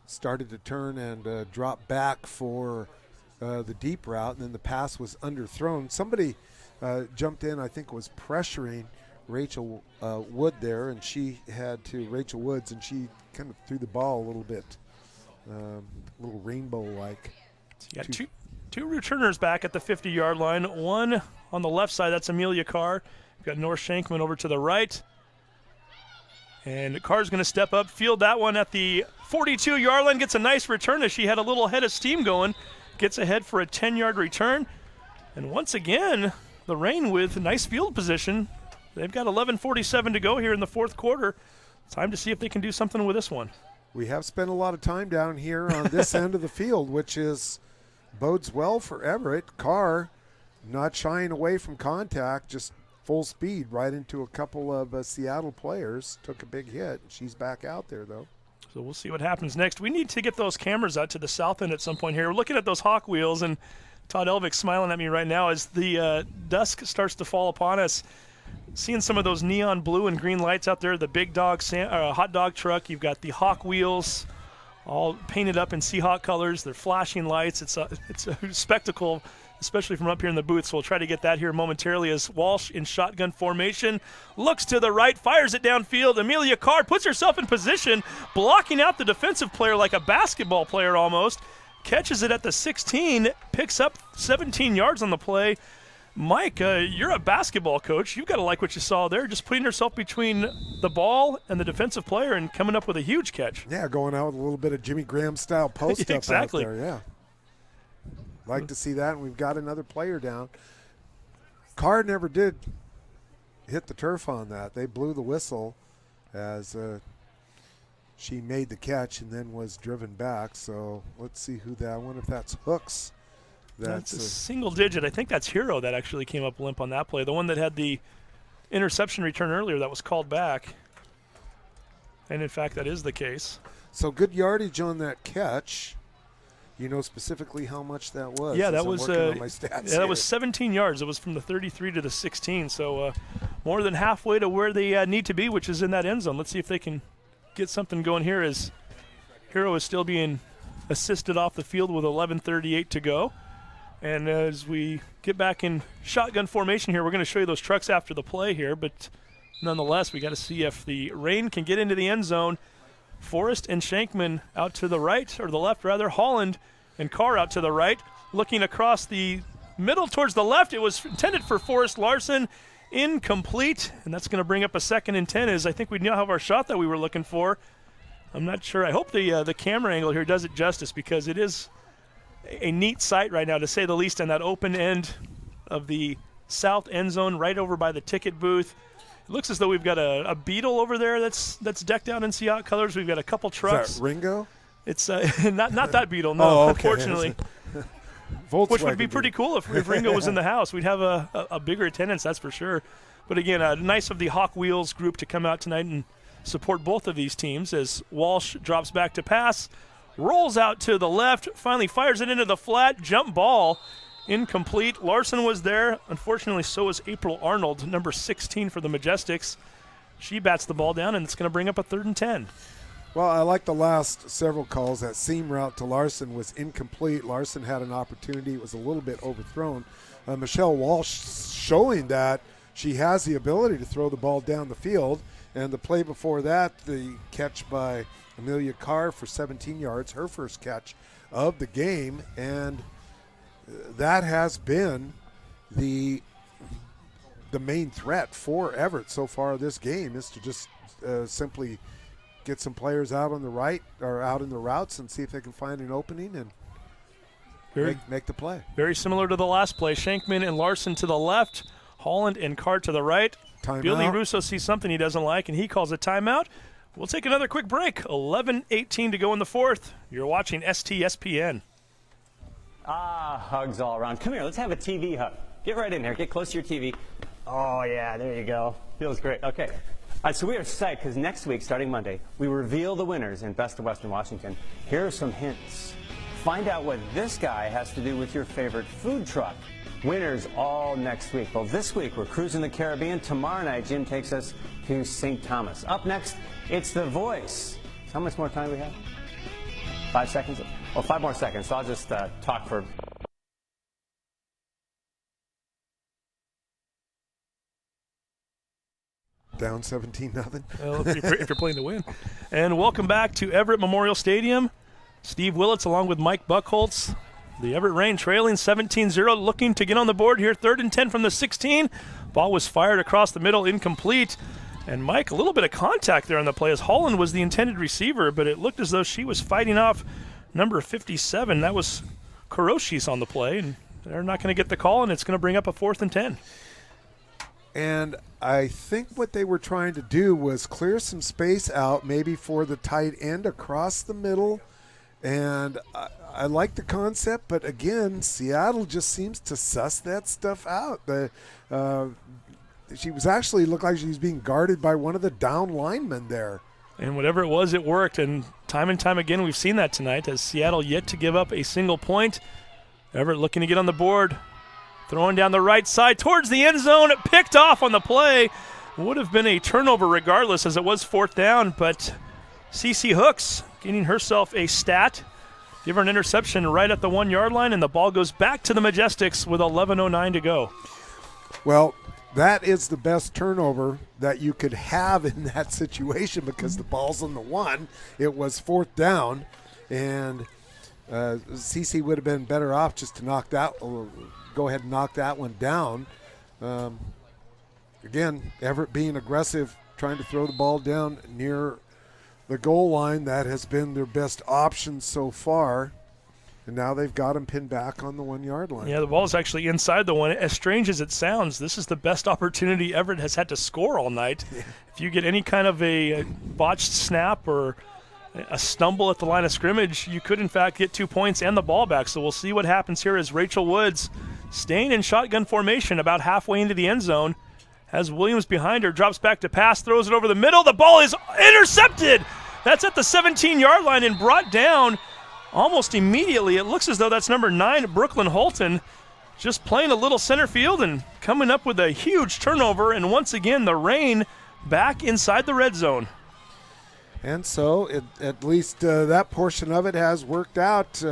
started to turn and drop back for the deep route, and then the pass was underthrown. Somebody jumped in, I think was pressuring Rachel Rachel Woods, and she kind of threw the ball a little bit, a little rainbow-like. Yeah, two returners back at the 50-yard line. One on the left side, that's Amelia Carr. We've got North Shankman over to the right. And Carr's going to step up, field that one at the 42-yard line, gets a nice return as she had a little head of steam going, gets ahead for a 10-yard return. And once again, the Reign with nice field position. They've got 11:47 to go here in the 4th quarter. Time to see if they can do something with this one. We have spent a lot of time down here on this end of the field, which bodes well for Everett. Carr not shying away from contact, just full speed right into a couple of Seattle players. Took a big hit. She's back out there, though. So we'll see what happens next. We need to get those cameras out to the south end at some point here. We're looking at those Hawk wheels, and Todd Elvick's smiling at me right now as the dusk starts to fall upon us. Seeing some of those neon blue and green lights out there, the big dog hot dog truck. You've got the Hawk wheels all painted up in Seahawk colors. They're flashing lights. It's a spectacle, especially from up here in the booth. So we'll try to get that here momentarily as Walsh in shotgun formation looks to the right, fires it downfield. Amelia Carr puts herself in position, blocking out the defensive player like a basketball player almost. Catches it at the 16, picks up 17 yards on the play. Mike, you're a basketball coach. You've got to like what you saw there, just putting herself between the ball and the defensive player and coming up with a huge catch. Yeah, going out with a little bit of Jimmy Graham-style post-up exactly. out there, yeah. Like to see that, and we've got another player down. Carr never did hit the turf on that. They blew the whistle as she made the catch and then was driven back. So let's see who that. I wonder if that's Hooks. That's a single digit. I think that's Hero that actually came up limp on that play. The one that had the interception return earlier that was called back. And, in fact, that is the case. So good yardage on that catch. You know specifically how much that was? Yeah, that was that was 17 yards. It was from the 33 to the 16. So more than halfway to where they need to be, which is in that end zone. Let's see if they can get something going here as Hero is still being assisted off the field with 11:38 to go. And as we get back in shotgun formation here, we're going to show you those trucks after the play here. But nonetheless, we got to see if the Reign can get into the end zone. Forrest and Shankman out to the right, or the left rather. Holland and Carr out to the right. Looking across the middle towards the left, it was intended for Forrest Larson. Incomplete, and that's going to bring up a 2nd and 10 as I think we now have our shot that we were looking for. I'm not sure. I hope the camera angle here does it justice because it is a neat sight right now, to say the least, on that open end of the south end zone right over by the ticket booth. It looks as though we've got a Beetle over there that's decked out in Seahawk colors. We've got a couple trucks. Is that Ringo? It's not that Beetle, no, Oh, okay. unfortunately. Which would be pretty cool if Ringo was in the house. We'd have a bigger attendance, that's for sure. But again, nice of the Hawk Wheels group to come out tonight and support both of these teams as Walsh drops back to pass, rolls out to the left, finally fires it into the flat, jump ball, incomplete. Larson was there. Unfortunately, so was April Arnold, number 16 for the Majestics. She bats the ball down, and it's going to bring up a 3rd and 10. Well, I like the last several calls. That seam route to Larson was incomplete. Larson had an opportunity. It was a little bit overthrown. Michelle Walsh showing that she has the ability to throw the ball down the field. And the play before that, the catch by Amelia Carr for 17 yards, her first catch of the game. And that has been the main threat for Everett so far this game, is to just simply get some players out on the right or out in the routes and see if they can find an opening and make the play. Very similar to the last play. Shankman and Larson to the left, Holland and Carr to the right. Timeout. Billy Russo sees something he doesn't like, and he calls a timeout. We'll take another quick break. 11:18 to go in the fourth. You're watching STSPN. Hugs all around. Come here, let's have a TV hug. Get right in here. Get close to your TV. Oh, yeah, there you go. Feels great. Okay. All right, so we are psyched because next week, starting Monday, we reveal the winners in Best of Western Washington. Here are some hints. Find out what this guy has to do with your favorite food truck. Winners all next week. Well, this week we're cruising the Caribbean. Tomorrow night, Jim takes us to St. Thomas. Up next, it's The Voice. So how much more time do we have? 5 seconds? Well, 5 more seconds. So I'll just talk for... Down 17-0. Well, if you're playing to win. And welcome back to Everett Memorial Stadium. Steve Willits along with Mike Buckholtz. The Everett Rain trailing 17-0, looking to get on the board here. 3rd and 10 from the 16. Ball was fired across the middle, incomplete. And Mike, a little bit of contact there on the play as Holland was the intended receiver, but it looked as though she was fighting off number 57. That was Kuroshi's on the play, and they're not going to get the call, and it's going to bring up a 4th and 10. And I think what they were trying to do was clear some space out, maybe for the tight end across the middle. And I like the concept, but again, Seattle just seems to suss that stuff out. She was actually looked like she was being guarded by one of the down linemen there. And whatever it was, it worked. And time again, we've seen that tonight as Seattle yet to give up a single point. Everett looking to get on the board. Throwing down the right side towards the end zone. Picked off on the play. Would have been a turnover regardless as it was 4th down, but CeCe Hooks getting herself a stat. Give her an interception right at the 1-yard line, and the ball goes back to the Majestics with 11:09 to go. Well, that is the best turnover that you could have in that situation because the ball's on the 1. It was 4th down, and CeCe would have been better off just to go ahead and knock that one down. Again, Everett being aggressive, trying to throw the ball down near the goal line. That has been their best option so far. And now they've got him pinned back on the 1-yard line. Yeah, the ball is actually inside the 1. As strange as it sounds, this is the best opportunity Everett has had to score all night. Yeah. If you get any kind of a botched snap or a stumble at the line of scrimmage, you could, in fact, get 2 points and the ball back. So we'll see what happens here as Rachel Woods, staying in shotgun formation about halfway into the end zone, has Williams behind her, drops back to pass, throws it over the middle. The ball is intercepted. That's at the 17-yard line and brought down almost immediately. It looks as though that's number 9, Brooklyn Holton, just playing a little center field and coming up with a huge turnover. And once again, the Rain back inside the red zone. And so at least that portion of it has worked out.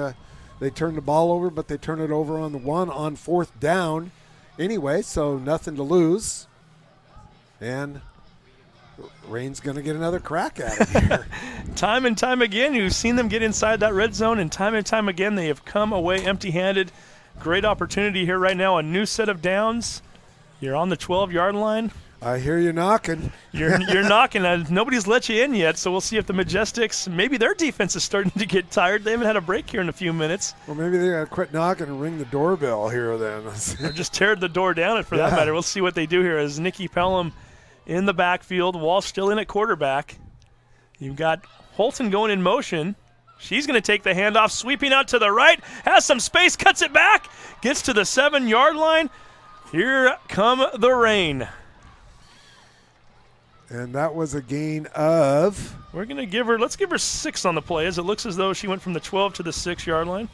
They turned the ball over, but they turn it over on the 1 on 4th down anyway, so nothing to lose. And Rain's going to get another crack at it here. Time and time again, you've seen them get inside that red zone, and time again, they have come away empty-handed. Great opportunity here right now, a new set of downs. You're on the 12-yard line. I hear you knocking. You're knocking. Nobody's let you in yet, so we'll see if the Majestics, maybe their defense is starting to get tired. They haven't had a break here in a few minutes. Well, maybe they got to quit knocking and ring the doorbell here then. Or just tear the door down for that matter. We'll see what they do here as Nikki Pelham in the backfield. Walsh still in at quarterback. You've got Holton going in motion. She's going to take the handoff, sweeping out to the right, has some space, cuts it back, gets to the 7-yard line. Here come the rain. And that was a gain of... Let's give her 6 on the play, as it looks as though she went from the 12 to the 6-yard line.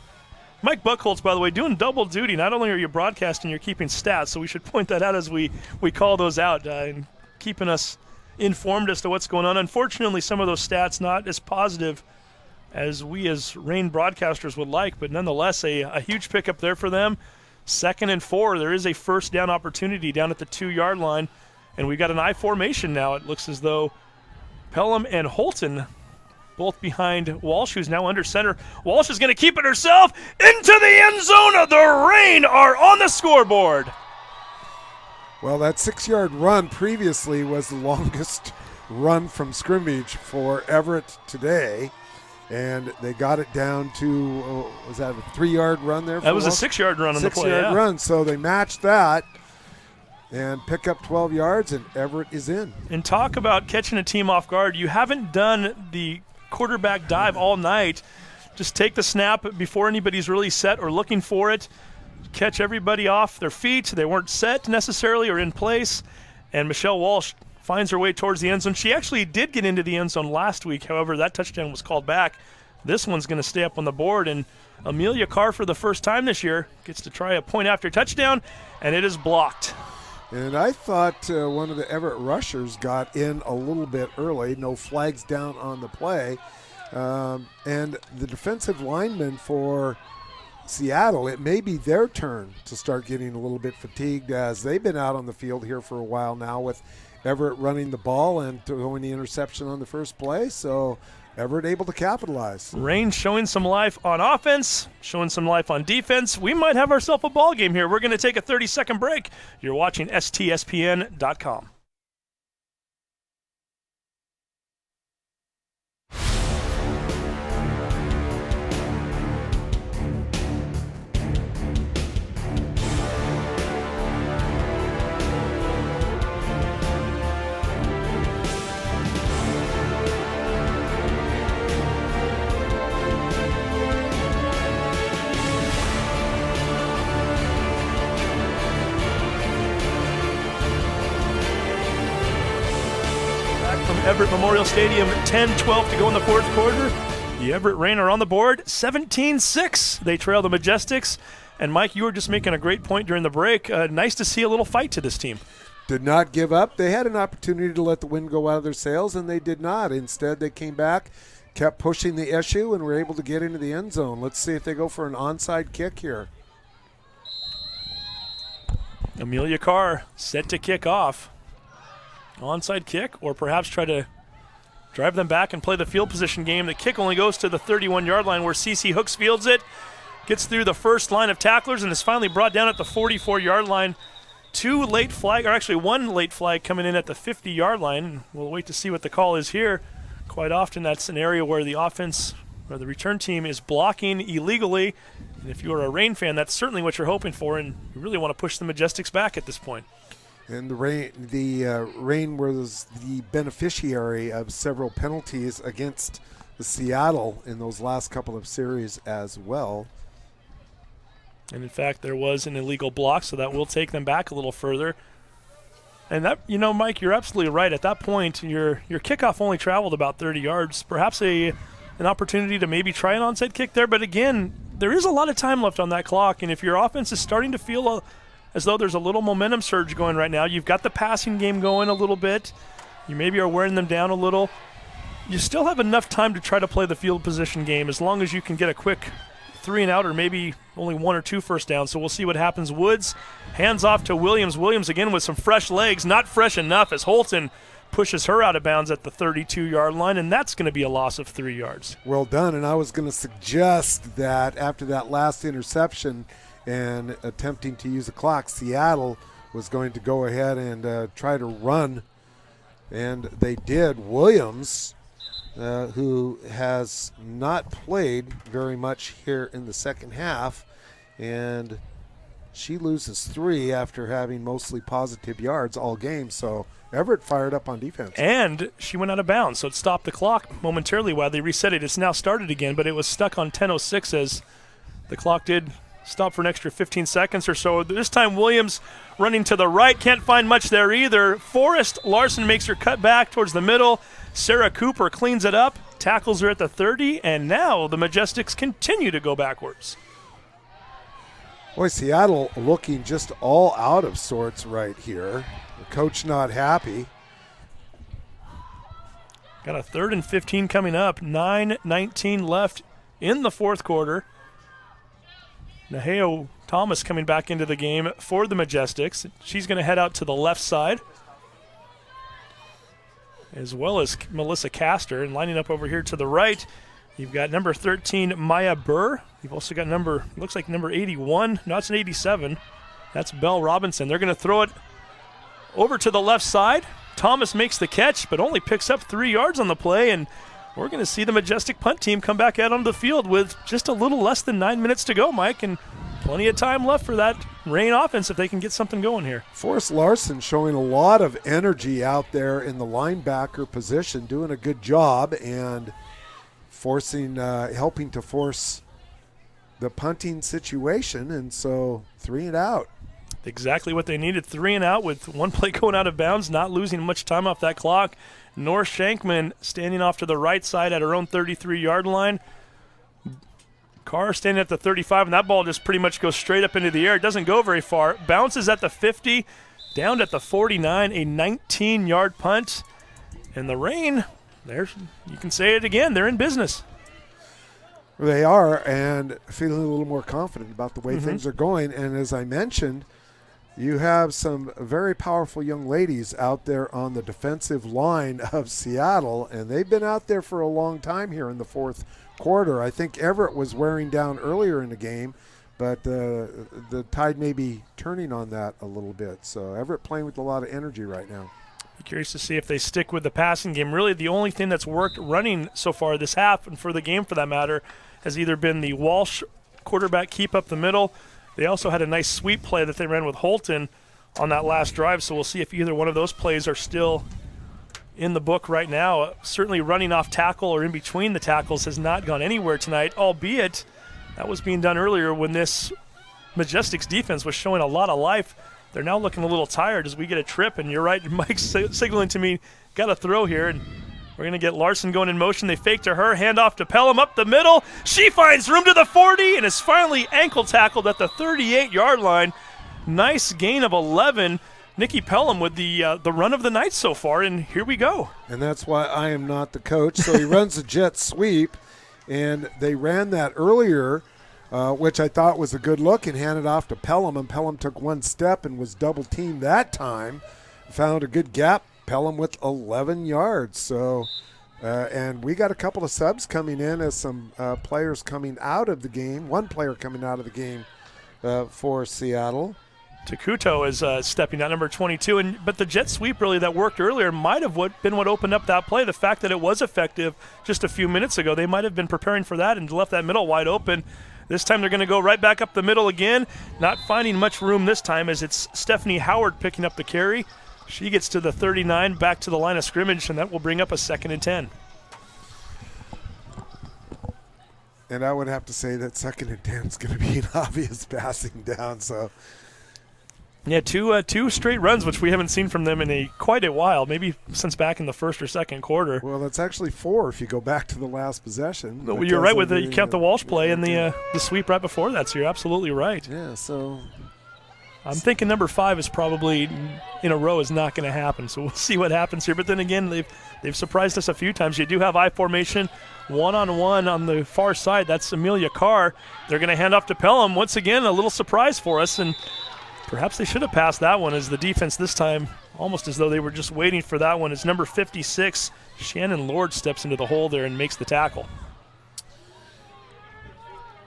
Mike Buchholz, by the way, doing double duty. Not only are you broadcasting, you're keeping stats, so we should point that out as we call those out and keeping us informed as to what's going on. Unfortunately, some of those stats not as positive as we as Reign broadcasters would like, but nonetheless a huge pickup there for them. 2nd and 4. There is a first down opportunity down at the 2-yard line, and we've got an I formation now. It looks as though Pelham and Holton both behind Walsh, who's now under center. Walsh is going to keep it herself into the end zone. The Reign are on the scoreboard. Well, that 6-yard run previously was the longest run from scrimmage for Everett today. And they got it down to, was that a 3-yard run there? That was a 6-yard run on the play. 6-yard run, so they matched that and pick up 12 yards, and Everett is in. And talk about catching a team off guard. You haven't done the quarterback dive all night. Just take the snap before anybody's really set or looking for it. Catch everybody off their feet. They weren't set necessarily or in place. And Michelle Walsh finds her way towards the end zone. She actually did get into the end zone last week. However, that touchdown was called back. This one's going to stay up on the board. And Amelia Carr, for the first time this year, gets to try a point after touchdown, and it is blocked. And I thought one of the Everett rushers got in a little bit early. No flags down on the play. And the defensive linemen for Seattle, it may be their turn to start getting a little bit fatigued, as they've been out on the field here for a while now with Everett running the ball and throwing the interception on the first play. So Everett able to capitalize. Reign showing some life on offense, showing some life on defense. We might have ourselves a ball game here. We're going to take a 30-second break. You're watching STSPN.com. Everett Memorial Stadium, 10-12 to go in the fourth quarter. The Everett Reign are on the board, 17-6. They trail the Majestics. And, Mike, you were just making a great point during the break. Nice to see a little fight to this team. Did not give up. They had an opportunity to let the wind go out of their sails, and they did not. Instead, they came back, kept pushing the issue, and were able to get into the end zone. Let's see if they go for an onside kick here. Amelia Carr set to kick off. Onside kick, or perhaps try to drive them back and play the field position game. The kick only goes to the 31-yard line where CC Hooks fields it, gets through the first line of tacklers, and is finally brought down at the 44-yard line. One late flag coming in at the 50-yard line. We'll wait to see what the call is here. Quite often that's an area where the offense or the return team is blocking illegally. And if you're a Reign fan, that's certainly what you're hoping for, and you really want to push the Majestics back at this point. And the Reign was the beneficiary of several penalties against the Seattle in those last couple of series as well. And in fact, there was an illegal block, so that will take them back a little further. And that, Mike, you're absolutely right. At that point, your kickoff only traveled about 30 yards. Perhaps an opportunity to maybe try an onside kick there. But again, there is a lot of time left on that clock. And if your offense is starting to feel as though there's a little momentum surge going right now, you've got the passing game going a little bit, you maybe are wearing them down a little, you still have enough time to try to play the field position game as long as you can get a quick 3 and out or maybe only 1 or 2 first downs. So we'll see what happens. Woods hands off to Williams. Williams again with some fresh legs, not fresh enough as Holton pushes her out of bounds at the 32-yard line, and that's going to be a loss of 3 yards. Well done, and I was going to suggest that after that last interception and attempting to use the clock, Seattle was going to go ahead and try to run, and they did. Williams, who has not played very much here in the second half, and She loses 3 after having mostly positive yards all game. So Everett fired up on defense. And she went out of bounds, so it stopped the clock momentarily while they reset it. It's now started again, but it was stuck on 10:06 as the clock did stop for an extra 15 seconds or so. This time Williams running to the right, can't find much there either. Forrest Larson makes her cut back towards the middle. Sarah Cooper cleans it up, tackles her at the 30, and now the Majestics continue to go backwards. Boy, Seattle looking just all out of sorts right here. The coach not happy. Got a 3rd and 15 coming up. 9:19 left in the fourth quarter. Naheo Thomas coming back into the game for the Majestics. She's going to head out to the left side, as well as Melissa Castor. And lining up over here to the right, you've got number 13, Maya Burr. You've also got looks like number 81. No, it's an 87. That's Belle Robinson. They're going to throw it over to the left side. Thomas makes the catch, but only picks up 3 yards on the play, and we're going to see the Majestic punt team come back out onto the field with just a little less than 9 minutes to go, Mike, and plenty of time left for that Reign offense if they can get something going here. Forrest Larson showing a lot of energy out there in the linebacker position, doing a good job and helping to force the punting situation, and so 3 and out. Exactly what they needed, 3 and out with one play going out of bounds, not losing much time off that clock. North Shankman standing off to the right side at her own 33-yard line. Carr standing at the 35, and that ball just pretty much goes straight up into the air. It doesn't go very far. Bounces at the 50, down at the 49, a 19-yard punt. And the Reign, you can say it again, they're in business. They are, and feeling a little more confident about the way things are going. And as I mentioned, you have some very powerful young ladies out there on the defensive line of Seattle, and they've been out there for a long time here in the fourth quarter. I think Everett was wearing down earlier in the game, but the tide may be turning on that a little bit. So Everett playing with a lot of energy right now. Be curious to see if they stick with the passing game. Really, the only thing that's worked running so far this half, and for the game for that matter, has either been the Walsh quarterback keep up the middle. They also had a nice sweep play that they ran with Holton on that last drive, so we'll see if either one of those plays are still in the book right now. Certainly running off tackle or in between the tackles has not gone anywhere tonight, albeit that was being done earlier when this Majestics defense was showing a lot of life. They're now looking a little tired as we get a trip, and you're right, Mike's signaling to me, got a throw here, and we're going to get Larson going in motion. They fake to her, hand off to Pelham up the middle. She finds room to the 40 and is finally ankle tackled at the 38-yard line. Nice gain of 11. Nikki Pelham with the run of the night so far, and here we go. And that's why I am not the coach. So he runs a jet sweep, and they ran that earlier, which I thought was a good look, and handed off to Pelham, and Pelham took one step and was double-teamed that time. Found a good gap. Pelham with 11 yards. So, and we got a couple of subs coming in as some players coming out of the game. One player coming out of the game for Seattle. Takuto is stepping out, number 22. But the jet sweep really that worked earlier might have been what opened up that play. The fact that it was effective just a few minutes ago, they might have been preparing for that and left that middle wide open. This time they're going to go right back up the middle again, not finding much room this time as it's Stephanie Howard picking up the carry. She gets to the 39, back to the line of scrimmage, and that will bring up a 2nd and 10. And I would have to say that 2nd and 10 is going to be an obvious passing down. So, yeah, two straight runs, which we haven't seen from them in quite a while, maybe since back in the first or second quarter. Well, it's actually 4 if you go back to the last possession. Well, you're right with you count the Walsh play and the sweep right before that, so you're absolutely right. Yeah, so I'm thinking number 5 is probably in a row is not going to happen, so we'll see what happens here. But then again, they've surprised us a few times. You do have I formation, one-on-one on the far side. That's Amelia Carr. They're going to hand off to Pelham. Once again, a little surprise for us, and perhaps they should have passed that one as the defense this time, almost as though they were just waiting for that one, as number 56, Shannon Lord, steps into the hole there and makes the tackle.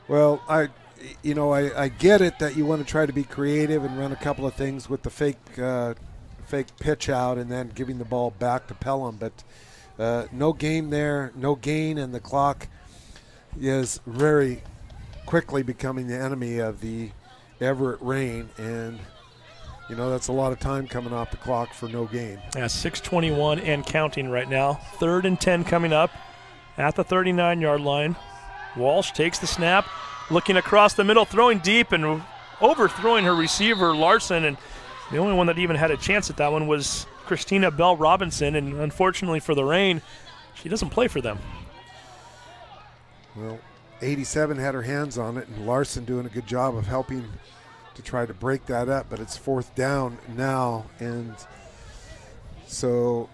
Well, I get it that you want to try to be creative and run a couple of things with the fake pitch out and then giving the ball back to Pelham, but no game there, no gain, and the clock is very quickly becoming the enemy of the Everett rain, and that's a lot of time coming off the clock for no gain. Yeah, 6:21 and counting right now. 3rd and 10 coming up at the 39-yard line. Walsh takes the snap, looking across the middle, throwing deep and overthrowing her receiver, Larson, and the only one that even had a chance at that one was Christina Bell Robinson, and unfortunately for the rain, she doesn't play for them. Well, 87 had her hands on it, and Larson doing a good job of helping to try to break that up, but it's 4th down now, and so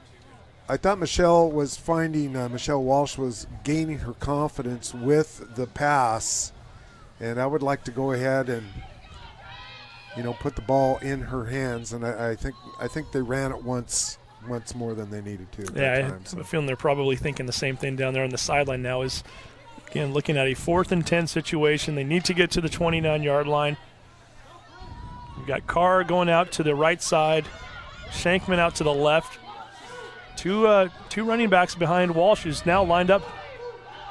I thought Michelle Walsh was gaining her confidence with the pass, and I would like to go ahead and put the ball in her hands, and I think they ran it once more than they needed to. Yeah, I have a feeling they're probably thinking the same thing down there on the sideline now. Is again looking at a 4th and 10 situation. They need to get to the 29-yard line. We've got Carr going out to the right side, Shankman out to the left. Two running backs behind Walsh, who's now lined up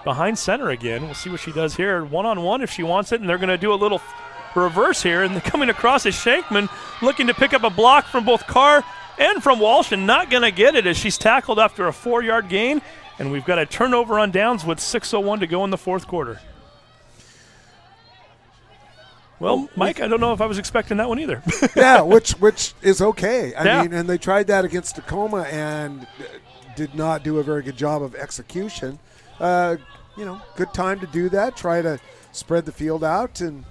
behind center again. We'll see what she does here. One-on-one if she wants it, and they're going to do a little reverse here. And coming across is Shankman, looking to pick up a block from both Carr and from Walsh, and not going to get it as she's tackled after a 4-yard gain. And we've got a turnover on downs with 6:01 to go in the 4th quarter. Well, Mike, I don't know if I was expecting that one either. Yeah, which is okay. I mean, and they tried that against Tacoma and did not do a very good job of execution. Good time to do that. Try to spread the field out. And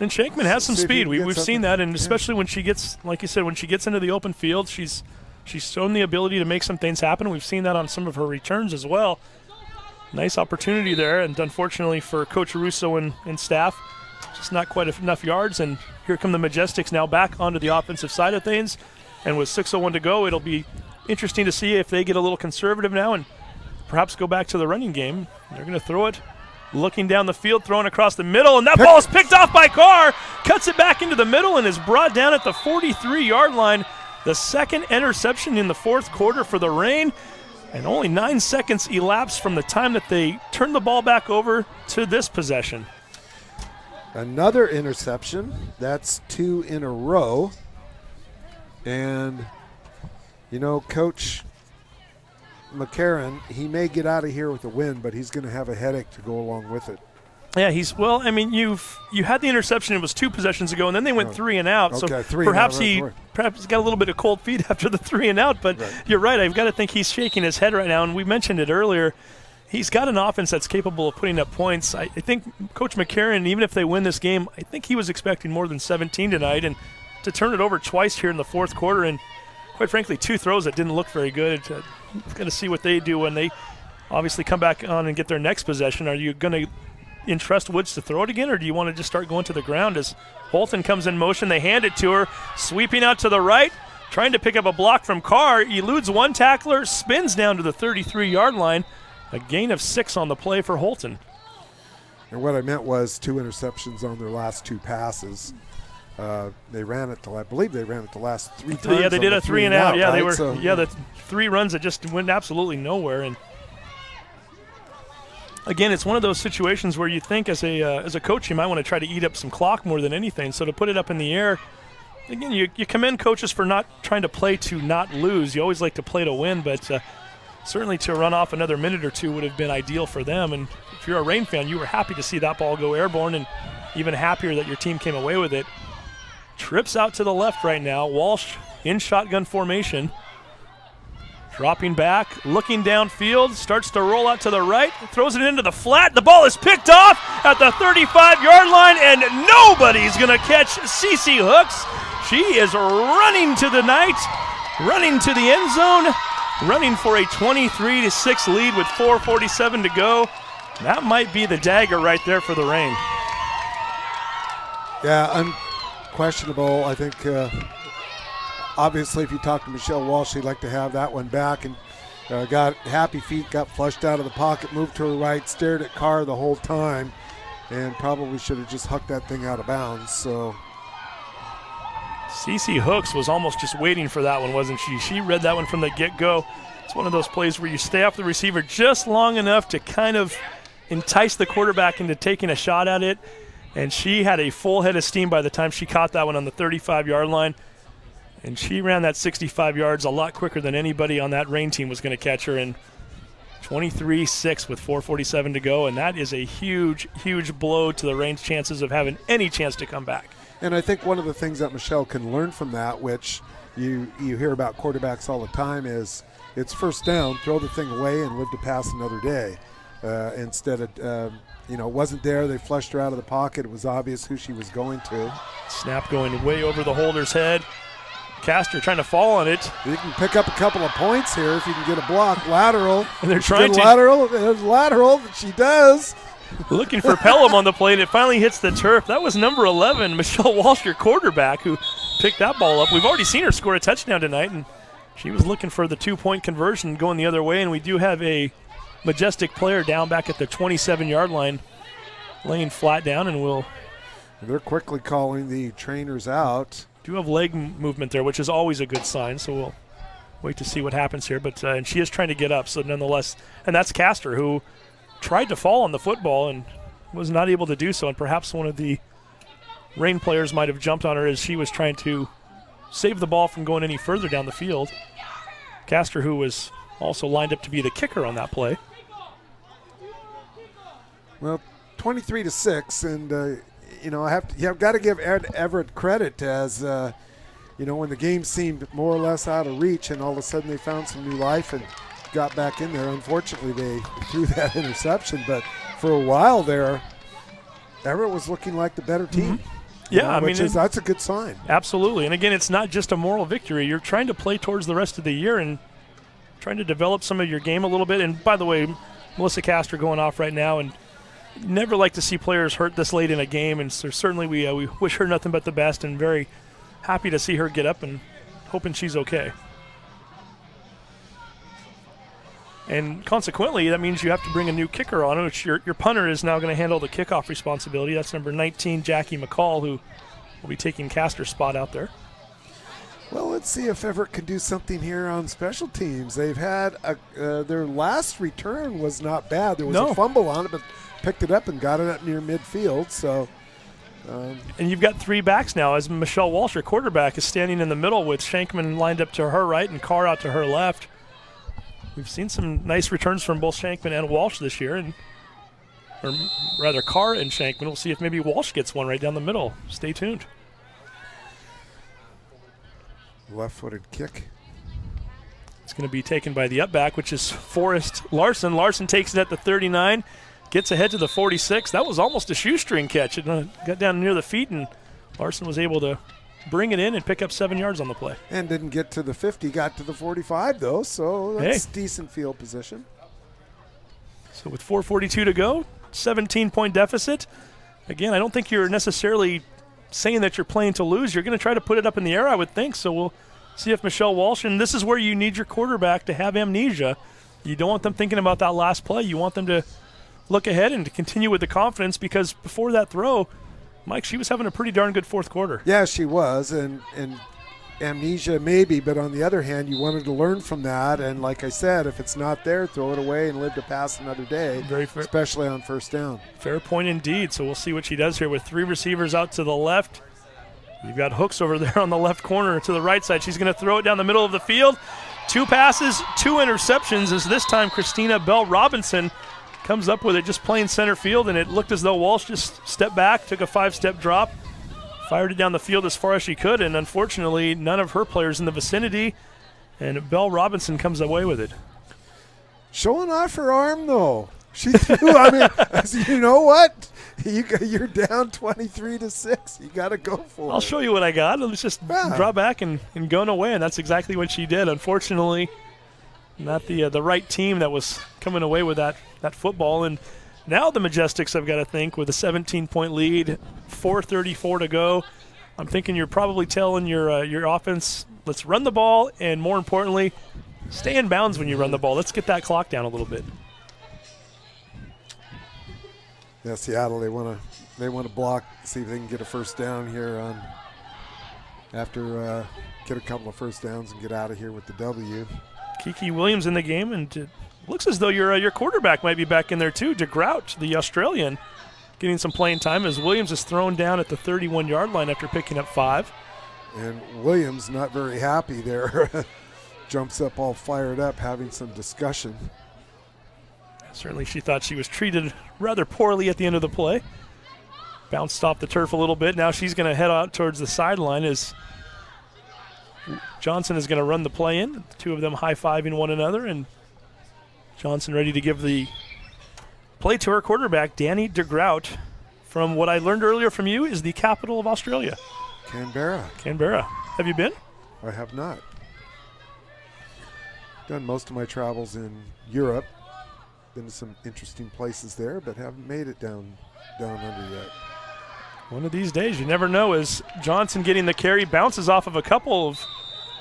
Shankman has some speed. We've seen that, and especially when she gets, like you said, when she gets into the open field, she's shown the ability to make some things happen. We've seen that on some of her returns as well. Nice opportunity there, and unfortunately for Coach Russo and staff, just not quite enough yards. And here come the Majestics now back onto the offensive side of things. And with 6:01 to go, it'll be interesting to see if they get a little conservative now and perhaps go back to the running game. They're going to throw it, looking down the field, throwing across the middle, and that ball is picked off by Carr, cuts it back into the middle, and is brought down at the 43-yard line. The 2nd interception in the 4th quarter for the Rain, and only 9 seconds elapsed from the time that they turned the ball back over to this possession. Another interception. That's 2 in a row. And, Coach McCarron, he may get out of here with a win, but he's going to have a headache to go along with it. Yeah, you had the interception. It was 2 possessions ago, and then they went 3 and out. Okay, so perhaps he's got a little bit of cold feet after the 3 and out. But You're right. I've got to think he's shaking his head right now. And we mentioned it earlier. He's got an offense that's capable of putting up points. I think Coach McCarron, even if they win this game, I think he was expecting more than 17 tonight. And to turn it over twice here in the 4th quarter, and quite frankly, 2 throws that didn't look very good. We've got to see what they do when they obviously come back on and get their next possession. Are you going to entrust Woods to throw it again, or do you want to just start going to the ground? As Holton comes in motion, they hand it to her, sweeping out to the right, trying to pick up a block from Carr, eludes one tackler, spins down to the 33-yard line. A gain of 6 on the play for Holton. And what I meant was 2 interceptions on their last 2 passes. They ran it I believe they ran it the last 3 times. Yeah, they did a 3 and out. Yeah, right? they were. So, the 3 runs that just went absolutely nowhere. And again, it's one of those situations where you think as a coach you might want to try to eat up some clock more than anything. So to put it up in the air, again, you commend coaches for not trying to play to not lose. You always like to play to win, but certainly to run off another minute or 2 would have been ideal for them. And if you're a Reign fan, you were happy to see that ball go airborne, and even happier that your team came away with it. Trips out to the left right now. Walsh in shotgun formation. Dropping back, looking downfield, starts to roll out to the right, throws it into the flat. The ball is picked off at the 35-yard line, and nobody's going to catch Cece Hooks. She is running to the night, running to the end zone, running for a 23-6 lead with 4:47 to go. That might be the dagger right there for the Reign. Yeah, unquestionable. I think obviously if you talk to Michelle Walsh, she'd like to have that one back, and got happy feet, got flushed out of the pocket, moved to her right, stared at Carr the whole time, and probably should have just hucked that thing out of bounds. So Cece Hooks was almost just waiting for that one, wasn't she? She read that one from the get-go. It's one of those plays where you stay off the receiver just long enough to kind of entice the quarterback into taking a shot at it. And she had a full head of steam by the time she caught that one on the 35-yard line. And she ran that 65 yards a lot quicker than anybody on that Reign team was going to catch her in 23-6 with 4:47 to go. And that is a huge, huge blow to the Reign's chances of having any chance to come back. And I think one of the things that Michelle can learn from that, which you hear about quarterbacks all the time, is it's first down, throw the thing away and live to pass another day. Instead of, wasn't there. They flushed her out of the pocket. It was obvious who she was going to. Snap going way over the holder's head. Castor trying to fall on it. You can pick up a couple of points here if you can get a block. Lateral. And they're trying to. Lateral. She does. Looking for Pelham on the play, and it finally hits the turf. That was number 11, Michelle Walsh, your quarterback, who picked that ball up. We've already seen her score a touchdown tonight, and she was looking for the 2-point conversion going the other way, and we do have a Majestic player down back at the 27-yard line, laying flat down, and they're quickly calling the trainers out. Do have leg movement there, which is always a good sign, so we'll wait to see what happens here. But and she is trying to get up, so nonetheless, and that's Castor, who tried to fall on the football and was not able to do so, and perhaps one of the Reign players might have jumped on her as she was trying to save the ball from going any further down the field. Castor, who was also lined up to be the kicker on that play. Well, 23-6, and you've got to give Everett credit as when the game seemed more or less out of reach, and all of a sudden they found some new life and got back in there. Unfortunately, they threw that interception, but for a while there, Everett was looking like the better team. Mm-hmm. Yeah, that's a good sign. Absolutely, and again, it's not just a moral victory. You're trying to play towards the rest of the year and trying to develop some of your game a little bit. And by the way, Melissa Castor going off right now, and never like to see players hurt this late in a game, and so certainly we wish her nothing but the best, and very happy to see her get up and hoping she's okay. And consequently, that means you have to bring a new kicker on, which your punter is now going to handle the kickoff responsibility. That's number 19, Jackie McCall, who will be taking Castor's spot out there. Well, let's see if Everett can do something here on special teams. They've had their last return was not bad. There was a fumble on it, but picked it up and got it up near midfield. So, and you've got three backs now, as Michelle Walsh, your quarterback, is standing in the middle with Shankman lined up to her right and Carr out to her left. We've seen some nice returns from both Shankman and Walsh this year, or rather Carr and Shankman. We'll see if maybe Walsh gets one right down the middle. Stay tuned. Left-footed kick. It's going to be taken by the up back, which is Forrest Larson. Larson takes it at the 39, gets ahead to the 46. That was almost a shoestring catch. It got down near the feet, and Larson was able to bring it in and pick up 7 yards on the play. And didn't get to the 50, got to the 45, though, so that's decent field position. So with 4:42 to go, 17-point deficit. Again, I don't think you're necessarily saying that you're playing to lose. You're going to try to put it up in the air, I would think. So we'll see if Michelle Walsh, and this is where you need your quarterback to have amnesia. You don't want them thinking about that last play. You want them to look ahead and to continue with the confidence, because before that throw, Mike, she was having a pretty darn good fourth quarter. Yeah, she was, and amnesia maybe, but on the other hand, you wanted to learn from that, and like I said, if it's not there, throw it away and live to pass another day, very fair, especially on first down. Fair point indeed. So we'll see what she does here with three receivers out to the left. You've got Hooks over there on the left corner to the right side. She's going to throw it down the middle of the field. 2 passes, 2 interceptions, as this time Christina Bell Robinson comes up with it just plain center field, and it looked as though Walsh just stepped back, took a 5-step drop, fired it down the field as far as she could, and unfortunately none of her players in the vicinity, and Bell Robinson comes away with it. Showing off her arm, though. She threw, I mean, you know what? You're down 23-6. You got to go for it. I'll show you what I got. Let's just draw back and go away, and that's exactly what she did. Unfortunately, not the right team that was coming away with that football. And now the Majestics, I've got to think, with a 17-point lead, 4:34 to go. I'm thinking you're probably telling your offense, let's run the ball, and more importantly, stay in bounds when you run the ball. Let's get that clock down a little bit. Yeah, Seattle, they want to block, see if they can get a first down here after get a couple of first downs and get out of here with the W. Kiki Williams in the game, and it looks as though your quarterback might be back in there too. DeGrout, the Australian, getting some playing time as Williams is thrown down at the 31-yard line after picking up 5. And Williams not very happy there. Jumps up all fired up, having some discussion. Certainly she thought she was treated rather poorly at the end of the play. Bounced off the turf a little bit. Now she's going to head out towards the sideline as Johnson is going to run the play in. The two of them high-fiving one another, and Johnson ready to give the play to her quarterback, Danny DeGrout, from what I learned earlier from you is the capital of Australia. Canberra. Have you been? I have not. Done most of my travels in Europe. Been to some interesting places there, but haven't made it down under yet. One of these days, you never know. As Johnson getting the carry, bounces off of a couple of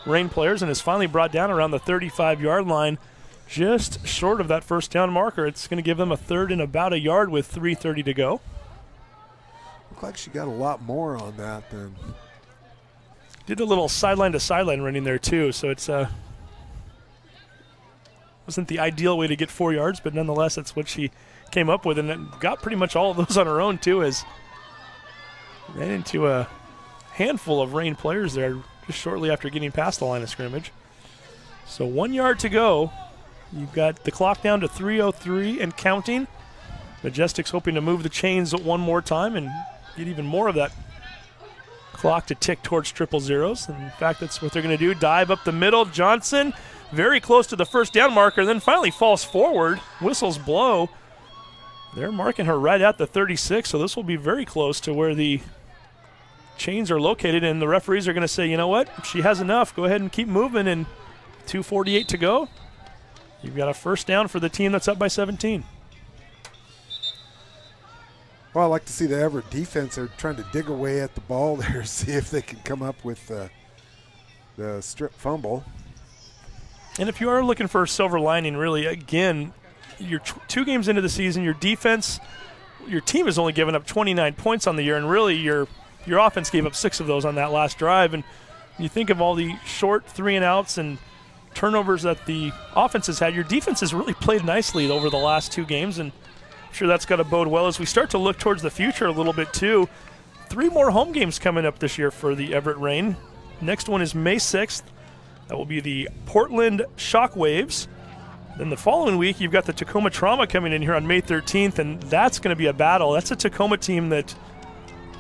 Reign players and is finally brought down around the 35-yard line, just short of that first down marker. It's going to give them a third and about a yard with 3:30 to go. Looked like she got a lot more on that than. Did a little sideline to sideline running there too, so it's wasn't the ideal way to get 4 yards, but nonetheless, that's what she came up with, and it got pretty much all of those on her own too, as ran into a handful of Reign players there just shortly after getting past the line of scrimmage. So 1 yard to go. You've got the clock down to 3:03 and counting. Majestics hoping to move the chains one more time and get even more of that clock to tick towards triple zeros. And in fact, that's what they're going to do. Dive up the middle. Johnson very close to the first down marker, then finally falls forward. Whistles blow. They're marking her right at the 36, so this will be very close to where the chains are located, and the referees are going to say, you know what, if she has enough, go ahead and keep moving, and 2:48 to go. You've got a first down for the team that's up by 17. Well, I like to see the Everett defense. They're trying to dig away at the ball there, see if they can come up with the strip fumble. And if you are looking for a silver lining, really, again, you're 2 games into the season, your defense, your team has only given up 29 points on the year, and really your offense gave up 6 of those on that last drive. And you think of all the short 3-and-outs and turnovers that the offense has had, your defense has really played nicely over the last 2 games, and I'm sure that's got to bode well as we start to look towards the future a little bit too. 3 more home games coming up this year for the Everett Reign. Next one is May 6th. That will be the Portland Shockwaves. Then the following week, you've got the Tacoma Trauma coming in here on May 13th, and that's going to be a battle. That's a Tacoma team that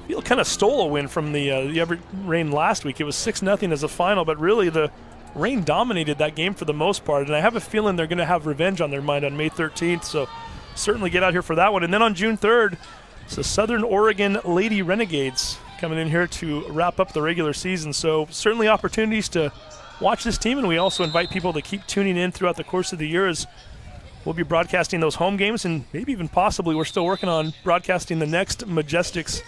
I feel kind of stole a win from the Everett Reign last week. It was 6-0 as a final, but really the Reign dominated that game for the most part, and I have a feeling they're going to have revenge on their mind on May 13th, so certainly get out here for that one. And then on June 3rd, it's the Southern Oregon Lady Renegades coming in here to wrap up the regular season, so certainly opportunities to watch this team, and we also invite people to keep tuning in throughout the course of the year as we'll be broadcasting those home games, and maybe even possibly we're still working on broadcasting the next Majestics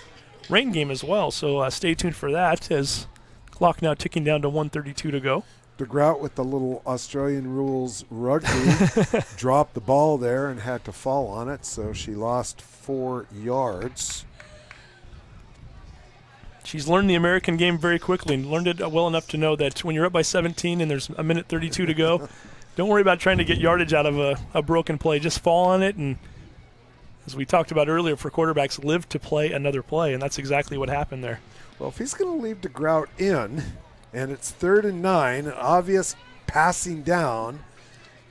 Reign game as well. So stay tuned for that as clock now ticking down to 1:32 to go. DeGrout with the little Australian rules rugby dropped the ball there and had to fall on it, so she lost 4 yards. She's learned the American game very quickly and learned it well enough to know that when you're up by 17 and there's 1:32 to go, don't worry about trying to get yardage out of a broken play. Just fall on it, and as we talked about earlier, for quarterbacks, live to play another play, and that's exactly what happened there. Well, if he's going to leave DeGrout in, and it's 3rd and 9, an obvious passing down,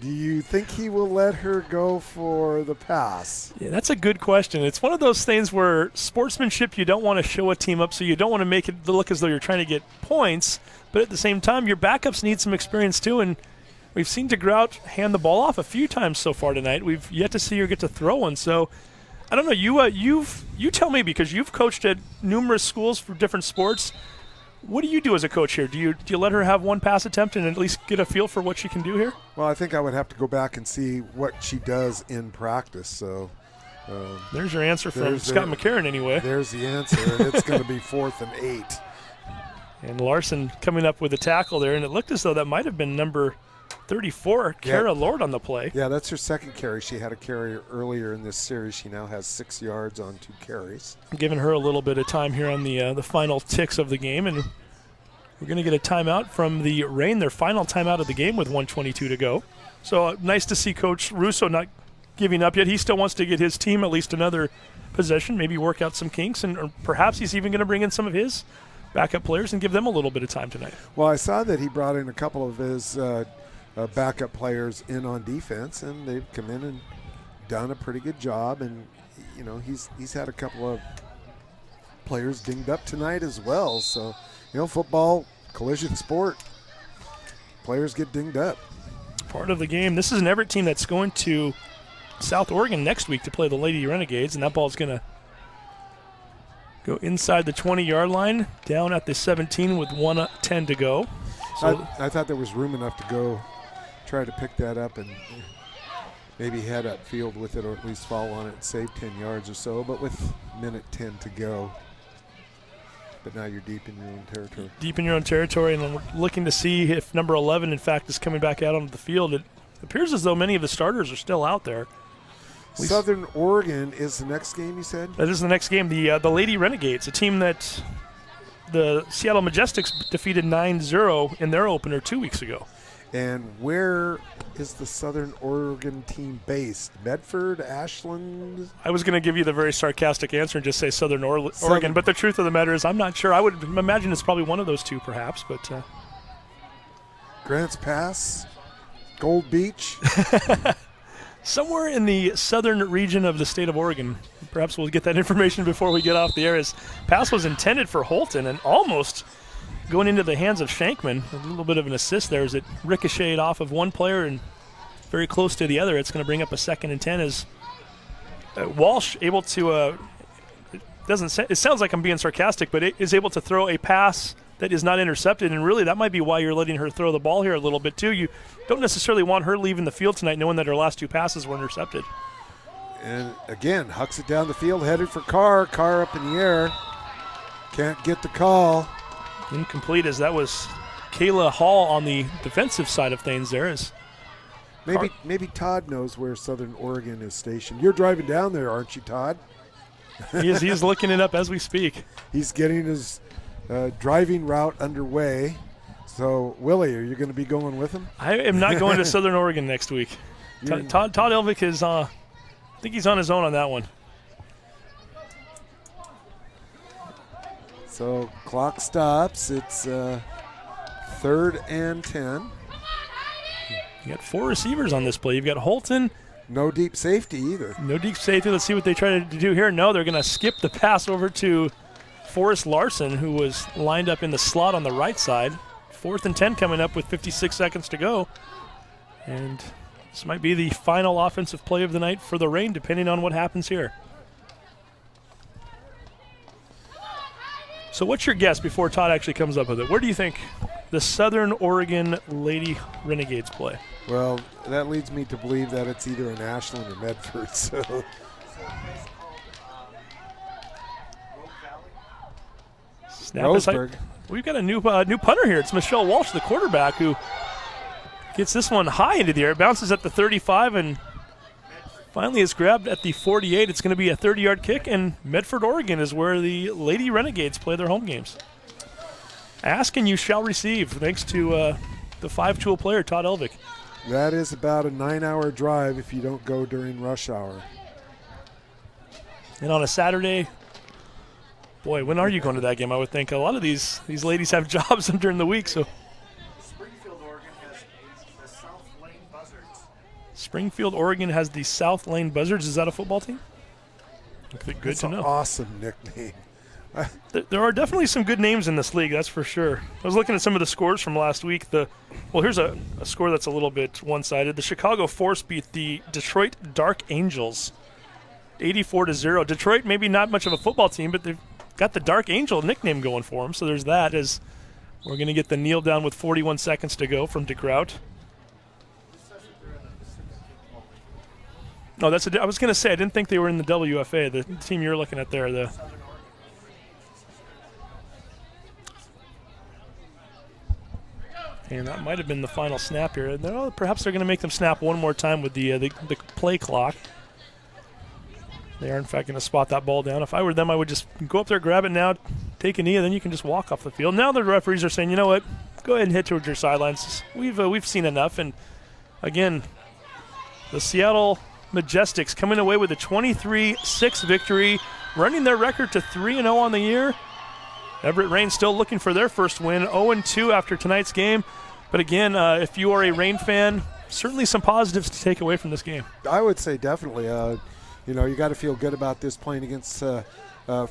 do you think he will let her go for the pass? Yeah, that's a good question. It's one of those things where sportsmanship, you don't want to show a team up, so you don't want to make it look as though you're trying to get points, but at the same time, your backups need some experience too, and we've seen DeGrout hand the ball off a few times so far tonight. We've yet to see her get to throw one, so I don't know. You tell me, because you've coached at numerous schools for different sports. What do you do as a coach here? Do you let her have one pass attempt and at least get a feel for what she can do here? Well, I think I would have to go back and see what she does in practice. So there's your answer from Scott McCarron anyway. There's the answer, and it's going to be 4th and 8. And Larson coming up with a tackle there, and it looked as though that might have been number 34, Kara Lord, on the play. Yeah, that's her second carry. She had a carry earlier in this series. She now has 6 yards on 2 carries. Giving her a little bit of time here on the final ticks of the game, and we're going to get a timeout from the Reign, their final timeout of the game with 1:22 to go. So nice to see Coach Russo not giving up yet. He still wants to get his team at least another possession, maybe work out some kinks, and or perhaps he's even going to bring in some of his backup players and give them a little bit of time tonight. Well, I saw that he brought in a couple of his backup players in on defense, and they've come in and done a pretty good job. And you know, he's had a couple of players dinged up tonight as well. So, you know, football, collision sport, players get dinged up. Part of the game. This is an Everett team that's going to South Oregon next week to play the Lady Renegades, and that ball's going to go inside the 20-yard line, down at the 17 with 1:10 to go. So I thought there was room enough to go try to pick that up and maybe head upfield with it, or at least fall on it and save 10 yards or so, but with minute 10 to go. But now you're deep in your own territory. Deep in your own territory, and I'm looking to see if number 11, in fact, is coming back out onto the field. It appears as though many of the starters are still out there. Southern Oregon is the next game, you said? That is the next game. The Lady Renegades, a team that the Seattle Majestics defeated 9-0 in their opener 2 weeks ago. And where is the Southern Oregon team based? Medford, Ashland? I was going to give you the very sarcastic answer and just say Southern Oregon, but the truth of the matter is I'm not sure. I would imagine it's probably one of those two perhaps, but Grants Pass? Gold Beach? somewhere in the southern region of the state of Oregon. Perhaps we'll get that information before we get off the air. As pass was intended for Holton and almost going into the hands of Shankman. A little bit of an assist there as it ricocheted off of one player and very close to the other. It's going to bring up a 2nd and 10 as Walsh able to it sounds like I'm being sarcastic, but it is able to throw a pass that is not intercepted, and really that might be why you're letting her throw the ball here a little bit too. You don't necessarily want her leaving the field tonight knowing that her last 2 passes were intercepted. And again, hucks it down the field, headed for Carr. Carr up in the air. Can't get the call. Incomplete, as that was Kayla Hall on the defensive side of things there. Maybe Todd knows where Southern Oregon is stationed. You're driving down there, aren't you, Todd? He is looking it up as we speak. He's getting his driving route underway. So, Willie, are you going to be going with him? I am not going to Southern Oregon next week. Todd Elvick is, I think he's on his own on that one. So, clock stops. It's 3rd and 10. You got 4 receivers on this play. You've got Holton. No deep safety either. No deep safety. Let's see what they try to do here. No, they're going to skip the pass over to Forrest Larson, who was lined up in the slot on the right side. 4th and 10 coming up with 56 seconds to go. And this might be the final offensive play of the night for the Reign, depending on what happens here. So what's your guess before Todd actually comes up with it? Where do you think the Southern Oregon Lady Renegades play? Well, that leads me to believe that it's either in Ashland or Medford. So Roseburg. We've got a new punter here. It's Michelle Walsh, the quarterback, who gets this one high into the air. It bounces at the 35 and finally is grabbed at the 48. It's going to be a 30-yard kick, and Medford, Oregon is where the Lady Renegades play their home games. Ask and you shall receive, thanks to the 5-tool player, Todd Elvick. That is about a 9-hour drive if you don't go during rush hour. And on a Saturday, boy, when are you going to that game? I would think a lot of these ladies have jobs during the week. So Springfield, Oregon has the South Lane Buzzards. Springfield, Oregon has the South Lane Buzzards. Is that a football team? Good That's to know. An awesome nickname. There are definitely some good names in this league, that's for sure. I was looking at some of the scores from last week. Here's a score that's a little bit one-sided. The Chicago Force beat the Detroit Dark Angels 84-0. Detroit, maybe not much of a football team, but they've got the Dark Angel nickname going for them. So there's that, as we're going to get the kneel down with 41 seconds to go from DeGrout. No, I was going to say, I didn't think they were in the WFA, the team you're looking at there. And that might have been the final snap here. Perhaps they're going to make them snap one more time with the play clock. They are, in fact, going to spot that ball down. If I were them, I would just go up there, grab it now, take a knee, and then you can just walk off the field. Now the referees are saying, you know what, go ahead and hit towards your sidelines. We've seen enough. And, again, the Seattle Majestics coming away with a 23-6 victory, running their record to 3-0 on the year. Everett Rain still looking for their first win, 0-2 after tonight's game. But again, if you are a Rain fan, certainly some positives to take away from this game. I would say definitely. You got to feel good about this, playing against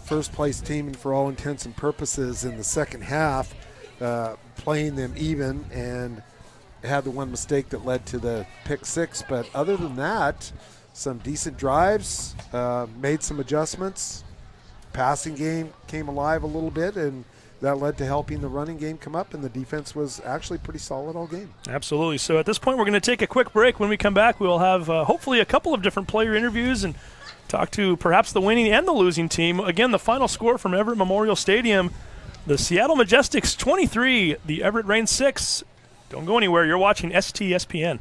first place team, and for all intents and purposes in the second half, playing them even, and had the one mistake that led to the pick six. But other than that, some decent drives, made some adjustments. Passing game came alive a little bit, and that led to helping the running game come up, and the defense was actually pretty solid all game. Absolutely. So at this point, we're going to take a quick break. When we come back, we'll have hopefully a couple of different player interviews and talk to perhaps the winning and the losing team. Again, the final score from Everett Memorial Stadium, the Seattle Majestics 23, the Everett Rain 6. Don't go anywhere. You're watching STSPN.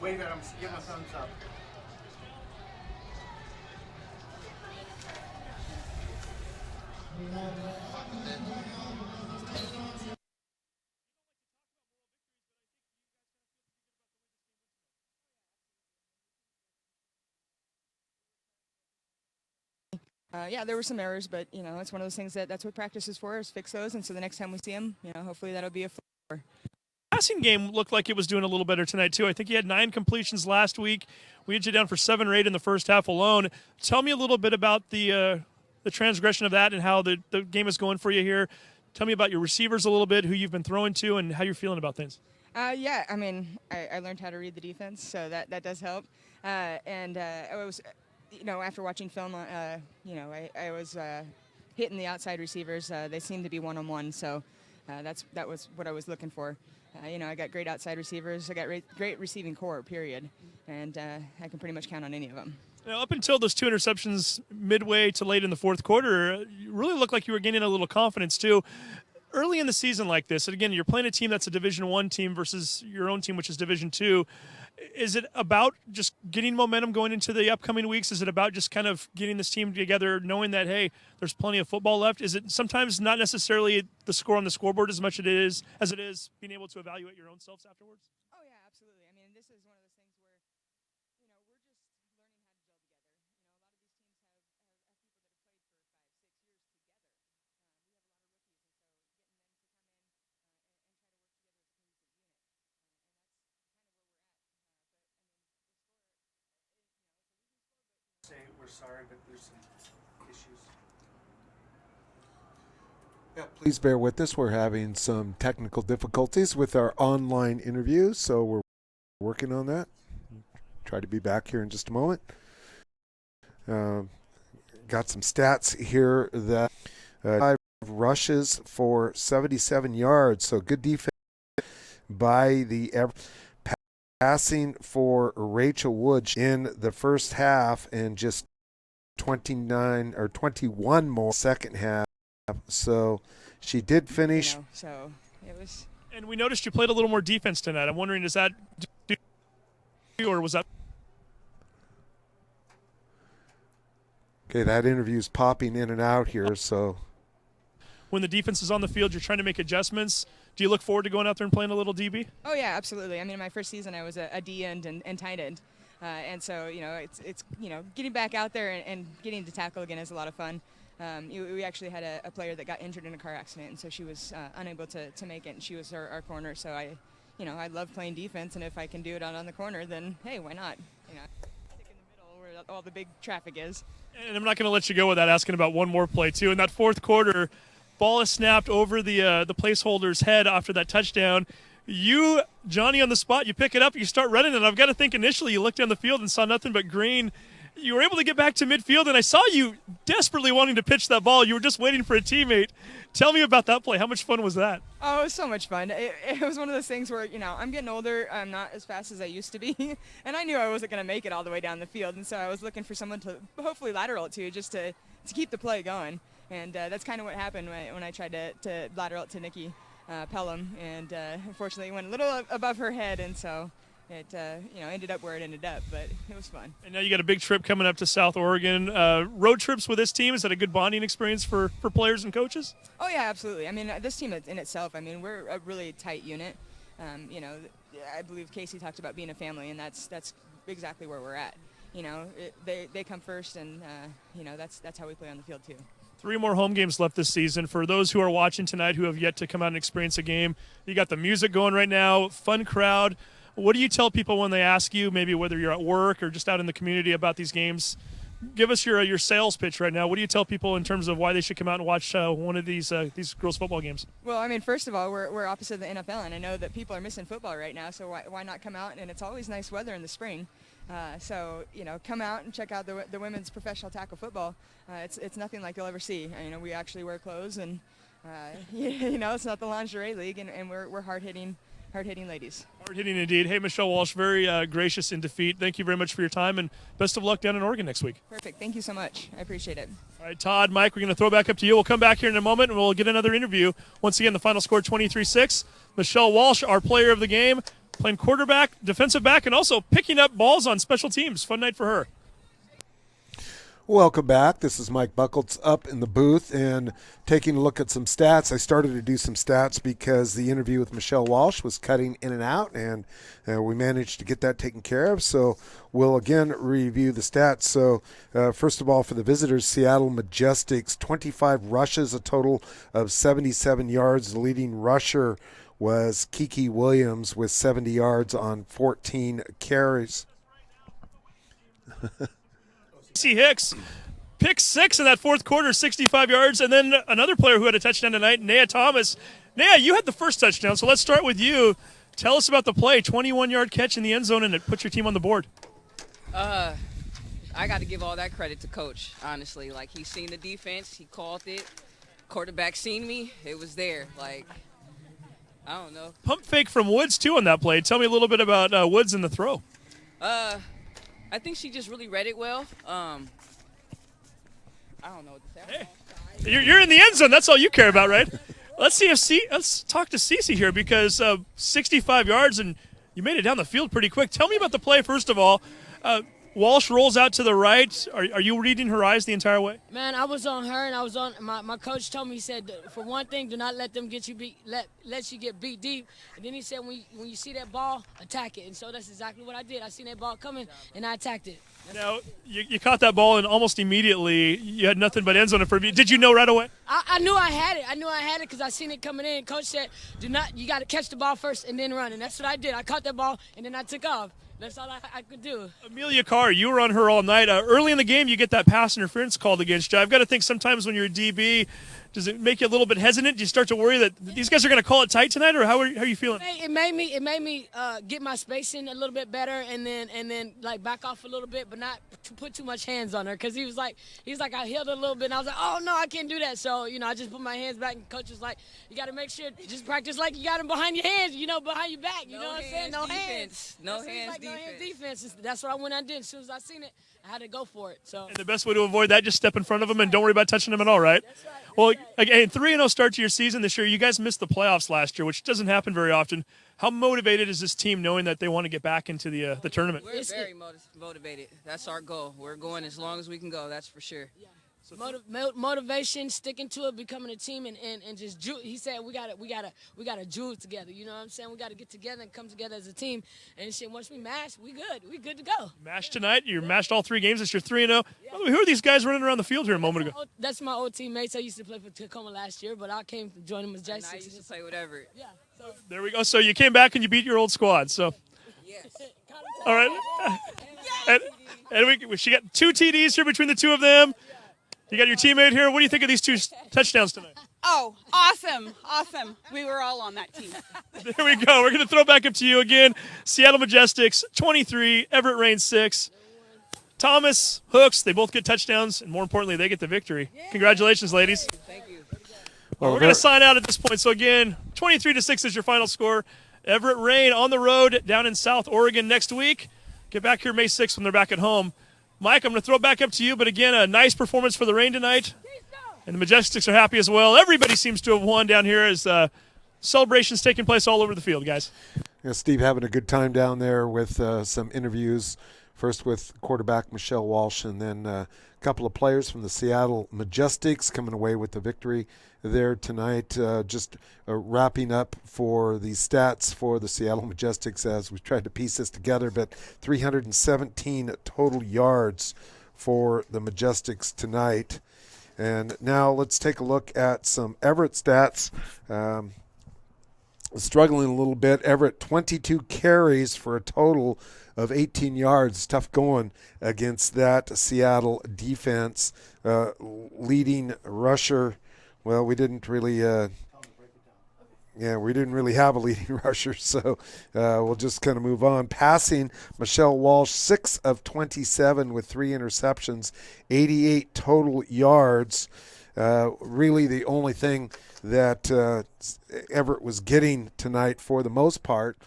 Wave at him. Give him a thumbs up. Yeah, there were some errors, but it's one of those things that's what practice is for, is fix those. And so the next time we see them, hopefully that'll be a. passing game looked like it was doing a little better tonight, too. I think you had 9 completions last week. We had you down for 7 or 8 in the first half alone. Tell me a little bit about the transgression of that and how the game is going for you here. Tell me about your receivers a little bit, who you've been throwing to, and how you're feeling about things. Yeah, I mean, I learned how to read the defense, so that does help. I was, after watching film, I was hitting the outside receivers. They seemed to be one-on-one, so that was what I was looking for. I got great outside receivers. I got great receiving core, period, and I can pretty much count on any of them. Now, up until those 2 interceptions midway to late in the fourth quarter, you really looked like you were gaining a little confidence, too. Early in the season like this, and again, you're playing a team that's a Division I team versus your own team, which is Division II. Is it about just getting momentum going into the upcoming weeks? Is it about just kind of getting this team together, knowing that, hey, there's plenty of football left? Is it sometimes not necessarily the score on the scoreboard as much as it is being able to evaluate your own selves afterwards? Oh, yeah, absolutely. I mean, this is one of those things where, we're just learning how to gel together. A lot of these teams have people that have played for 5, 6 years together. We have a lot of rookies, and so getting them to come in and try to work together as a cohesive unit. And that's kind of where we're at. But, I mean, the score, say We're sorry, but there's some issues. Yeah, please bear with us. We're having some technical difficulties with our online interview, so we're working on that. Try to be back here in just a moment. Got some stats here that 5 rushes for 77 yards, so good defense by the Everett. Passing for Rachel Wood in the first half and just 29 or 21 more second half. So she did finish. So it was. And we noticed you played a little more defense tonight. I'm wondering, is that or was that? Okay, that interview's popping in and out here, so. When the defense is on the field, you're trying to make adjustments. Do you look forward to going out there and playing a little DB? Oh yeah, absolutely. I mean, in my first season, I was a D end and tight end, and so it's getting back out there and getting to tackle again is a lot of fun. We actually had a player that got injured in a car accident, and so she was unable to make it, and she was our corner. So I love playing defense, and if I can do it on the corner, then hey, why not? Stick in the middle where all the big traffic is. And I'm not going to let you go without asking about one more play too. In that fourth quarter, ball is snapped over the placeholder's head after that touchdown. You, Johnny, on the spot, you pick it up, you start running, and I've got to think initially you looked down the field and saw nothing but green. You were able to get back to midfield, and I saw you desperately wanting to pitch that ball. You were just waiting for a teammate. Tell me about that play. How much fun was that? Oh, it was so much fun. It was one of those things where, I'm getting older. I'm not as fast as I used to be. And I knew I wasn't going to make it all the way down the field. And so I was looking for someone to hopefully lateral it to just to keep the play going. And that's kind of what happened when I tried to lateral it to Nikki Pelham. And unfortunately, it went a little above her head. And so it ended up where it ended up, but it was fun. And now you got a big trip coming up to South Oregon. Road trips with this team, is that a good bonding experience for players and coaches? Oh yeah, absolutely. I mean, this team in itself, I mean, we're a really tight unit. I believe Casey talked about being a family, and that's exactly where we're at. They come first, and that's how we play on the field too. 3 more home games left this season. For those who are watching tonight who have yet to come out and experience a game, you got the music going right now, fun crowd. What do you tell people when they ask you, maybe whether you're at work or just out in the community, about these games? Give us your sales pitch right now. What do you tell people in terms of why they should come out and watch one of these girls' football games? Well, I mean, first of all, we're opposite the NFL, and I know that people are missing football right now, so why not come out? And it's always nice weather in the spring. So come out and check out the women's professional tackle football. It's nothing like you'll ever see. We actually wear clothes, and it's not the lingerie league, and we're hard-hitting ladies. Hard-hitting indeed. Hey, Michelle Walsh, very gracious in defeat. Thank you very much for your time, and best of luck down in Oregon next week. Perfect. Thank you so much. I appreciate it. All right, Todd, Mike, we're going to throw back up to you. We'll come back here in a moment, and we'll get another interview. Once again, the final score 23-6. Michelle Walsh, our player of the game, playing quarterback, defensive back, and also picking up balls on special teams. Fun night for her. Welcome back. This is Mike Buckles up in the booth and taking a look at some stats. I started to do some stats because the interview with Michelle Walsh was cutting in and out, and we managed to get that taken care of. So we'll again review the stats. So first of all, for the visitors, Seattle Majestics, 25 rushes, a total of 77 yards. The leading rusher was Kiki Williams with 70 yards on 14 carries. C. Hicks, pick 6 in that fourth quarter, 65 yards. And then another player who had a touchdown tonight, Nea Thomas. Nea, you had the first touchdown, so let's start with you. Tell us about the play, 21-yard catch in the end zone, and it puts your team on the board. I got to give all that credit to Coach, honestly. Like, he's seen the defense. He called it. Quarterback seen me. It was there. Like, I don't know. Pump fake from Woods, too, on that play. Tell me a little bit about Woods and the throw. I think she just really read it well. I don't know what to say. Hey, you're in the end zone. That's all you care about, right? Let's talk to Cece here because 65 yards, and you made it down the field pretty quick. Tell me about the play, first of all. Walsh rolls out to the right. Are you reading her eyes the entire way? Man, I was on her, and I was on my coach told me, he said, for one thing, do not let them get you beat, let you get beat deep. And then he said, when you see that ball, attack it. And so that's exactly what I did. I seen that ball coming, and I attacked it. Now, you caught that ball, and almost immediately you had nothing but end zone in front of you. Did you know right away? I knew I had it. I knew I had it because I seen it coming in. Coach said, you got to catch the ball first and then run. And that's what I did. I caught that ball, and then I took off. That's all I could do. Amelia Carr, you were on her all night. Early in the game, you get that pass interference called against you. I've got to think sometimes when you're a DB, does it make you a little bit hesitant? Do you start to worry that these guys are going to call it tight tonight, or how are you feeling? It made me get my spacing a little bit better, and then like back off a little bit, but not to put too much hands on her, because he was like I healed her a little bit, and I was like, oh no, I can't do that. So I just put my hands back, and coach was like, you got to make sure just practice like you got them behind your hands, behind your back. You know what I'm saying? No hands. No hands Defense. That's what I went and did. As soon as I seen it, I had to go for it. So. And the best way to avoid that, just step in front of them and don't worry about touching them at all, right? That's right. Well, again, 3-0 start to your season this year. You guys missed the playoffs last year, which doesn't happen very often. How motivated is this team knowing that they want to get back into the tournament? We're very motivated. That's our goal. We're going as long as we can go. That's for sure. Yeah. Motivation, sticking to it, becoming a team, and just he said we gotta jewel together. You know what I'm saying? We gotta get together and come together as a team. And shit, once we mash, we good to go. Mash tonight. You're mashed all 3 games. It's your 3-0. By the way, who are these guys running around the field here a moment ago? That's my old teammates. I used to play for Tacoma last year, but I came to join the Majestics. And I used to play with Everett. Yeah. So. There we go. So you came back and you beat your old squad. So. Yes. All right. And she got 2 TDs here between the two of them. You got your teammate here. What do you think of these 2 touchdowns tonight? Oh, awesome. Awesome. We were all on that team. There we go. We're going to throw back up to you again. Seattle Majestics, 23. Everett Rain, 6. Thomas, Hooks, they both get touchdowns, and more importantly, they get the victory. Congratulations, ladies. Thank you. Well, we're going to sign out at this point. So, again, 23-6 is your final score. Everett Rain on the road down in South Oregon next week. Get back here May 6th when they're back at home. Mike, I'm going to throw it back up to you, but again, a nice performance for the Rain tonight. And the Majestics are happy as well. Everybody seems to have won down here as celebrations taking place all over the field, guys. Yeah, Steve having a good time down there with some interviews, first with quarterback Michelle Walsh, and then a couple of players from the Seattle Majestics coming away with the victory there tonight. Just wrapping up for the stats for the Seattle Majestics as we tried to piece this together, but 317 total yards for the Majestics tonight. And now let's take a look at some Everett stats. Struggling a little bit. Everett, 22 carries for a total of 18 yards. Tough going against that Seattle defense. Leading rusher, well, we didn't really have a leading rusher, so we'll just kind of move on. Passing, Michelle Walsh, 6 of 27 with 3 interceptions, 88 total yards. Really the only thing that Everett was getting tonight for the most part.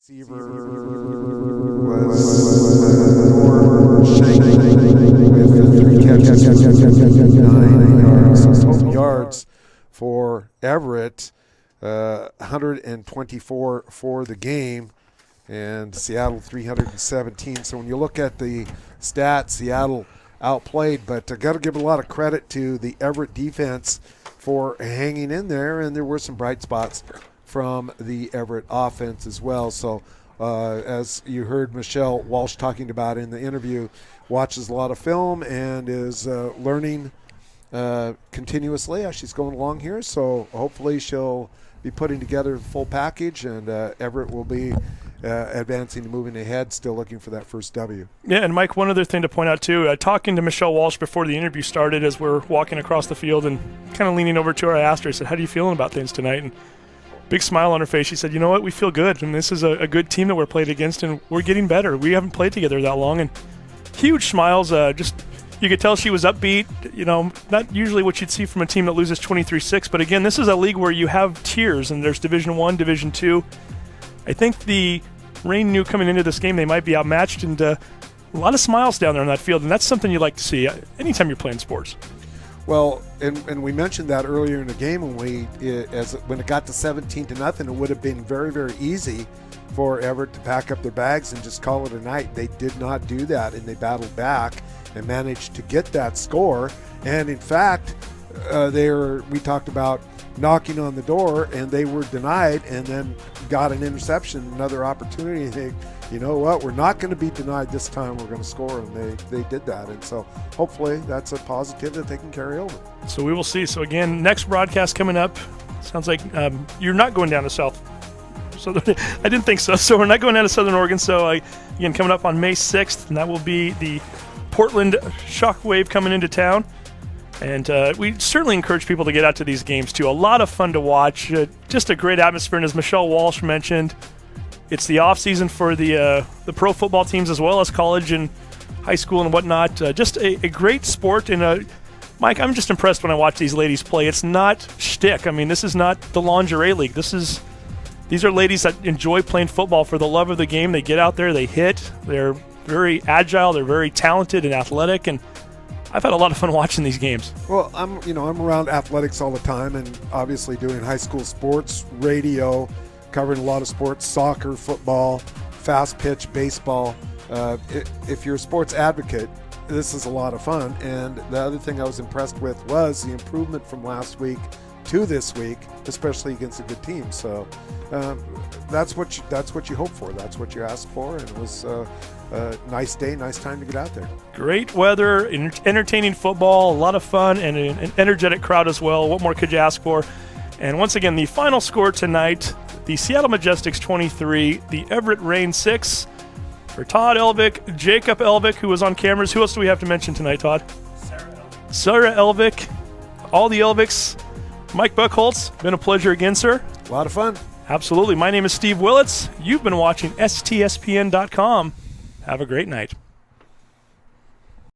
Receiver was with 3 catches, 9 yards. Total yards for Everett, 124 for the game, and Seattle 317. So when you look at the stats, Seattle outplayed, but I got to give a lot of credit to the Everett defense for hanging in there, and there were some bright spots from the Everett offense as well. So as you heard Michelle Walsh talking about in the interview, watches a lot of film and is learning continuously as she's going along here. So hopefully she'll be putting together a full package, and Everett will be advancing and moving ahead, still looking for that first W. Yeah, and Mike, one other thing to point out too, talking to Michelle Walsh before the interview started as we're walking across the field and kind of leaning over to her, I asked her, I said, how do you feeling about things tonight? And big smile on her face. She said, you know what, we feel good, and this is a good team that we're played against, and we're getting better. We haven't played together that long, and huge smiles. Just you could tell she was upbeat, not usually what you'd see from a team that loses 23-6, but again, this is a league where you have tiers, and there's Division I, Division II. I think the Reign knew coming into this game they might be outmatched, and a lot of smiles down there on that field, and that's something you like to see anytime you're playing sports. Well, and we mentioned that earlier in the game when when it got to 17-0, it would have been very, very easy for Everett to pack up their bags and just call it a night. They did not do that, and they battled back and managed to get that score. And in fact, we talked about knocking on the door, and they were denied, and then got an interception, another opportunity. And they, you know what, we're not going to be denied this time. We're going to score, and they did that. And so hopefully that's a positive that they can carry over. So we will see. So again, next broadcast coming up. Sounds like you're not going down to South. So I didn't think so. So we're not going down to Southern Oregon. So again, coming up on May 6th, and that will be the Portland Shockwave coming into town. And we certainly encourage people to get out to these games, too. A lot of fun to watch. Just a great atmosphere. And as Michelle Walsh mentioned, it's the off-season for the pro football teams as well as college and high school and whatnot. Just a great sport. And, Mike, I'm just impressed when I watch these ladies play. It's not shtick. I mean, this is not the lingerie league. These are ladies that enjoy playing football for the love of the game. They get out there. They hit. They're very agile. They're very talented and athletic. And I've had a lot of fun watching these games. Well, I'm around athletics all the time, and obviously doing high school sports, radio, covering a lot of sports, soccer, football, fast pitch, baseball. If you're a sports advocate, this is a lot of fun. And the other thing I was impressed with was the improvement from last week to this week, especially against a good team. So that's what you hope for. That's what you ask for, and it was a nice day, nice time to get out there. Great weather, entertaining football, a lot of fun, and an energetic crowd as well. What more could you ask for? And once again, the final score tonight, the Seattle Majestics 23, the Everett Reign 6. For Todd Elvick, Jacob Elvick, who was on cameras. Who else do we have to mention tonight, Todd? Sarah Elvick, all the Elvicks. Mike Buckholz, been a pleasure again, sir. A lot of fun. Absolutely. My name is Steve Willits. You've been watching STSPN.com. Have a great night.